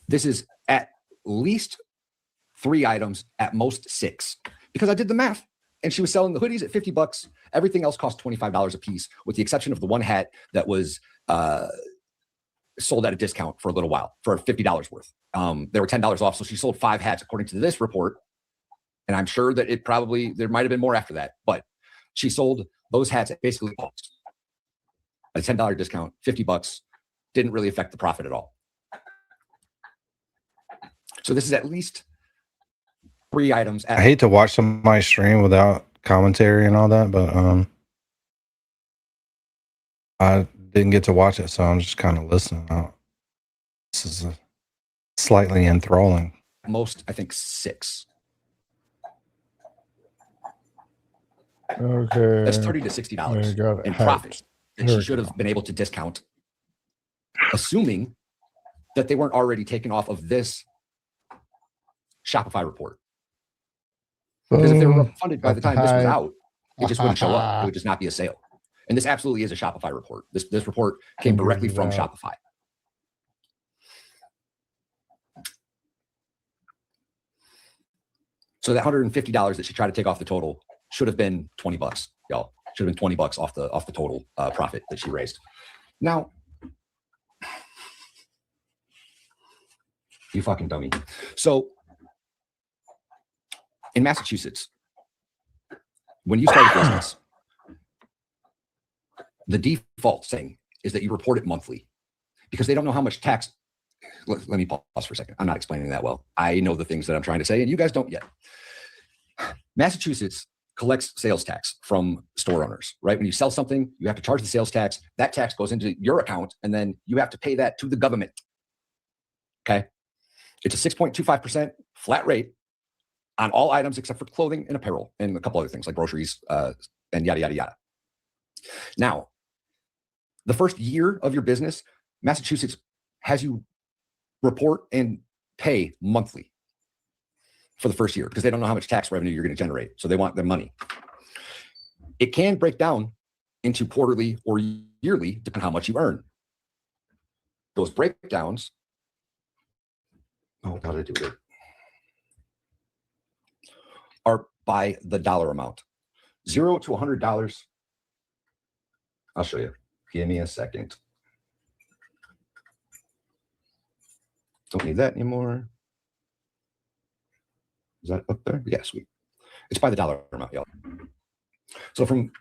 this is at least 3 items, at most 6, because I did the math. And she was selling the hoodies at $50. Everything else cost $25 a piece, with the exception of the one hat that was sold at a discount for a little while for $50 worth. They were $10 off. So she sold 5 hats according to this report. And I'm sure that there might have been more after that, but she sold those hats at basically cost. A $10 discount, $50, didn't really affect the profit at all. So this is at least 3 items. I hate to watch somebody stream without commentary and all that, but I didn't get to watch it, so I'm just kind of listening out. This is slightly enthralling. Most, I think, 6. Okay. That's $30 to $60 in profit that she should have been able to discount, assuming that they weren't already taken off of this Shopify report. Because if they were funded by the time this was out, it just wouldn't show up. It would just not be a sale. And this absolutely is a Shopify report. This report came directly from Shopify. So that $150 that she tried to take off the total should have been $20, y'all. Should have been $20 off the total profit that she raised. Now, you fucking dummy. So in Massachusetts, when you start a business, the default thing is that you report it monthly, because they don't know how much tax. Let me pause for a second. I'm not explaining that well. I know the things that I'm trying to say, and you guys don't yet. Massachusetts collects sales tax from store owners, right? When you sell something, you have to charge the sales tax. That tax goes into your account, and then you have to pay that to the government. Okay? It's a 6.25% flat rate on all items except for clothing and apparel and a couple other things like groceries and yada, yada, yada. Now, the first year of your business, Massachusetts has you report and pay monthly for the first year, because they don't know how much tax revenue you're going to generate. So they want their money. It can break down into quarterly or yearly, depending on how much you earn. Those breakdowns, how did I do it? Are by the dollar amount. $0 to $100. I'll show you. Give me a second. Don't need that anymore. Is that up there? Yeah, sweet. It's by the dollar amount, y'all. So from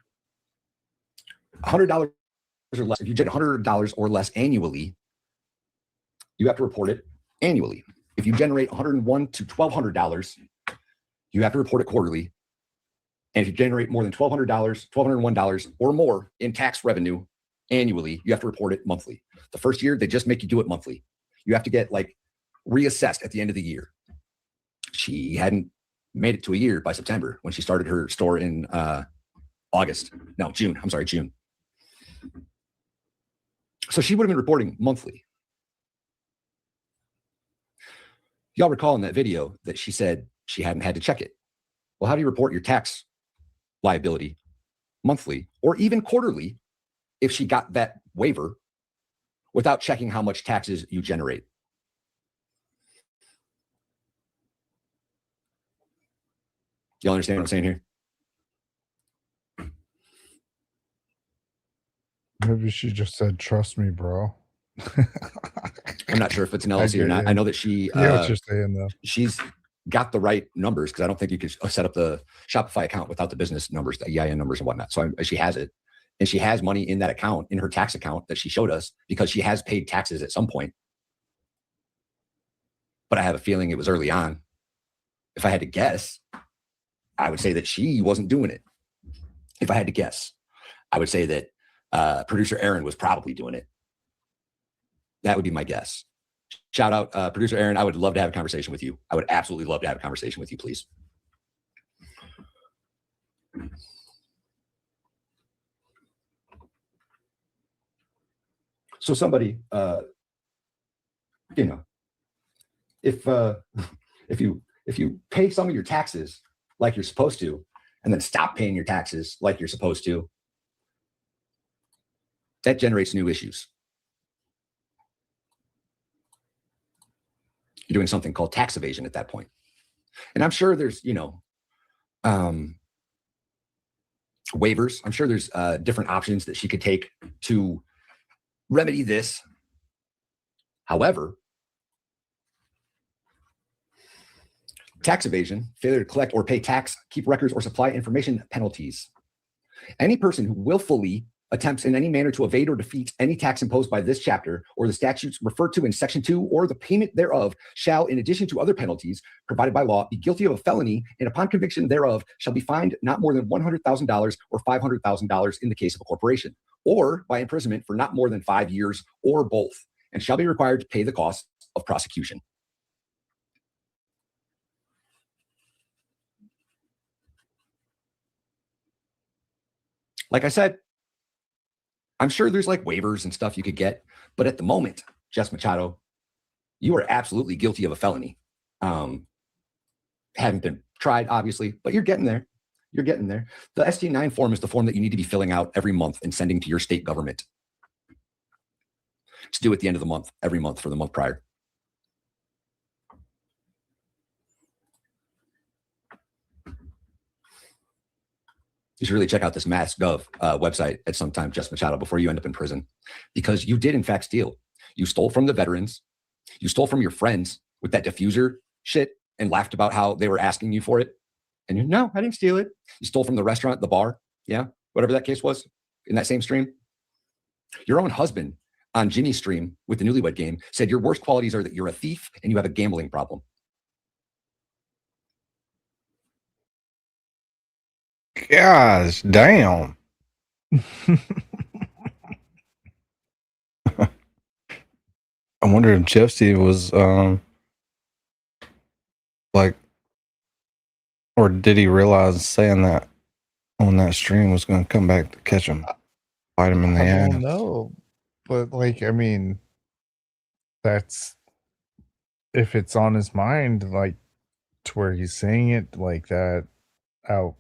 $100 or less, if you generate $100 or less annually, you have to report it annually. If you generate $101 to $1,200, you have to report it quarterly. And if you generate more than $1,200, $1,201 or more in tax revenue annually, you have to report it monthly. The first year, they just make you do it monthly. You have to get like reassessed at the end of the year. She hadn't made it to a year by September when she started her store in June. I'm sorry, June. So she would have been reporting monthly. Y'all recall in that video that she said she hadn't had to check it. Well, how do you report your tax liability monthly or even quarterly if she got that waiver without checking how much taxes you generate? Y'all understand what I'm saying here? Maybe she just said, "Trust me, bro." I'm not sure if it's an LLC or not. I know that she what you're saying, though. She's got the right numbers, because I don't think you could set up the Shopify account without the business numbers, the EIN numbers and whatnot. So she has it. and she has money in that account, in her tax account that she showed us, because she has paid taxes at some point. But I have a feeling it was early on. If I had to guess, I would say that she wasn't doing it. If I had to guess, I would say that producer Aaron was probably doing it. That would be my guess. Shout out, producer Aaron. I would love to have a conversation with you. I would absolutely love to have a conversation with you, please. So somebody, you know, if you pay some of your taxes like you're supposed to, and then stop paying your taxes like you're supposed to, that generates new issues. You're doing something called tax evasion at that point. And I'm sure there's, you know, waivers. I'm sure there's different options that she could take to remedy this. However, tax evasion, failure to collect or pay tax, keep records, or supply information penalties. Any person who willfully attempts in any manner to evade or defeat any tax imposed by this chapter or the statutes referred to in section 2 or the payment thereof shall, in addition to other penalties provided by law, be guilty of a felony, and upon conviction thereof shall be fined not more than $100,000 or $500,000 in the case of a corporation, or by imprisonment for not more than 5 years, or both, and shall be required to pay the cost of prosecution. Like I said, I'm sure there's like waivers and stuff you could get, but at the moment, Jess Machado, you are absolutely guilty of a felony. Haven't been tried, obviously, but you're getting there. You're getting there. The ST9 form is the form that you need to be filling out every month and sending to your state government. It's due at the end of the month, every month for the month prior. You should really check out this Mass.gov website at some time, Jess Machado, before you end up in prison, because you did in fact steal. You stole from the veterans. You stole from your friends with that diffuser shit and laughed about how they were asking you for it. And you, no, I didn't steal it. You stole from the restaurant, the bar. Yeah, whatever that case was in that same stream. Your own husband on Jimmy's stream with the Newlywed Game said your worst qualities are that you're a thief and you have a gambling problem. Gosh, damn. I wonder if Jeffsy was like, or did he realize saying that on that stream was going to come back to catch him, bite him in the I ass? don't know, but like, I mean, that's if it's on his mind, like to where he's saying it like that out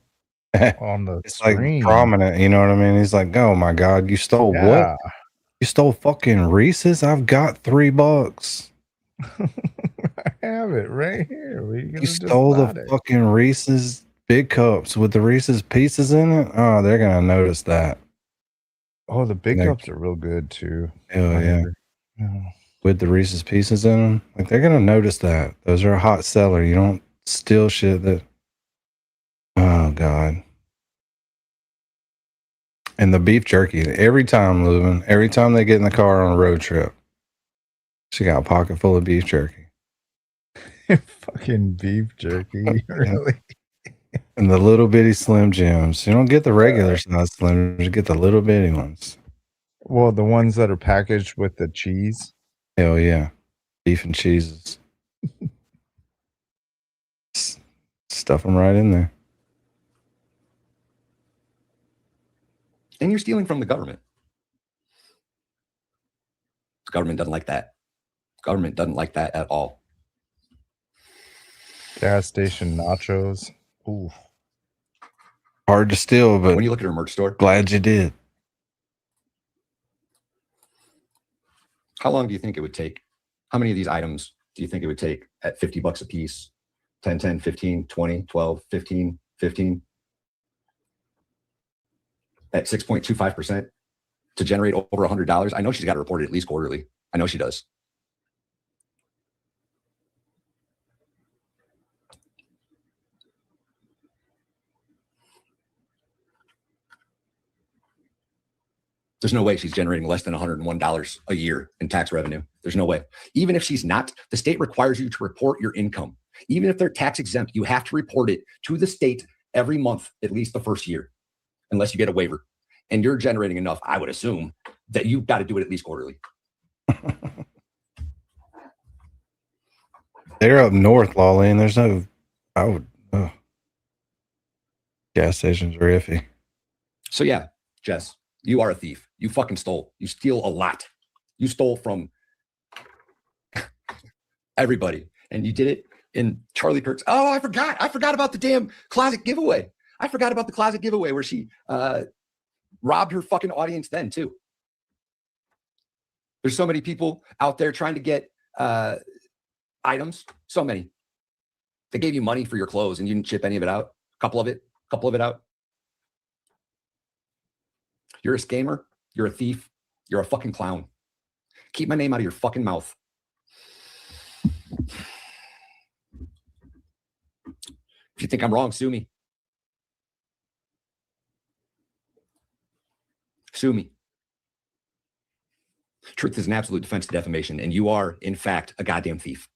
on the It's screen. like prominent, you know what I mean? He's like, oh my God, you stole what? You stole fucking Reese's? I've got $3. I have it right here. You stole the fucking Reese's big cups with the Reese's pieces in it? Oh, they're going to notice that. Oh, the big cups are real good too. Hell yeah. With the Reese's pieces in them. Like, they're going to notice that. Those are a hot seller. You don't steal shit that. Oh, God. And the beef jerky. Every time, Lubin, every time they get in the car on a road trip, she got a pocket full of beef jerky. Fucking beef jerky. Really? And the little bitty Slim Jims. You don't get the regular size Slim, you get the little bitty ones. Well, the ones that are packaged with the cheese. Hell yeah. Beef and cheeses. Stuff them right in there. And you're stealing from the government. The government doesn't like that. The government doesn't like that at all. Gas station nachos. Ooh. Hard to steal, but when you look at her merch store, glad you did. How long do you think it would take? How many of these items do you think it would take at $50 a piece? 10, 10, 15, 20, 12, 15, 15? At 6.25% to generate over $100? I know she's got to report it at least quarterly. I know she does. There's no way she's generating less than $101 a year in tax revenue. There's no way. Even if she's not, the state requires you to report your income. Even if they're tax exempt, you have to report it to the state every month, at least the first year, unless you get a waiver. And you're generating enough, I would assume, that you've got to do it at least quarterly. They're up north, Lolly, and there's no, gas stations are iffy. So yeah, Jess, you are a thief. You fucking stole. You steal a lot. You stole from everybody. And you did it in Charlie Kirk's. Oh, I forgot about the damn closet giveaway. I forgot about the closet giveaway where she robbed her fucking audience then too. There's so many people out there trying to get items. So many. They gave you money for your clothes and you didn't ship any of it out. Couple of it out. You're a scammer. You're a thief. You're a fucking clown. Keep my name out of your fucking mouth. If you think I'm wrong, sue me. Sue me. Truth is an absolute defense to defamation, and you are, in fact, a goddamn thief.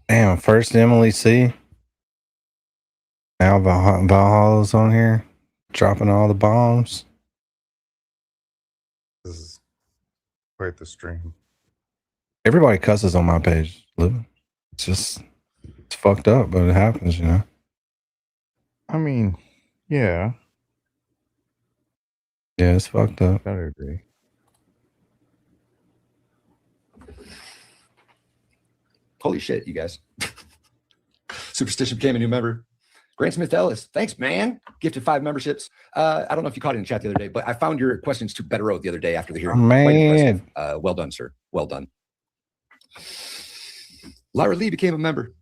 Damn, first Emily C. Now Valhalla's on here, dropping all the bombs. This is quite the stream. Everybody cusses on my page, Living. It's fucked up, but it happens, you know. I mean, yeah. Yeah, it's fucked up. I agree. Holy shit, you guys. Superstition became a new member. Grant Smith Ellis, thanks, man. Gifted 5 memberships. I don't know if you caught it in chat the other day, but I found your questions to Bederow the other day after the hearing. Oh, man. Well done, sir. Well done. Lyra Lee became a member.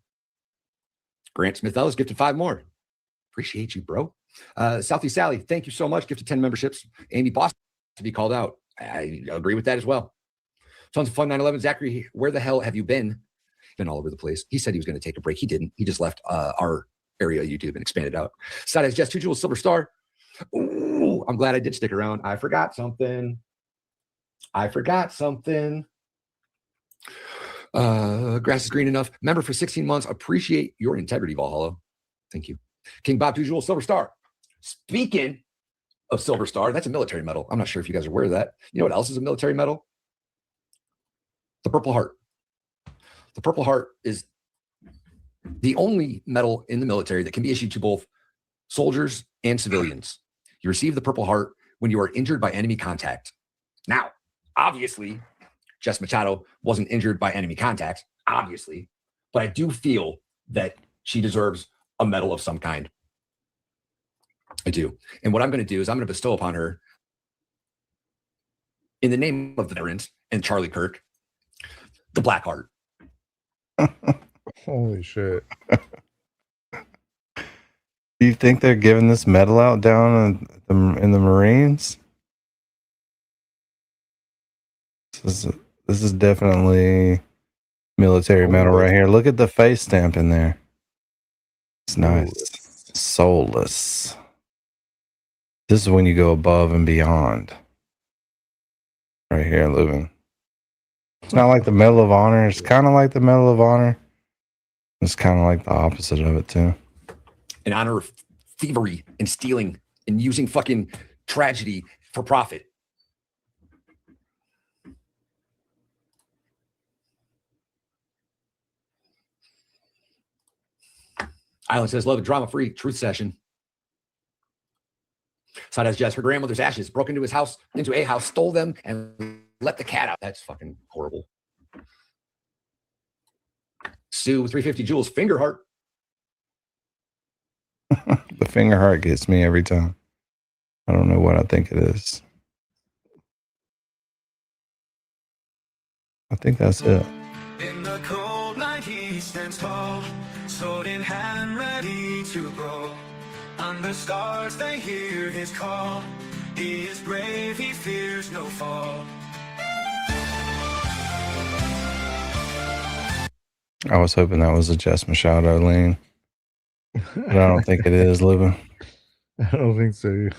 Grant Smith Ellis gifted 5 more. Appreciate you, bro. Southeast Sally, thank you so much. Gifted 10 memberships. Amy Boston to be called out. I agree with that as well. Tons of fun. 9/11. Zachary, where the hell have you been? Been all over the place. He said he was going to take a break. He didn't. He just left our area of YouTube and expanded out. Side as Jess 2 Jewels Silver Star. Ooh, I'm glad I did stick around. I forgot something. Grass is green enough. Member for 16 months. Appreciate your integrity, Valhalla. Thank you. King Bob 2 Jewels Silver Star. Speaking of Silver Star, that's a military medal. I'm not sure if you guys are aware of that. You know what else is a military medal? The Purple Heart. The Purple Heart is the only medal in the military that can be issued to both soldiers and civilians. You receive the Purple Heart when you are injured by enemy contact. Now, obviously, Jess Machado wasn't injured by enemy contact, obviously, but I do feel that she deserves a medal of some kind. I do. And what I'm going to do is I'm going to bestow upon her, in the name of the veterans and Charlie Kirk, the Black Heart. Holy shit. Do you think they're giving this medal out down in the Marines? This is definitely military medal right here. Look at the face stamp in there. It's nice. Soulless. This is when you go above and beyond. Right here, Living. It's not like the Medal of Honor. It's kind of like the Medal of Honor. It's kind of like the opposite of it, too. In honor of thievery and stealing and using fucking tragedy for profit. Island says, love a drama-free truth session. Side has Jess, her grandmother's ashes, broke into a house, stole them, and let the cat out. That's fucking horrible. Sue, 350 Jewels, finger heart. The finger heart gets me every time. I don't know what I think it is. I think that's it. In the cold night he stands tall, sword in hand ready to go. On the stars they hear his call. He is brave, he fears no fall. I was hoping that was a Jess Machado lean. But I don't think it is, Living. I don't think so.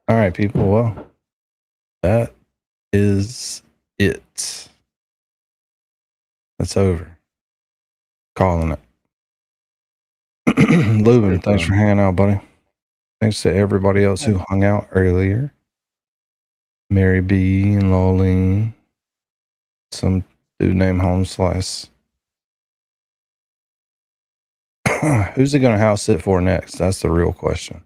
All right, people. Well, that is it. That's over. Calling it. Lubin, thanks for hanging out, buddy. Thanks to everybody else who hung out earlier. Mary B and Lolene. Some dude named Home Slice. Who's he going to house sit for next? That's the real question.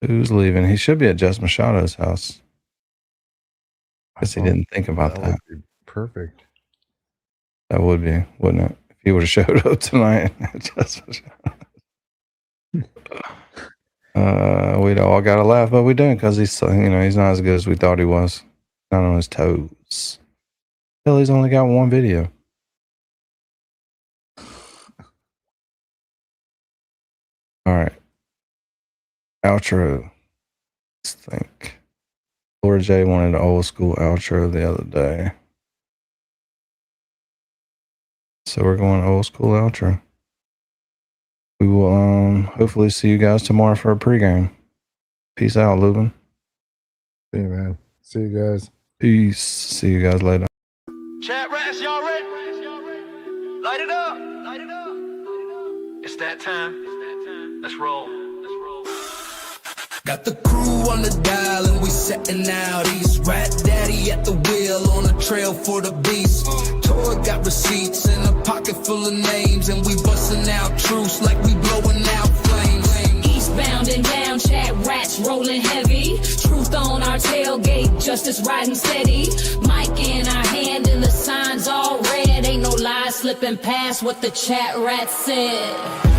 Who's leaving? He should be at Jess Machado's house. I guess he didn't think about that. Would be perfect. That would be, wouldn't it? If he would have showed up tonight at Jess Machado's. We'd all got to laugh, but we didn't because he's not as good as we thought he was. Not on his toes. Hell, he's only got one video. All right. Outro. Let's think. Laura J wanted an old school outro the other day. So we're going old school outro. We will hopefully see you guys tomorrow for a pregame. Peace out, Lubin. See you, man. See you guys. Peace. See you guys later. ChatRats, y'all ready? Light it up. Light it up. It's that time. Let's roll. Got the crew on the dial and we setting out east. Rat Daddy at the wheel on a trail for the beast. Toy got receipts and a pocket full of names, and we busting out truce like we blowing out flames. Eastbound and down, ChatRats rolling heavy. Truth on our tailgate, justice riding steady. Mic in our hand and the signs all red. Ain't no lies slipping past what the ChatRats said.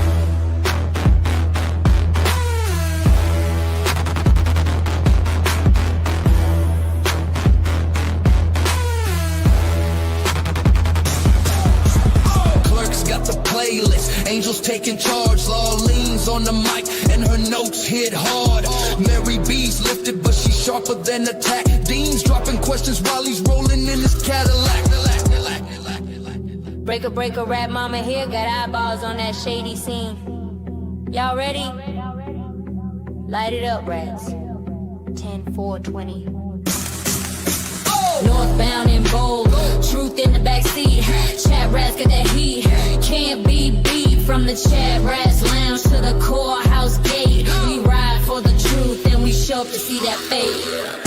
Playlist. Angels taking charge, Law leans on the mic and her notes hit hard. Mary B's lifted, but she's sharper than attack. Dean's dropping questions while he's rolling in his Cadillac. Breaker, rap mama here, got eyeballs on that shady scene. Y'all ready? Light it up, rats. 10, 4, 20. Northbound and bold, truth in the backseat. ChatRats got that heat, can't be beat. From the ChatRats lounge to the courthouse gate, we ride for the truth and we show up to see that fate.